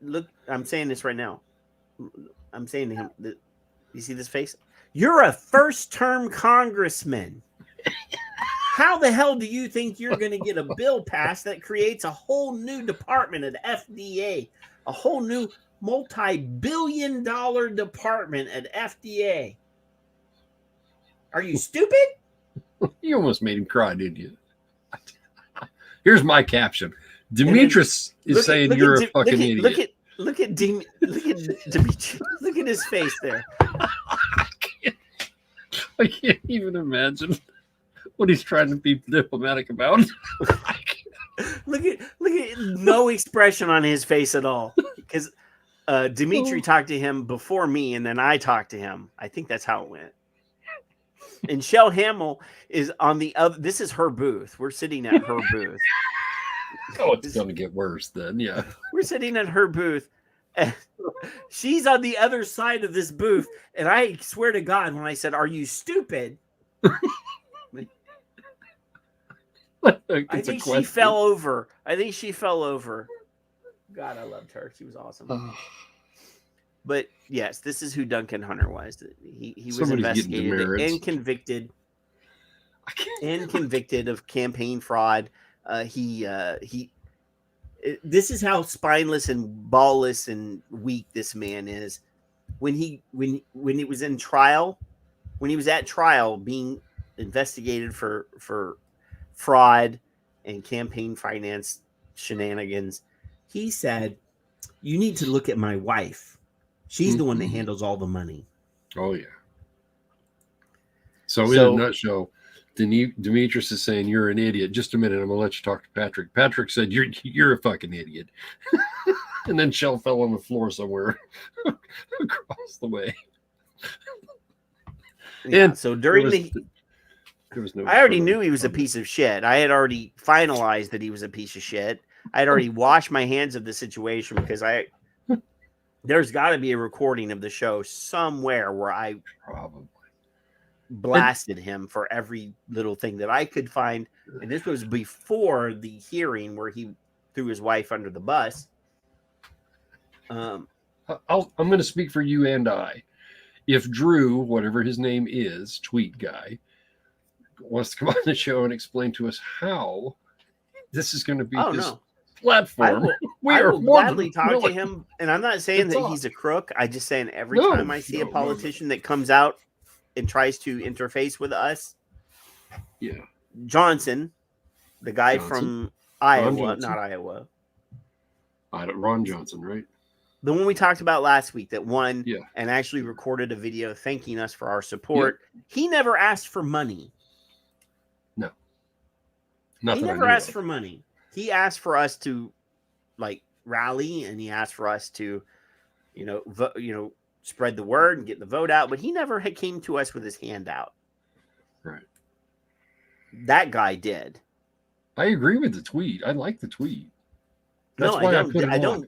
look, I'm saying this right now. I'm saying to him, you see this face? You're a first-term congressman. How the hell do you think you're going to get a bill passed that creates a whole new department at FDA, a whole new multi-billion-dollar department at FDA? Are you stupid? You almost made him cry, didn't you? Here's my caption. Demetrius is saying you're a fucking idiot. Look at Demetrius. Look at his face there. I can't even imagine what he's trying to be diplomatic about. Look at no expression on his face at all. Because Dimitri talked to him before me, and then I talked to him. I think that's how it went. And Shell Hamill is on the other. This is her booth. We're sitting at her booth. Oh, it's going to get worse then. Yeah. We're sitting at her booth. And she's on the other side of this booth. And I swear to God, when I said, "Are you stupid?" I think she fell over. God, I loved her. She was awesome. But yes, this is who Duncan Hunter was. He was investigated and convicted of campaign fraud. This is how spineless and ballless and weak this man is. When he was in trial, when he was at trial being investigated for fraud and campaign finance shenanigans, he said, "You need to look at my wife. She's the one that handles all the money." Oh yeah. So in a nutshell, Demetrius is saying you're an idiot. Just a minute, I'm gonna let you talk to Patrick. Patrick said you're a fucking idiot. And then Shell fell on the floor somewhere across the way. Yeah, and so during there was no I already knew he was a piece of shit. I had already finalized that he was a piece of shit. I had already washed my hands of the situation because there's got to be a recording of the show somewhere where I probably blasted him for every little thing that I could find. And this was before the hearing where he threw his wife under the bus. I'm going to speak for you and I. If Drew, whatever his name is, tweet guy, wants to come on the show and explain to us how this is going to be his platform, I will gladly talk to him. And I'm not saying that he's a crook. I'm just saying every time I see a politician that comes out and tries to interface with us, Johnson, the guy from Iowa, not Iowa. Ron Johnson, right? The one we talked about last week that won and actually recorded a video thanking us for our support. He never asked for money. No. He never asked for money. He asked for us to rally, and he asked for us to, spread the word and get the vote out, but he never came to us with his hand out. Right. That guy did. I agree with the tweet. I like the tweet. That's why I put it on.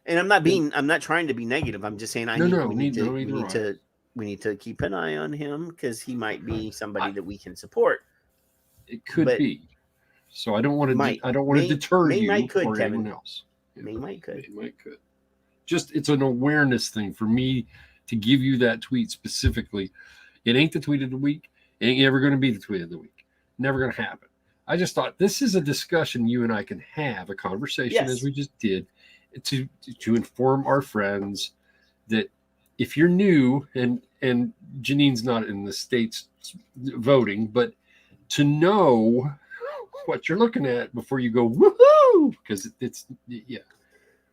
And I'm not trying to be negative. I'm just saying we need to keep an eye on him because he might be somebody that we can support. It could be. So I don't want to deter you or anyone else. May might could. Just it's an awareness thing for me to give you that tweet specifically. It ain't the tweet of the week. It ain't ever going to be the tweet of the week. Never going to happen. I just thought this is a discussion you and I can have, a conversation as we just did, to inform our friends that if you're new and Janine's not in the States voting, but to know what you're looking at before you go woohoo, because it's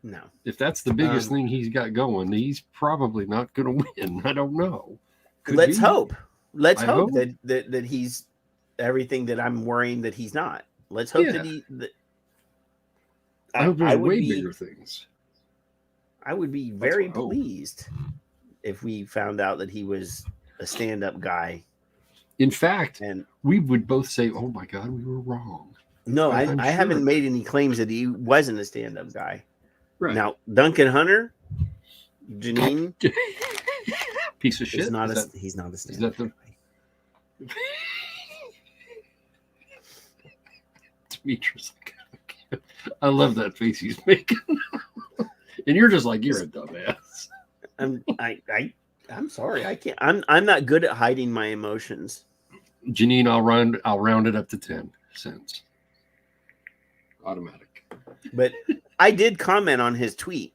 no. If that's the biggest thing he's got going, he's probably not going to win. I don't know. Let's hope. Let's hope that he's everything that I'm worrying that he's not. Let's hope that I hope there's way bigger things. I would be very pleased if we found out that he was a stand-up guy. In fact, we would both say, "Oh my God, we were wrong." No, I haven't made any claims that he wasn't a stand-up guy. Right. Now, Duncan Hunter, Janine, piece of shit. He's not a stand-up guy. Demetrius, I love that face he's making. And you're just like, you're a dumbass. I'm sorry. I can't. I'm not good at hiding my emotions. Janine, I'll round it up to 10 cents. Automatic. But I did comment on his tweet.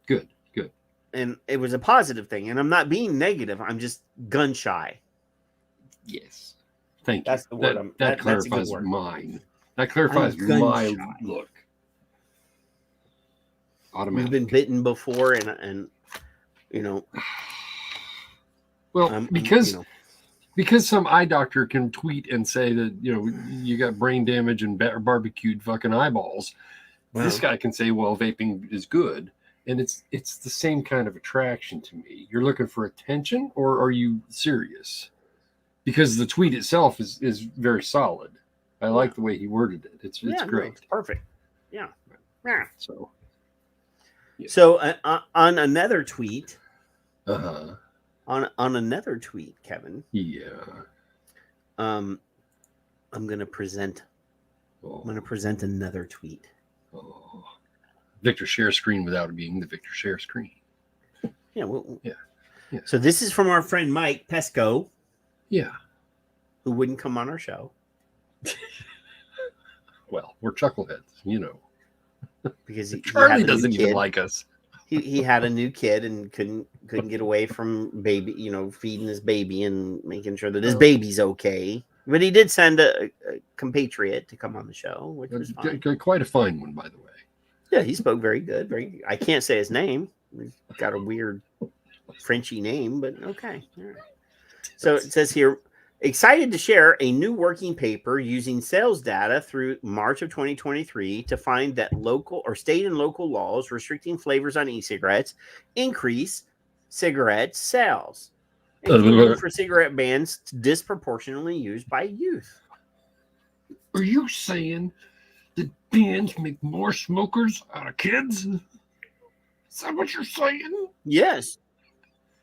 Good. And it was a positive thing. And I'm not being negative. I'm just gun shy. Yes. Thank you. That's the word. That clarifies mine. That clarifies my look. Automatic. We've been bitten before, and well, because some eye doctor can tweet and say that you got brain damage and barbecued fucking eyeballs. Wow. This guy can say, well, vaping is good, and it's the same kind of attraction to me. You're looking for attention, or are you serious? Because the tweet itself is very solid. I like the way he worded it. It's great. No, it's perfect. Yeah. So. Yeah. So on another tweet, on another tweet, Kevin. Yeah. I'm gonna present. I'm gonna present another tweet. Oh. Victor share screen without it being the Victor share screen. Yeah. Yeah. So this is from our friend Mike Pesco. Yeah. Who wouldn't come on our show. Well, we're chuckleheads, because Charlie doesn't even like us. He had a new kid and couldn't get away from baby, feeding his baby and making sure that his baby's okay. But he did send a compatriot to come on the show, which was fine. Quite a fine one, by the way. Yeah, he spoke very good. I can't say his name. He's got a weird Frenchy name, but okay. All right. So it says here, excited to share a new working paper using sales data through March of 2023 to find that local or state and local laws restricting flavors on e-cigarettes increase cigarette sales, including for cigarette bans disproportionately used by youth. Are you saying that bans make more smokers out of kids? Is that what you're saying? Yes.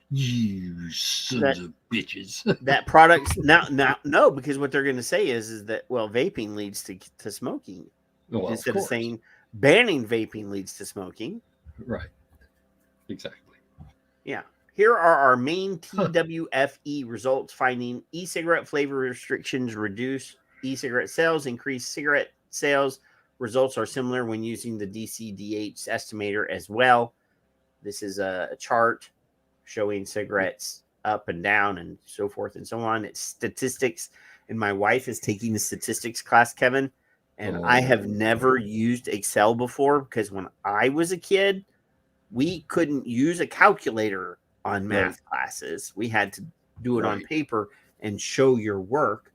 You sons of bitches. That products now no, because what they're going to say is that vaping leads to smoking. Well, instead of saying banning vaping leads to smoking. Right. Exactly. Yeah. Here are our main TWFE results finding e-cigarette flavor restrictions reduce e-cigarette sales, increase cigarette sales. Results are similar when using the DCDH estimator as well. This is a chart showing cigarettes up and down and so forth and so on. It's statistics. And my wife is taking the statistics class, Kevin. And I have never used Excel before because when I was a kid, we couldn't use a calculator on math classes. We had to do it on paper and show your work.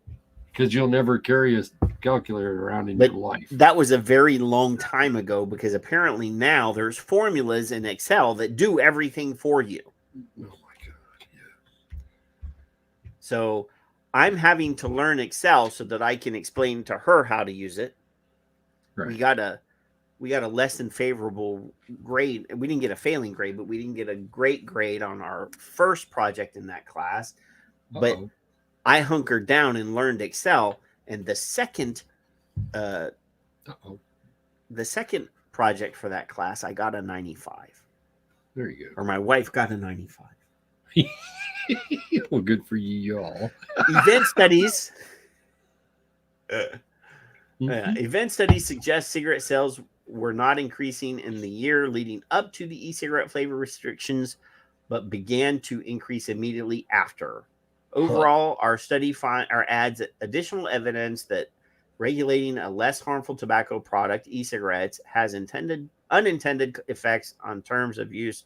Because you'll never carry a calculator around in your life. That was a very long time ago because apparently now there's formulas in Excel that do everything for you. Oh my God. Yeah. So I'm having to learn Excel so that I can explain to her how to use it. Right. We got a less than favorable grade. We didn't get a failing grade, but we didn't get a great grade on our first project in that class. But I hunkered down and learned Excel. And the second project for that class, I got a 95. There you go. Or my wife got a 95. Well, good for you, y'all. Event studies. Event studies suggest cigarette sales were not increasing in the year leading up to the e-cigarette flavor restrictions, but began to increase immediately after. Overall, our study adds additional evidence that regulating a less harmful tobacco product, e-cigarettes, has unintended effects on terms of use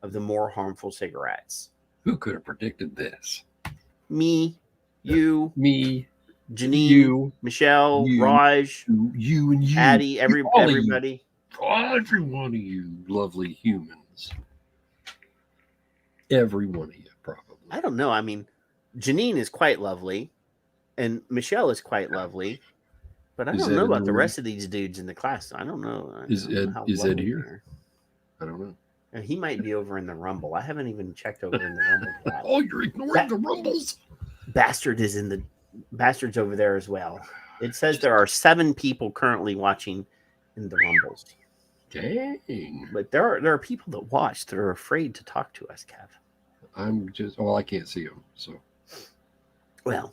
of the more harmful cigarettes. Who could have predicted this? Me, you, me, Janine, you, Michelle, Raj, you and you, Addie, everybody. Every one of you lovely humans. Every one of you, probably. I don't know. I mean, Janine is quite lovely, and Michelle is quite lovely, but I don't know about the rest of these dudes in the class. I don't know. Is Ed here? I don't know. And he might be over in the Rumble. I haven't even checked over in the Rumble class. Oh, you're ignoring the Rumbles. Bastard's over there as well. It says there are 7 people currently watching in the Rumbles. Dang. But there are people that watch that are afraid to talk to us, Kev. I can't see them, so. Well,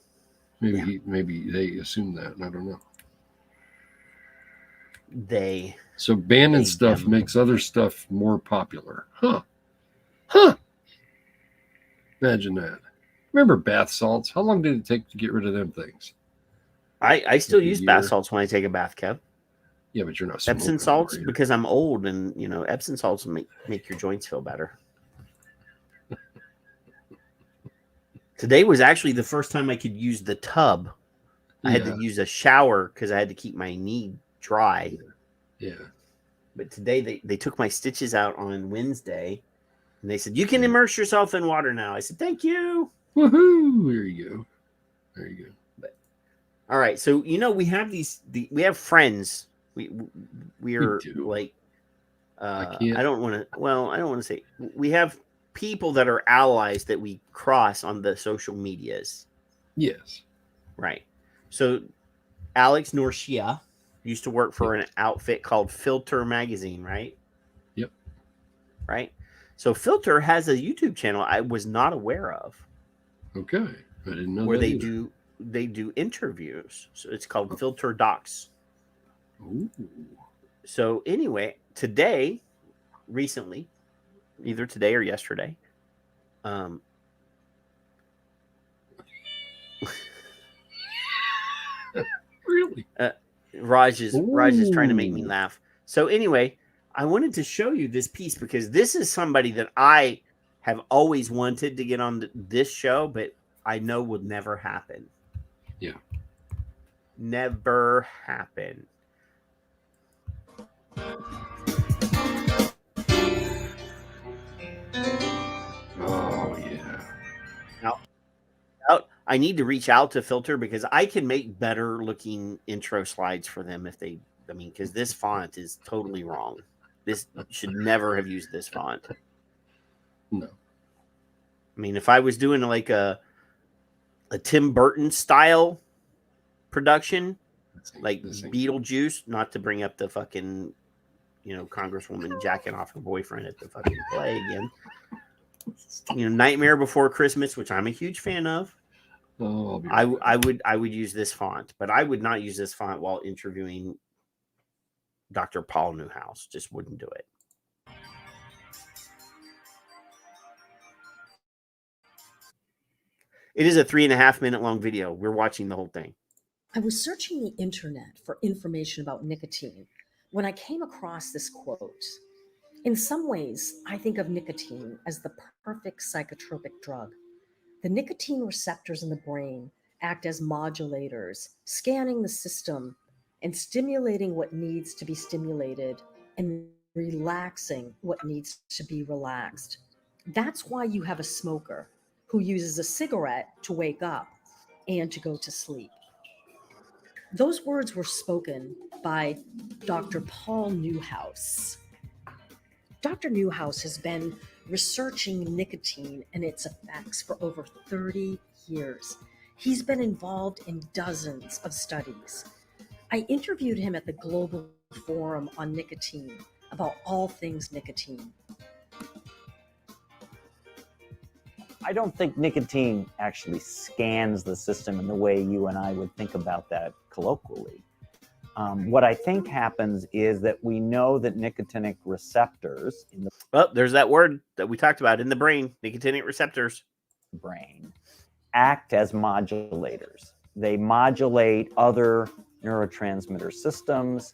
maybe they assume that, and I don't know. So banning stuff makes other stuff more popular. Huh. Imagine that. Remember bath salts? How long did it take to get rid of them things? I still use bath salts when I take a bath, Kev. Yeah, but you're not Epsom salts because I'm old, and Epsom salts make your joints feel better. Today was actually the first time I could use the tub. I had to use a shower because I had to keep my knee dry. Yeah. But today they took my stitches out on Wednesday, and they said, you can immerse yourself in water now. I said, thank you. Woohoo! There you go. But, all right. So, we have we have friends. We are like, I don't want to say we have people that are allies that we cross on the social medias. Yes. Right. So Alex Norshia used to work for an outfit called Filter Magazine, right? Yep. Right. So Filter has a YouTube channel I was not aware of. Okay. I didn't know where that they do interviews. So it's called Filter Docs. Ooh. So anyway, recently, either today or yesterday, really, Raj is trying to make me laugh. So anyway, I wanted to show you this piece because this is somebody that I have always wanted to get on this show, but I know would never happen. Yeah. Never happen. Oh yeah. Now, I need to reach out to Filter because I can make better looking intro slides for them if they. I mean, because this font is totally wrong. This should never have used this font. No. I mean, if I was doing like a Tim Burton style production, like Beetlejuice, not to bring up the fucking, Congresswoman jacking off her boyfriend at the fucking play again. Nightmare Before Christmas, which I'm a huge fan of. Oh, I would use this font, but I would not use this font while interviewing Dr. Paul Newhouse. Just wouldn't do it. It is a 3.5 minute long video. We're watching the whole thing. I was searching the internet for information about nicotine when I came across this quote. In some ways, I think of nicotine as the perfect psychotropic drug. The nicotine receptors in the brain act as modulators, scanning the system and stimulating what needs to be stimulated and relaxing what needs to be relaxed. That's why you have a smoker who uses a cigarette to wake up and to go to sleep. Those words were spoken by Dr. Paul Newhouse. Dr. Newhouse has been researching nicotine and its effects for over 30 years. He's been involved in dozens of studies. I interviewed him at the Global Forum on Nicotine about all things nicotine. I don't think nicotine actually scans the system in the way you and I would think about that colloquially. What I think happens is that we know that nicotinic receptors in the there's that word that we talked about in the brain, nicotinic receptors. Brain act as modulators. They modulate other neurotransmitter systems.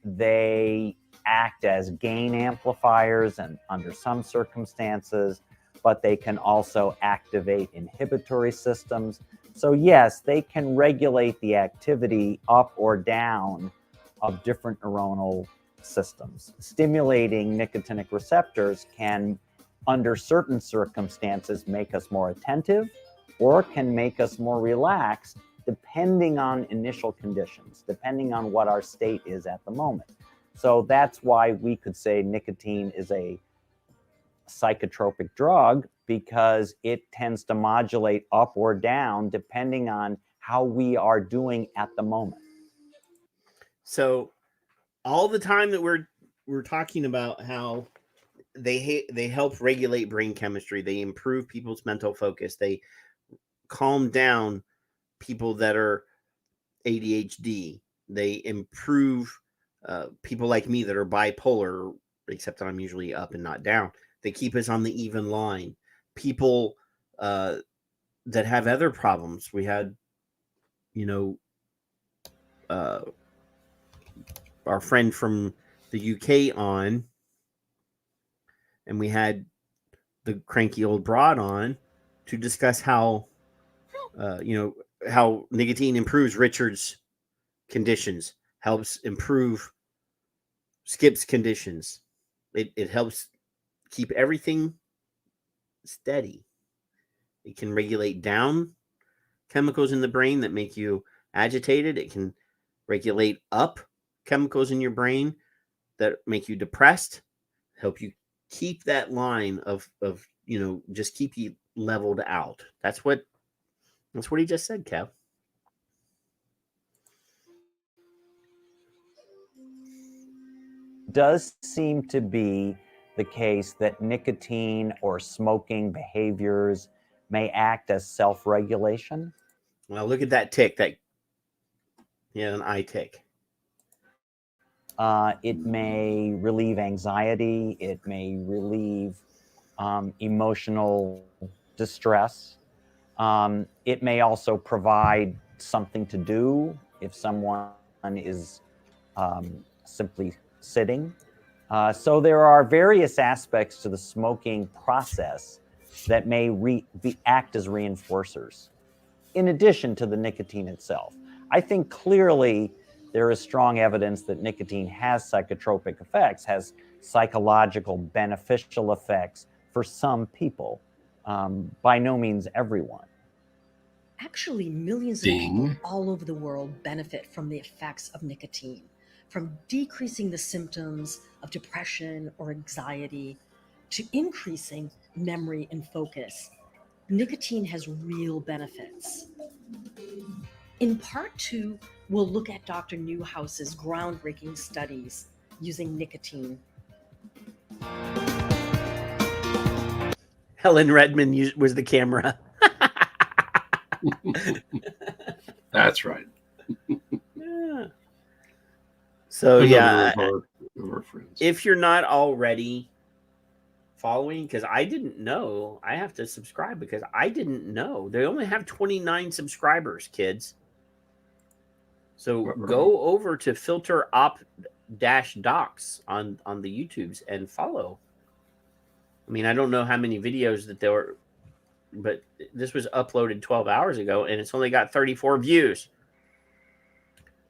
They act as gain amplifiers and under some circumstances, but they can also activate inhibitory systems. So yes, they can regulate the activity up or down of different neuronal systems. Stimulating nicotinic receptors can, under certain circumstances, make us more attentive or can make us more relaxed, depending on initial conditions, depending on what our state is at the moment. So that's why we could say nicotine is a psychotropic drug, because it tends to modulate up or down depending on how we are doing at the moment. So all the time that we're talking about how they help regulate brain chemistry, they improve people's mental focus, they calm down people that are ADHD, they improve people like me that are bipolar, except that I'm usually up and not down. They keep us on the even line. People that have other problems. We had, our friend from the UK on, and we had the cranky old broad on to discuss how, how nicotine improves Richard's conditions, helps improve Skip's conditions. It helps keep everything steady. It can regulate down chemicals in the brain that make you agitated. It can regulate up chemicals in your brain that make you depressed, help you keep that line of just keep you leveled out. That's what he just said, Kev. Does seem to be the case that nicotine or smoking behaviors may act as self-regulation. Well, look at that tick. That an eye tick. It may relieve anxiety. It may relieve emotional distress. It may also provide something to do if someone is simply sitting. So there are various aspects to the smoking process that may act as reinforcers, in addition to the nicotine itself. I think clearly there is strong evidence that nicotine has psychotropic effects, has psychological beneficial effects for some people, by no means everyone. Actually, millions of people all over the world benefit from the effects of nicotine, from decreasing the symptoms of depression or anxiety to increasing memory and focus. Nicotine has real benefits. In part 2, we'll look at Dr. Newhouse's groundbreaking studies using nicotine. Helen Redmond was the camera. That's right. Yeah. So Another of our friends. If you're not already following, because I didn't know, I have to subscribe because I didn't know they only have 29 subscribers, kids. So go over to filter op-docs on the YouTubes and follow. I mean, I don't know how many videos that there were, but this was uploaded 12 hours ago and it's only got 34 views.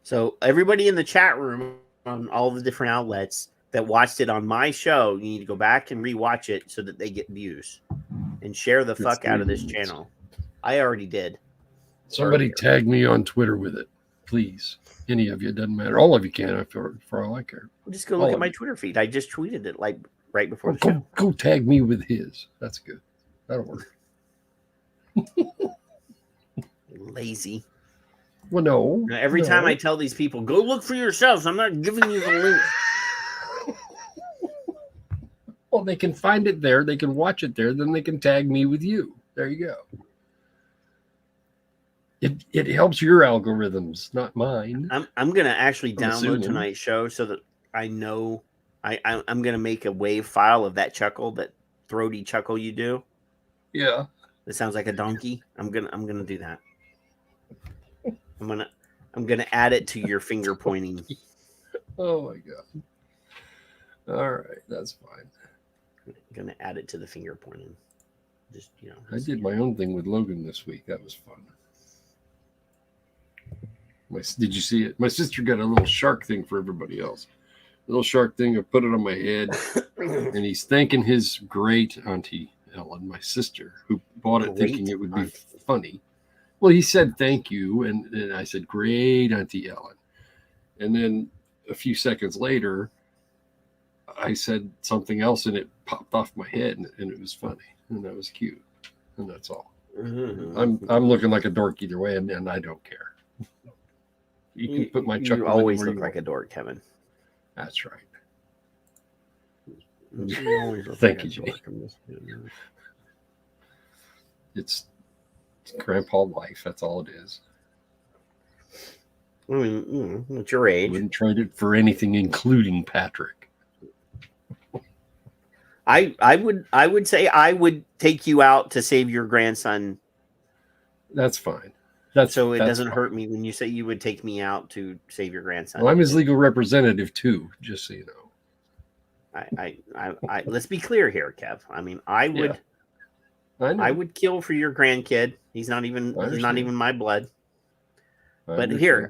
So everybody in the chat room on all the different outlets that watched it on my show, you need to go back and rewatch it so that they get views and share the fuck out of this channel. I already did. Somebody tag me on Twitter with it, please. Any of you, it doesn't matter. All of you can, for all I care. Just go look at my Twitter feed. I just tweeted it like right before the show. Go tag me with his. That's good. That'll work. Lazy. Well, no. Every time I tell these people, go look for yourselves, I'm not giving you the link. Well, they can find it there. They can watch it there. Then they can tag me with you. There you go. It helps your algorithms, not mine. I'm going to actually download tonight's show so that I know I'm going to make a WAV file of that chuckle, that throaty chuckle you do. Yeah. That sounds like a donkey. I'm going to do that. I'm gonna add it to your finger pointing. Oh my god! All right, that's fine. I'm gonna add it to the finger pointing. Just I did my own thing with Logan this week. That was fun. Did you see it? My sister got a little shark thing for everybody else. A little shark thing. I put it on my head, and he's thanking his great auntie Ellen, my sister, who bought it thinking it would be funny. Well, he said thank you, and I said, great, Auntie Ellen. And then a few seconds later, I said something else, and it popped off my head, and it was funny, and that was cute, and that's all. Mm-hmm. I'm looking like a dork either way, and I don't care. You can put my chuckle. You always look like a dork, Kevin. That's right. You always look Thank like you, a dork. Jenny. It's grandpa life. That's all it is. I mean, at your age, wouldn't trade it for anything, including Patrick. I would say I would take you out to save your grandson. That's fine. That's doesn't hurt me when you say you would take me out to save your grandson. Well, I'm his legal representative too, just so you know. I let's be clear here, Kev. I mean, I would. Yeah. I would kill for your grandkid. He's not even my blood. But here,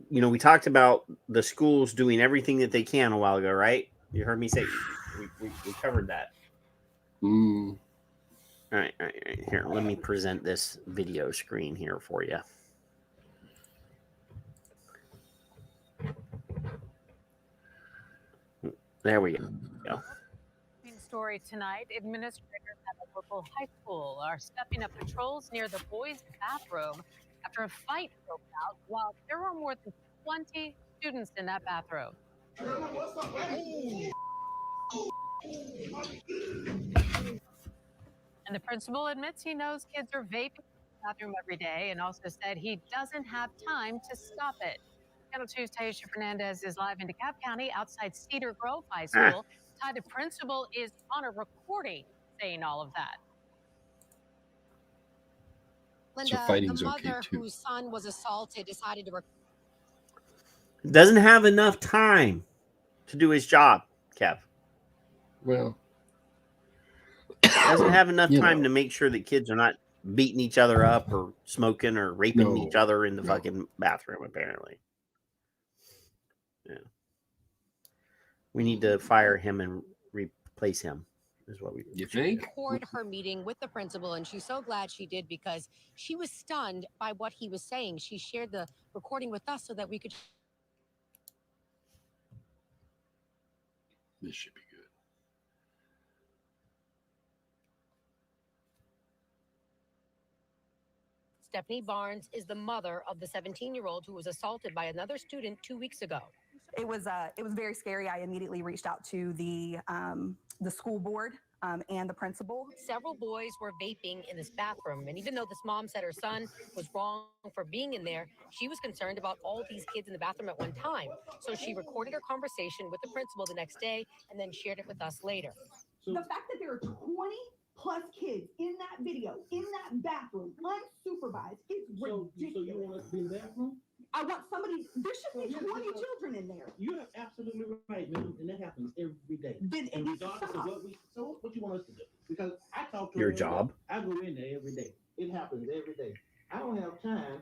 we talked about the schools doing everything that they can a while ago, right? You heard me say we covered that. All right. Here, let me present this video screen here for you. There we go. Story tonight, administrators at a local high school are stepping up patrols near the boys' bathroom after a fight broke out while there were more than 20 students in that bathroom. And the principal admits he knows kids are vaping in the bathroom every day and also said he doesn't have time to stop it. Channel 2's Taisha Fernandez is live in DeKalb County outside Cedar Grove High School. Ty, the principal is on a recording saying all of that. So fighting's the mother okay too. whose son was assaulted decided to Doesn't have enough time to do his job, Kev. Well, doesn't have enough time to make sure that kids are not beating each other up or smoking or raping each other in the fucking bathroom, apparently. Yeah. We need to fire him and replace him, is what we You think? record her meeting with the principal, and she's so glad she did because she was stunned by what he was saying. She shared the recording with us so that we could. This should be good. Stephanie Barnes is the mother of the 17-year-old who was assaulted by another student 2 weeks ago. It was very scary. I immediately reached out to the school board and the principal. Several boys were vaping in this bathroom, and even though this mom said her son was wrong for being in there, she was concerned about all these kids in the bathroom at one time. So she recorded her conversation with the principal the next day and then shared it with us later. The fact that there are 20 plus kids in that video, in that bathroom, unsupervised, is ridiculous. So you want us to be in the bathroom? I want somebody, there should be 20 children in there. You are absolutely right, man, and that happens every day. And regardless of what you want us to do, because I talk to your job. I go in there every day. It happens every day. I don't have time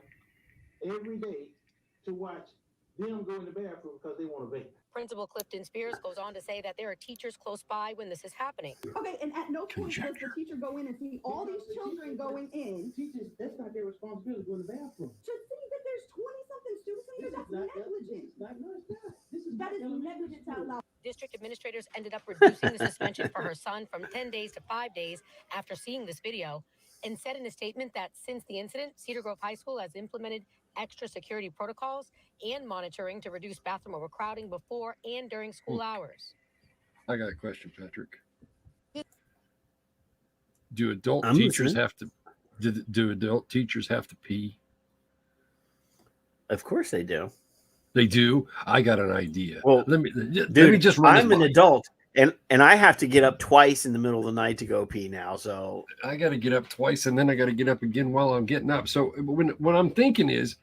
every day to watch them go in the bathroom because they want to vape. Principal Clifton Spears goes on to say that there are teachers close by when this is happening. Okay, and at no point does the teacher go in and see all these children going in. Teachers, that's not their responsibility to go in the bathroom. To see that there's 20-something students in here, that's negligent. That is negligence out loud. District administrators ended up reducing the suspension for her son from 10 days to 5 days after seeing this video, and said in a statement that since the incident, Cedar Grove High School has implemented extra security protocols and monitoring to reduce bathroom overcrowding before and during school hours. I got a question, Patrick. Do adult I'm teachers listening. have to? Do adult teachers have to pee? Of course they do. They do. I got an idea. Well, let me dude, just run. I'm an adult, and I have to get up twice in the middle of the night to go pee now. So I got to get up twice, and then I got to get up again while I'm getting up. So what I'm thinking is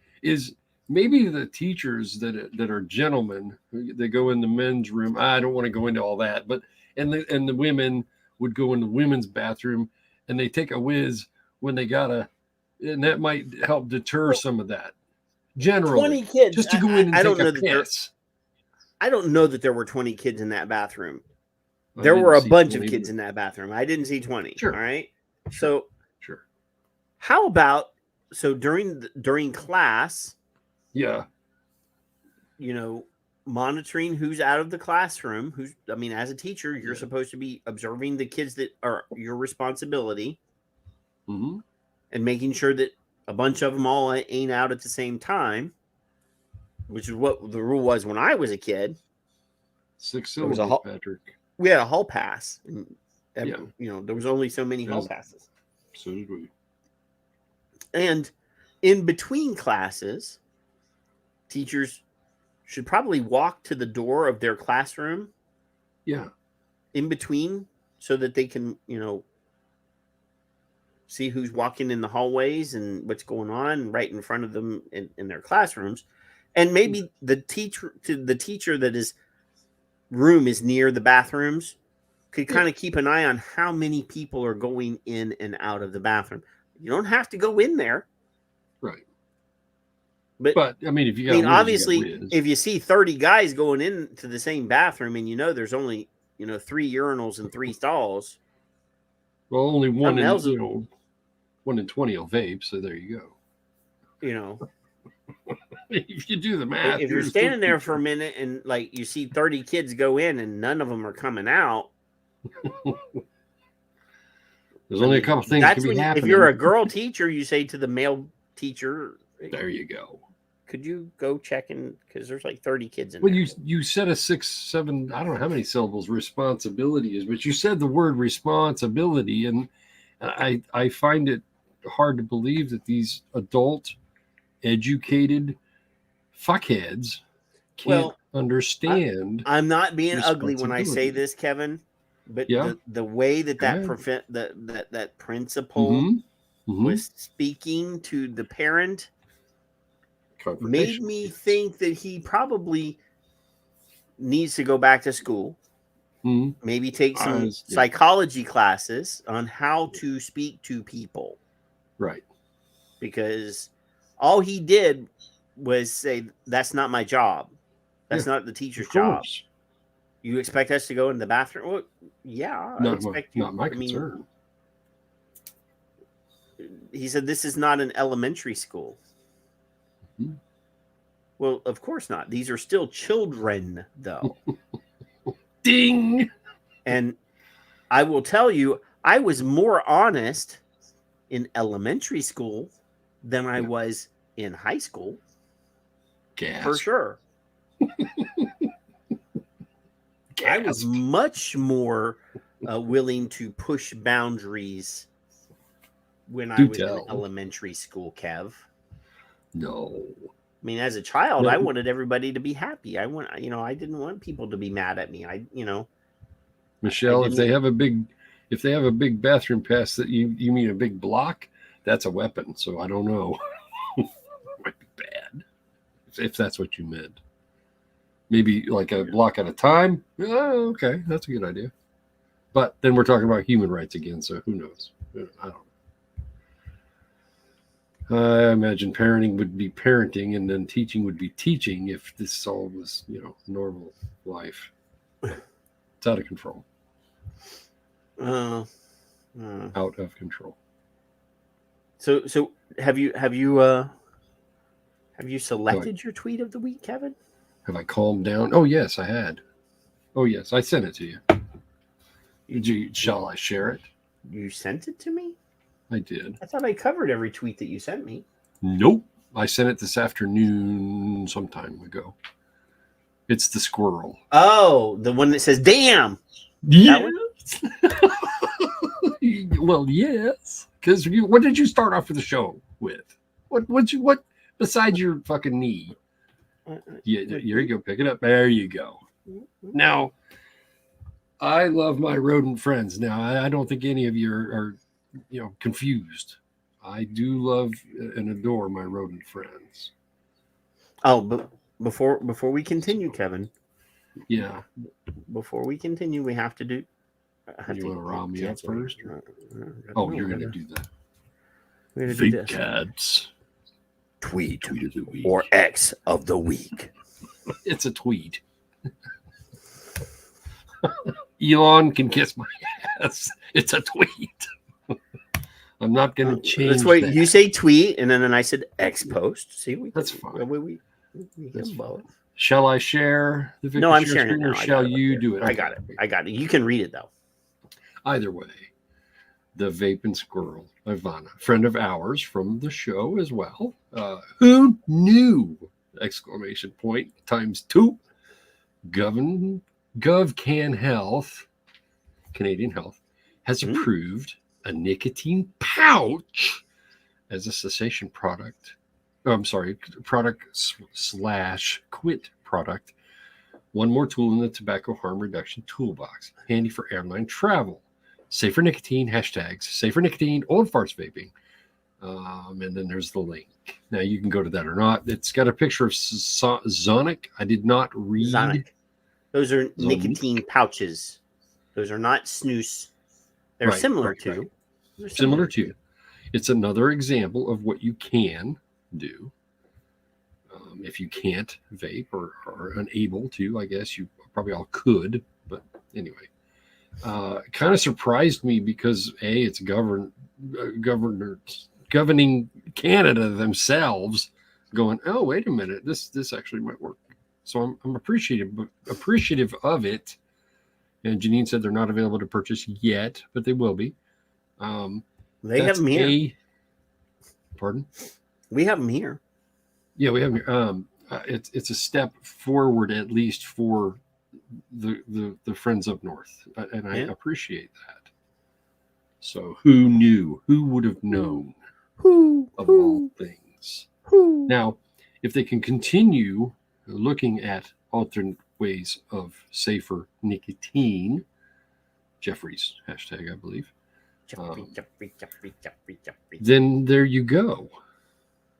maybe the teachers that are gentlemen, they go in the men's room. I don't want to go into all that, but and the women would go in the women's bathroom, and they take a whiz when they gotta, and that might help deter some of that. Generally, 20 kids just to go in and I take don't know a that piss. I don't know that there were 20 kids in that bathroom. I There didn't were a see bunch of 20, kids but- in that bathroom. I didn't see 20. Sure. All right. So sure. How about during class? Yeah. You know, monitoring who's out of the classroom. As a teacher, you're supposed to be observing the kids that are your responsibility, mm-hmm. and making sure that a bunch of them all ain't out at the same time, which is what the rule was when I was a kid. 6 There was syllables, a Patrick. We had a hall pass. And Yeah. there was only so many hall Yes. passes. So did we. And in between classes, teachers should probably walk to the door of their classroom. Yeah. In between, so that they can, see who's walking in the hallways and what's going on right in front of them in their classrooms. And maybe the teacher that is room is near the bathrooms could kind of keep an eye on how many people are going in and out of the bathroom. You don't have to go in there. Right. But I mean, if you got whiz, obviously, you got whiz. if you see 30 guys going into the same bathroom and there's only, 3 urinals and 3 stalls. Well, only one something else in 1 in 20 will vape, so there you go. If you do the math, If you're standing there for a minute and you see 30 kids go in and none of them are coming out. There's only a couple things That's can be when, happening. if you're a girl teacher, you say to the male teacher, there you go. Could you go check in? Because there's 30 kids in Well, there. you said a 6, 7, I don't know how many syllables responsibility is, but you said the word responsibility, and I find it hard to believe that these adult, educated fuckheads can't understand. I'm not being ugly when I say this, Kevin, but the way that that principal was speaking to the parent made me think that he probably needs to go back to school. Maybe take some psychology classes on how to speak to people. Right. Because all he did was say, that's not my job. That's not the teacher's job. You expect us to go in the bathroom? Well, yeah. Not my concern. He said, this is not an elementary school. Well, of course not. These are still children, though. Ding! And I will tell you, I was more honest in elementary school than I was in high school. For sure. I was much more willing to push boundaries when I was in elementary school, Kev. No. I mean, as a child, I wanted everybody to be happy. I didn't want people to be mad at me. Michelle, if they have a big bathroom pass that you mean a big block, that's a weapon. So I don't know. Might be bad if that's what you meant. Maybe like a block at a time. Oh, okay, that's a good idea. But then we're talking about human rights again, so who knows? I don't know. I imagine parenting would be parenting, and then teaching would be teaching if this all was, normal life. It's out of control. Out of control. So have you selected your tweet of the week, Kevin? Have I calmed down? Oh yes, I had. Oh yes, I sent it to you. Shall I share it? You sent it to me? I did. I thought I covered every tweet that you sent me. Nope. I sent it this afternoon some time ago. It's the squirrel. Oh, the one that says "damn." Yeah. Well, yes. Because what did you start off with the show with? What besides your fucking knee? Yeah, here you go. Pick it up. There you go. Now, I love my rodent friends. Now, I don't think any of you are confused. I do love and adore my rodent friends. Oh, but before we continue, Kevin. Yeah. Before we continue, we have to do. You want to rile me up first? Oh, you're going to do that. We're going to do this. Cats. Tweet of the week. Or X of the week. It's a tweet. Elon can kiss my ass. It's a tweet. I'm not going to change. That's why you say tweet, and then I said X post. See, that's fine. We can both. Shall I share the Victor? No, I'm sharing it now. Or shall you do it? I got it. You can read it though. Either way, the Vaping Squirrel, Ivana, friend of ours from the show as well. Who knew? Exclamation point ×2. GovCan Health, Canadian Health, has approved a nicotine pouch as a cessation product. Oh, I'm sorry, product/quit product. One more tool in the tobacco harm reduction toolbox, handy for airline travel. Safer nicotine, hashtags, safer nicotine, old farts vaping. And then there's the link. Now you can go to that or not. It's got a picture of Zonic. I did not read. Zonic. Those are nicotine pouches. Those are not snus. They're similar to. They're similar to. It's another example of what you can do. If you can't vape or are unable to, I guess you probably all could. But anyway, kind of surprised me because it's governing Canada themselves going, oh, wait a minute, this actually might work. So I'm appreciative of it. And Janine said they're not available to purchase yet, but they will be. They have them here. Pardon? We have them here. Yeah, we have them here. It's a step forward, at least for the friends up north, and I appreciate that. So who knew? Who would have known? Of all things. Now, if they can continue looking at alternate ways of safer nicotine, Jeffrey's hashtag, I believe, then there you go,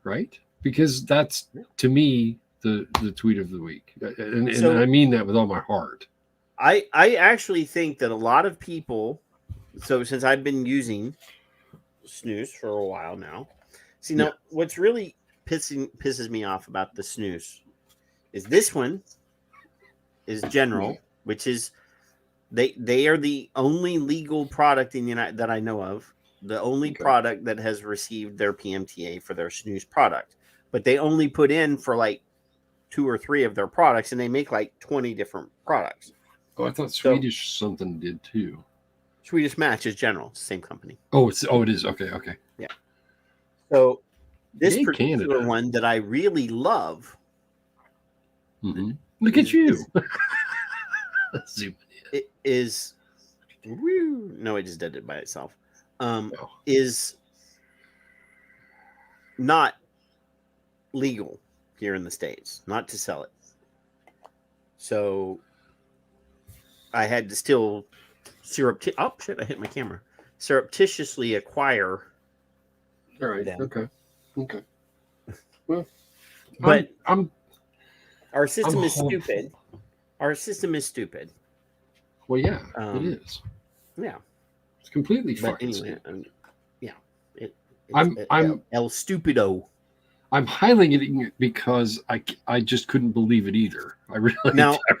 right? Because that's, to me, the tweet of the week. And I mean that with all my heart. I actually think that a lot of people, so since I've been using snus for a while now, now what's really pisses me off about the snus is this one is General, which is they are the only legal product in the United that I know of, the only product that has received their PMTA for their snus product, but they only put in for like 2 or 3 of their products, and they make like 20 different products. Oh, I thought Swedish something did too. Swedish Match is General, it's the same company. Oh, it is. Okay. Yeah. So this Yay, particular Canada. one that I really love. Mm-hmm. Look at you. Zoom in. It is. No, it just did it by itself. Is not legal here in the States, not to sell it. So I had to still oh shit, I hit my camera. Surreptitiously acquire. All right. them. Okay. Well, but our I'm system is stupid. Our system is stupid. Well, yeah, it is. Yeah, it's completely but fucking anyway, stupid. I'm El Stupido. I'm highlighting it because I just couldn't believe it either. I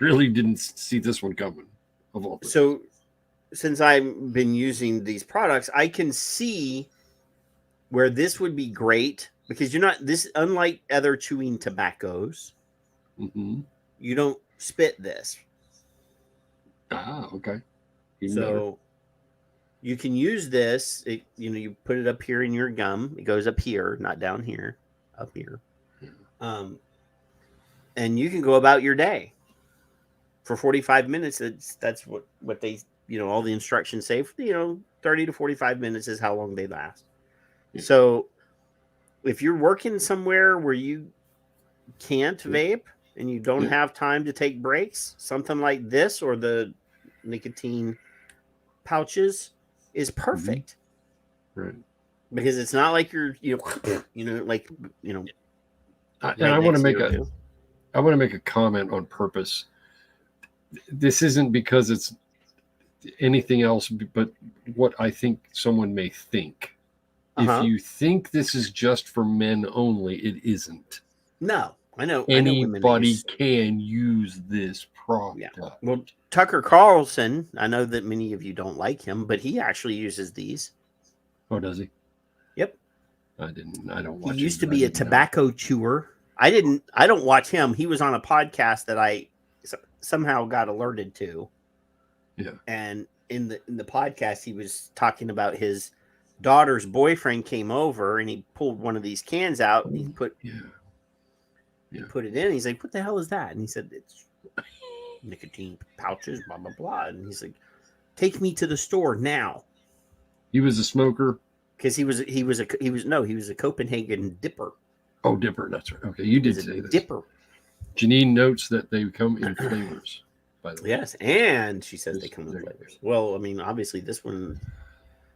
really didn't see this one coming. Of all things. So, since I've been using these products, I can see where this would be great because you're not this unlike other chewing tobaccos. Mm-hmm. You don't spit this. Ah, okay. Even better. You can use this. You put it up here in your gum. It goes up here, not down here. Up here. And you can go about your day for 45 minutes. That's what they, all the instructions say, 30 to 45 minutes is how long they last. Yeah. So if you're working somewhere where you can't vape and you don't have time to take breaks, something like this or the nicotine pouches is perfect. Right. Because it's not like you're, And I want to make a comment on purpose. This isn't because it's anything else, but what I think someone may think. If you think this is just for men only, it isn't. No, I know. Anybody can use this product. Yeah. Well, Tucker Carlson, I know that many of you don't like him, but he actually uses these. Oh, does he? Yep. I don't watch him. He used to be a tobacco chewer. I don't watch him. He was on a podcast that I somehow got alerted to. Yeah. And in the podcast, he was talking about his daughter's boyfriend came over and he pulled one of these cans out and he put it in. He's like, "What the hell is that?" And he said, "It's nicotine pouches, blah blah blah." And he's like, "Take me to the store now." He was a smoker because he was a Copenhagen dipper. Oh, dipper. That's right. Okay, you did say this. Dipper. Janine notes that they come in flavors. By the way, yes, and she says they come in flavors. Well, I mean, obviously this one,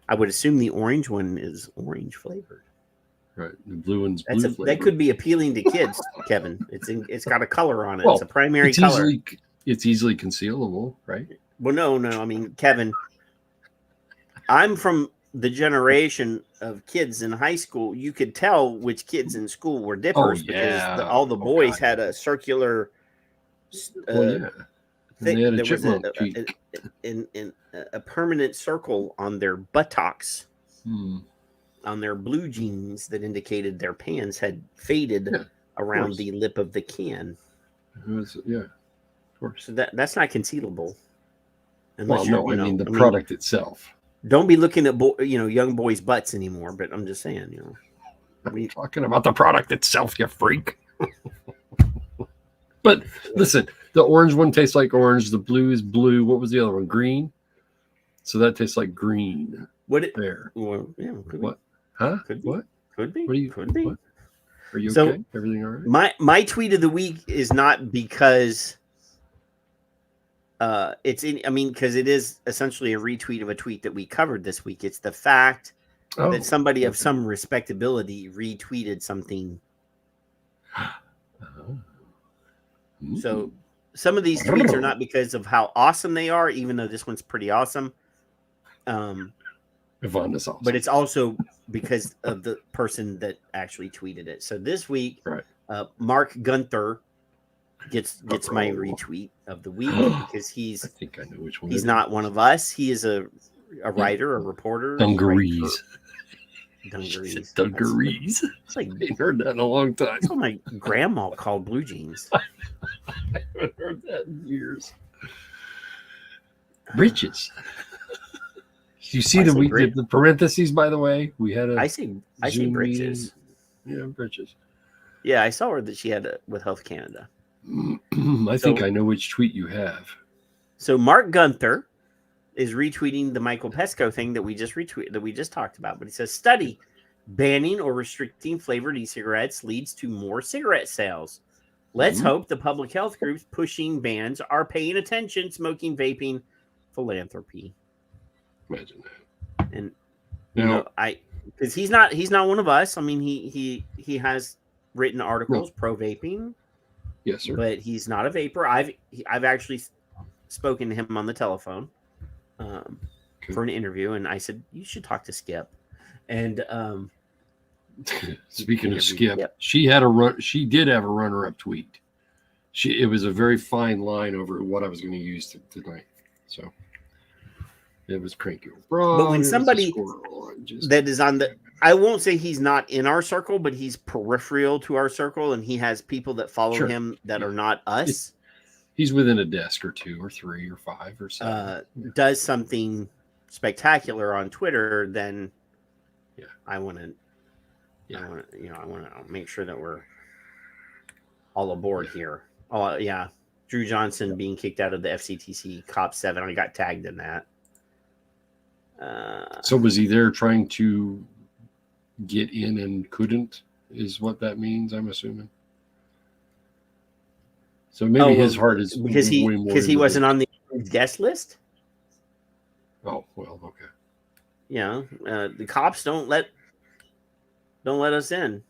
I would assume the orange one is orange flavored. Right, the blue one's blue flavored. That could be appealing to kids, Kevin. It's got a color on it. Well, it's a primary color. It's easily concealable, right? Well, no. I mean, Kevin, I'm from the generation of kids in high school. You could tell which kids in school were dippers because all the boys had a circular. There was a permanent circle on their buttocks, on their blue jeans that indicated their pants had faded around the lip of the can. Of course. So that's not concealable. Unless the product itself. Don't be looking at young boys' butts anymore. But I'm just saying, we're talking about the product itself, you freak. But listen, the orange one tastes like orange. The blue is blue. What was the other one? Green. So that tastes like green. What it there? Well, yeah. What? Huh? Could be. What? Could be. What do you? Could be. What? Are you So, okay? Everything all right? My tweet of the week is not because because it is essentially a retweet of a tweet that we covered this week. It's the fact that somebody of some respectability retweeted something. So some of these tweets are not because of how awesome they are, even though this one's pretty awesome. Yvonne is awesome. But it's also because of the person that actually tweeted it. So this week, Mark Gunther gets my retweet of the week because I think I know which one. He's not one of us. He is a writer, a reporter. Dungarees. Dungarees. Dungarees. It's like, I ain't heard that in a long time. That's what my grandma called blue jeans. I haven't heard that in years. Breeches. You see the parentheses, by the way? We had I see breeches. Yeah, breeches. Yeah, I saw her that she had with Health Canada. I think I know which tweet you have. So Mark Gunther is retweeting the Michael Pesco thing that we just retweeted, that we just talked about. But he says, study banning or restricting flavored e-cigarettes leads to more cigarette sales. Let's hope the public health groups pushing bans are paying attention. Smoking, vaping, philanthropy. Imagine that. And because he's not one of us. I mean, he has written articles pro vaping. Yes, sir. But he's not a vapor. I've actually spoken to him on the telephone for an interview, and I said you should talk to Skip. And speaking of Skip, she did have a runner-up tweet. It was a very fine line over what I was going to use tonight. So it was cranky. But when somebody that is on the, I won't say he's not in our circle, but he's peripheral to our circle, and he has people that follow him that are not us. He's within a desk or two or three or five or seven. Does something spectacular on Twitter, then I want to make sure that we're all aboard here. Oh yeah, Drew Johnson being kicked out of the FCTC Cop 7. I got tagged in that. So was he there trying to get in and couldn't, is what that means, I'm assuming. So maybe his heart is because he wasn't on the guest list. Oh well, okay. Yeah, the cops don't let us in,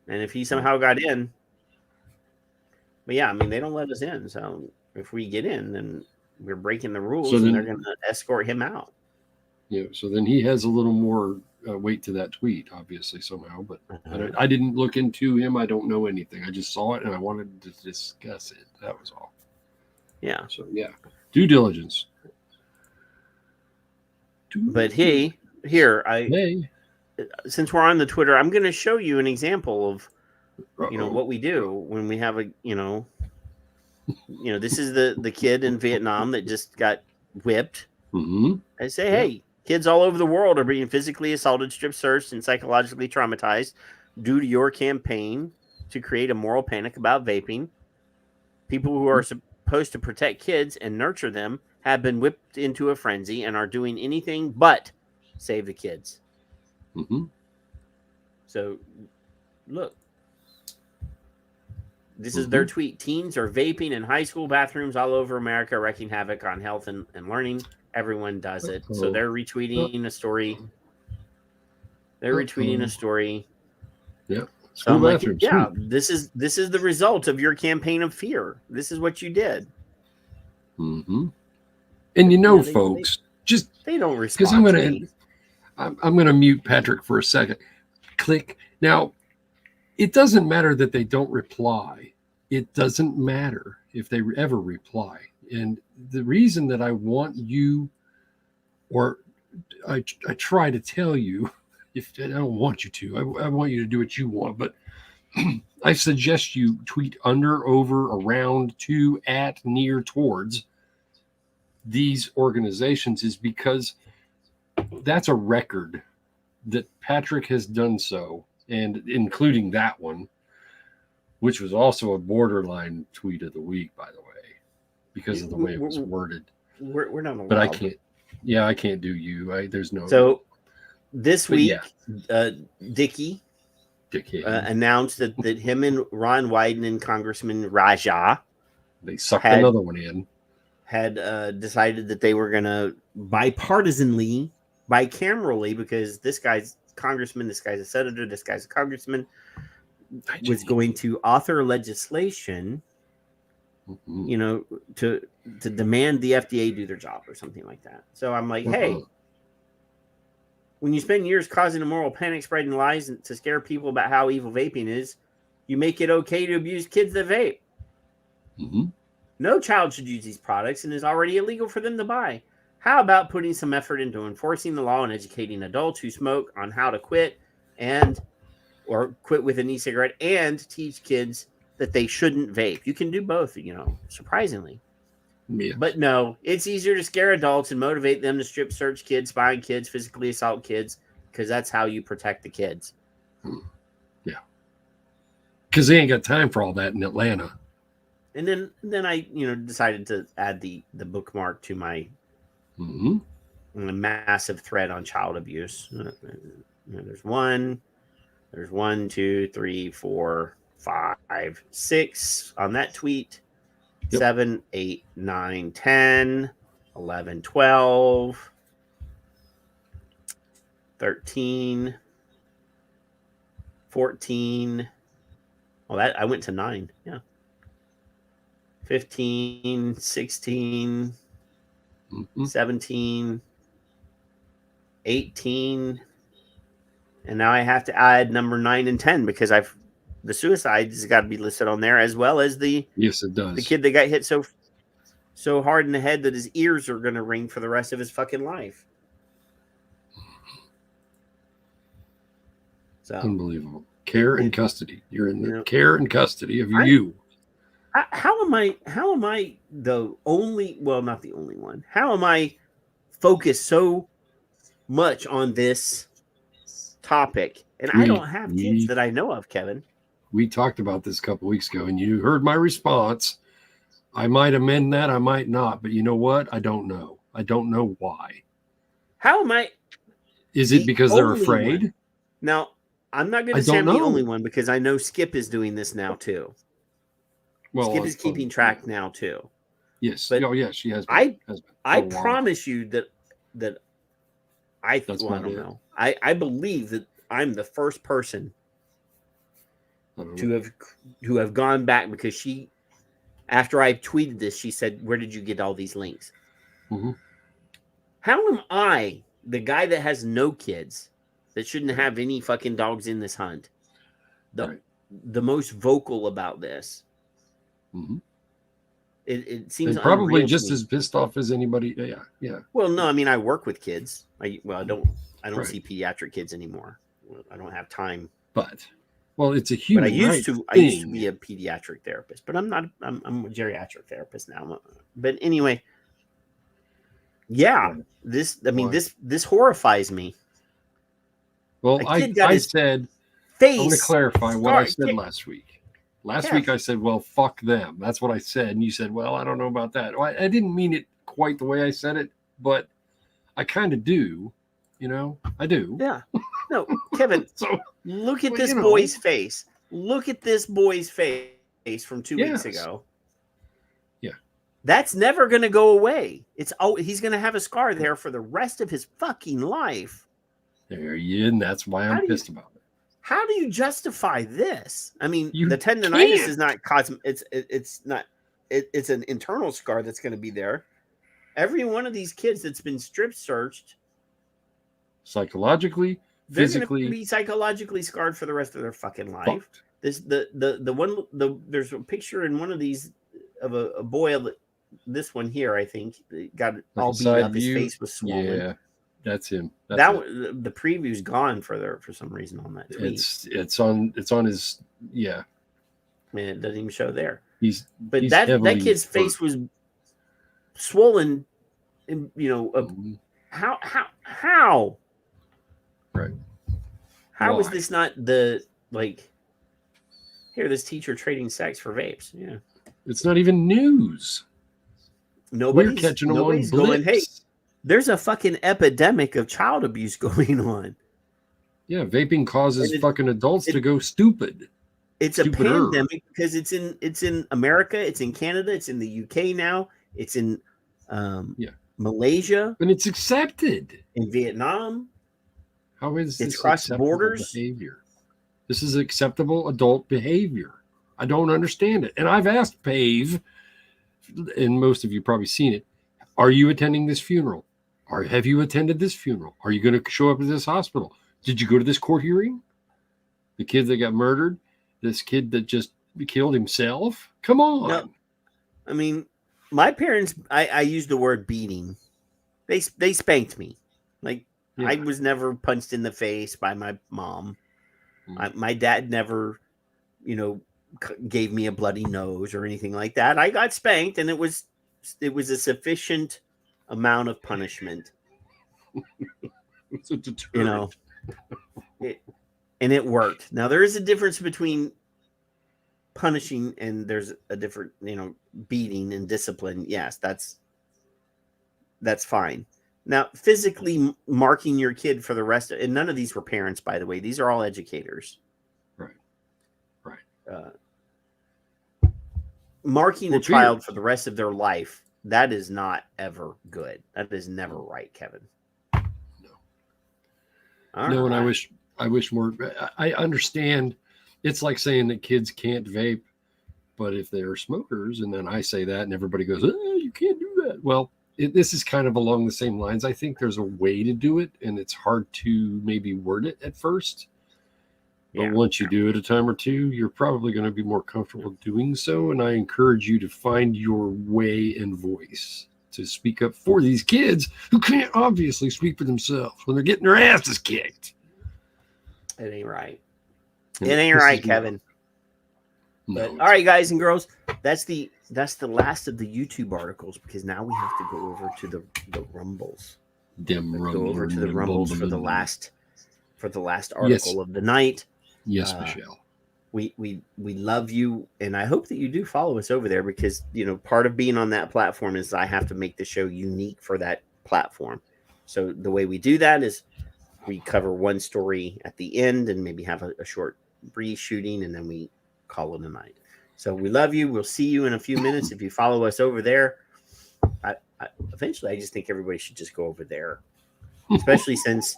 and if he somehow got in, but yeah, I mean they don't let us in. So if we get in, then we're breaking the rules, and they're going to escort him out. Yeah, so then he has a little more weight to that tweet, obviously, somehow. But I didn't look into him. I don't know anything. I just saw it, and I wanted to discuss it. That was all. Yeah. So, yeah. Due diligence. But since we're on the Twitter, I'm going to show you an example of, what we do when we have this is the kid in Vietnam that just got whipped. Mm-hmm. I say, hey, kids all over the world are being physically assaulted, strip searched, and psychologically traumatized due to your campaign to create a moral panic about vaping. People who are supposed to protect kids and nurture them have been whipped into a frenzy and are doing anything but save the kids. Mm-hmm. So, look. This is their tweet. Teens are vaping in high school bathrooms all over America, wreaking havoc on health and learning. Everyone does it. So they're retweeting a story. Yeah. So I'm like, yeah, this is the result of your campaign of fear. This is what you did. Mm-hmm. And folks, they don't respond. Because I'm gonna mute Patrick for a second. Click. Now, it doesn't matter that they don't reply. It doesn't matter if they ever reply. And the reason that I want you, or I try to tell you, if I don't want you to, I want you to do what you want, but I suggest you tweet under, over, around, to, at, near, towards these organizations, is because that's a record that Patrick has done so, and including that one, which was also a borderline tweet of the week, by the way, because of the way it was worded. We're not allowed. But I can't. Yeah, I can't do you. There's no. So this week, Dickie announced that him and Ron Wyden and Congressman Raja, they sucked another one in, had decided that they were going to bipartisanly, bicamerally, because this guy's congressman, this guy's a senator, this guy's a congressman, was going to author legislation, you know, to demand the FDA do their job or something like that. So I'm like, hey, when you spend years causing a moral panic, spreading lies to scare people about how evil vaping is, you make it okay to abuse kids that vape. No child should use these products, and it's already illegal for them to buy. How about putting some effort into enforcing the law and educating adults who smoke on how to quit or quit with an e-cigarette, and teach kids that they shouldn't vape? You can do both, you know, surprisingly. Yeah. But no, it's easier to scare adults and motivate them to strip search kids, spy on kids, physically assault kids, because that's how you protect the kids. Yeah. Because they ain't got time for all that in Atlanta. And then I, you know, decided to add the bookmark to my massive thread on child abuse. There's 1, 2, 3, 4, 5, 6 on that tweet. 7, 8, 9, 10, 11, 12, 13, 14. Well, that I went to 9. Yeah. 15, 16, 17, 18. And now I have to add number 9 and 10 because the suicide has got to be listed on there, as well as the kid that got hit so hard in the head that his ears are going to ring for the rest of his fucking life. So unbelievable. Care and custody. You're in the care and custody of you. How am I the only, well, not the only one. How am I focused so much on this topic? And I don't have kids that I know of, Kevin. We talked about this a couple weeks ago, and you heard my response. I might amend that, I might not, but you know what? I don't know. I don't know why. How am I? Is it because they're afraid? One? Now, I'm not going to say I'm the only one, because I know Skip is doing this now too. Well, Skip is keeping track now too. Yes. But she has been. I promise you that I don't know. I believe that I'm the first person to have gone back, because she, after I tweeted this, she said, "Where did you get all these links?" How am I, the guy that has no kids, that shouldn't have any fucking dogs in this hunt, the most vocal about this? It seems probably just as pissed off as anybody. Yeah. Well, no, I mean, I work with kids. I don't see pediatric kids anymore. I don't have time. But it's a human. But I used to be a pediatric therapist, but I'm not. I'm a geriatric therapist now. But anyway, yeah. This horrifies me. Well, I said. I want to clarify what I said last week. Last week I said, well, fuck them. That's what I said. And you said, well, I don't know about that. Well, I didn't mean it quite the way I said it, but I kind of do. You know, I do. Yeah. No, Kevin, look at this boy's face. Look at this boy's face from 2 weeks ago. Yeah. That's never going to go away. He's going to have a scar there for the rest of his fucking life. And that's why I'm pissed about it. How do you justify this? I mean, the tendonitis is not it's an internal scar that's going to be there. Every one of these kids that's been strip searched, psychologically, physically, they're going to be psychologically scarred for the rest of their fucking life. There's a picture in one of these of a boy. This one here, I think, got all beat up. His face was swollen. Yeah. That's him. The preview's gone for some reason on that tweet. It's on his Man, it doesn't even show there. He's that kid's face was swollen. And, how right? How was this not the here? This teacher trading sex for vapes. Yeah, it's not even news. Nobody's catching them on going. Hey. There's a fucking epidemic of child abuse going on. Yeah, vaping causes fucking adults to go stupid. It's a pandemic because it's in America, it's in Canada, it's in the UK now, it's in Malaysia, and it's accepted in Vietnam. How is this cross borders behavior? This is acceptable adult behavior. I don't understand it. And I've asked Pave, and most of you probably seen it. Are you attending this funeral? Or have you attended this funeral? Are you going to show up at this hospital? Did you go to this court hearing? The kid that got murdered? This kid that just killed himself? Come on. No, I mean, my parents, I used the word beating. They spanked me. Like, I was never punched in the face by my mom. My dad never, gave me a bloody nose or anything like that. I got spanked, and it was a sufficient amount of punishment. It's a deterrent. And it worked. Now there is a difference between punishing and there's a different, beating and discipline. Yes, that's fine. Now, physically marking your kid for the rest of, and none of these were parents, by the way. These are all educators. Right. Marking a child for the rest of their life, that is not ever good. That is never right, Kevin. No, and I wish more. I understand. It's like saying that kids can't vape, but if they're smokers, and then I say that, and everybody goes, "Oh, you can't do that." Well, this is kind of along the same lines. I think there's a way to do it, and it's hard to maybe word it at first. But once you do it a time or two, you're probably going to be more comfortable doing so. And I encourage you to find your way and voice to speak up for these kids who can't obviously speak for themselves when they're getting their asses kicked. It ain't right. It ain't right, Kevin. But, all right, guys and girls, that's the last of the YouTube articles because now we have to go over to the Rumbles. Go over to the Rumbles for the last article of the night. Yes, Michelle. We love you, and I hope that you do follow us over there because part of being on that platform is I have to make the show unique for that platform. So the way we do that is we cover one story at the end and maybe have a short re-shooting, and then we call it a night. So we love you. We'll see you in a few minutes if you follow us over there. Eventually, I just think everybody should just go over there, especially since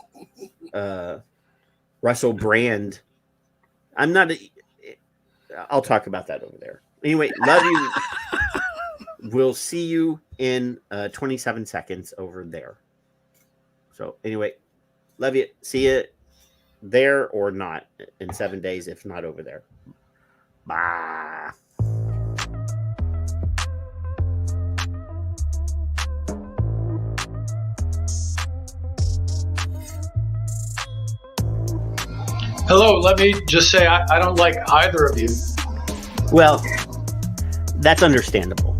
Russell Brand. I'll talk about that over there. Anyway, love you. We'll see you in 27 seconds over there. So anyway, love you. See you there or not in 7 days, if not over there. Bye. Hello, let me just say I don't like either of you. Well, that's understandable.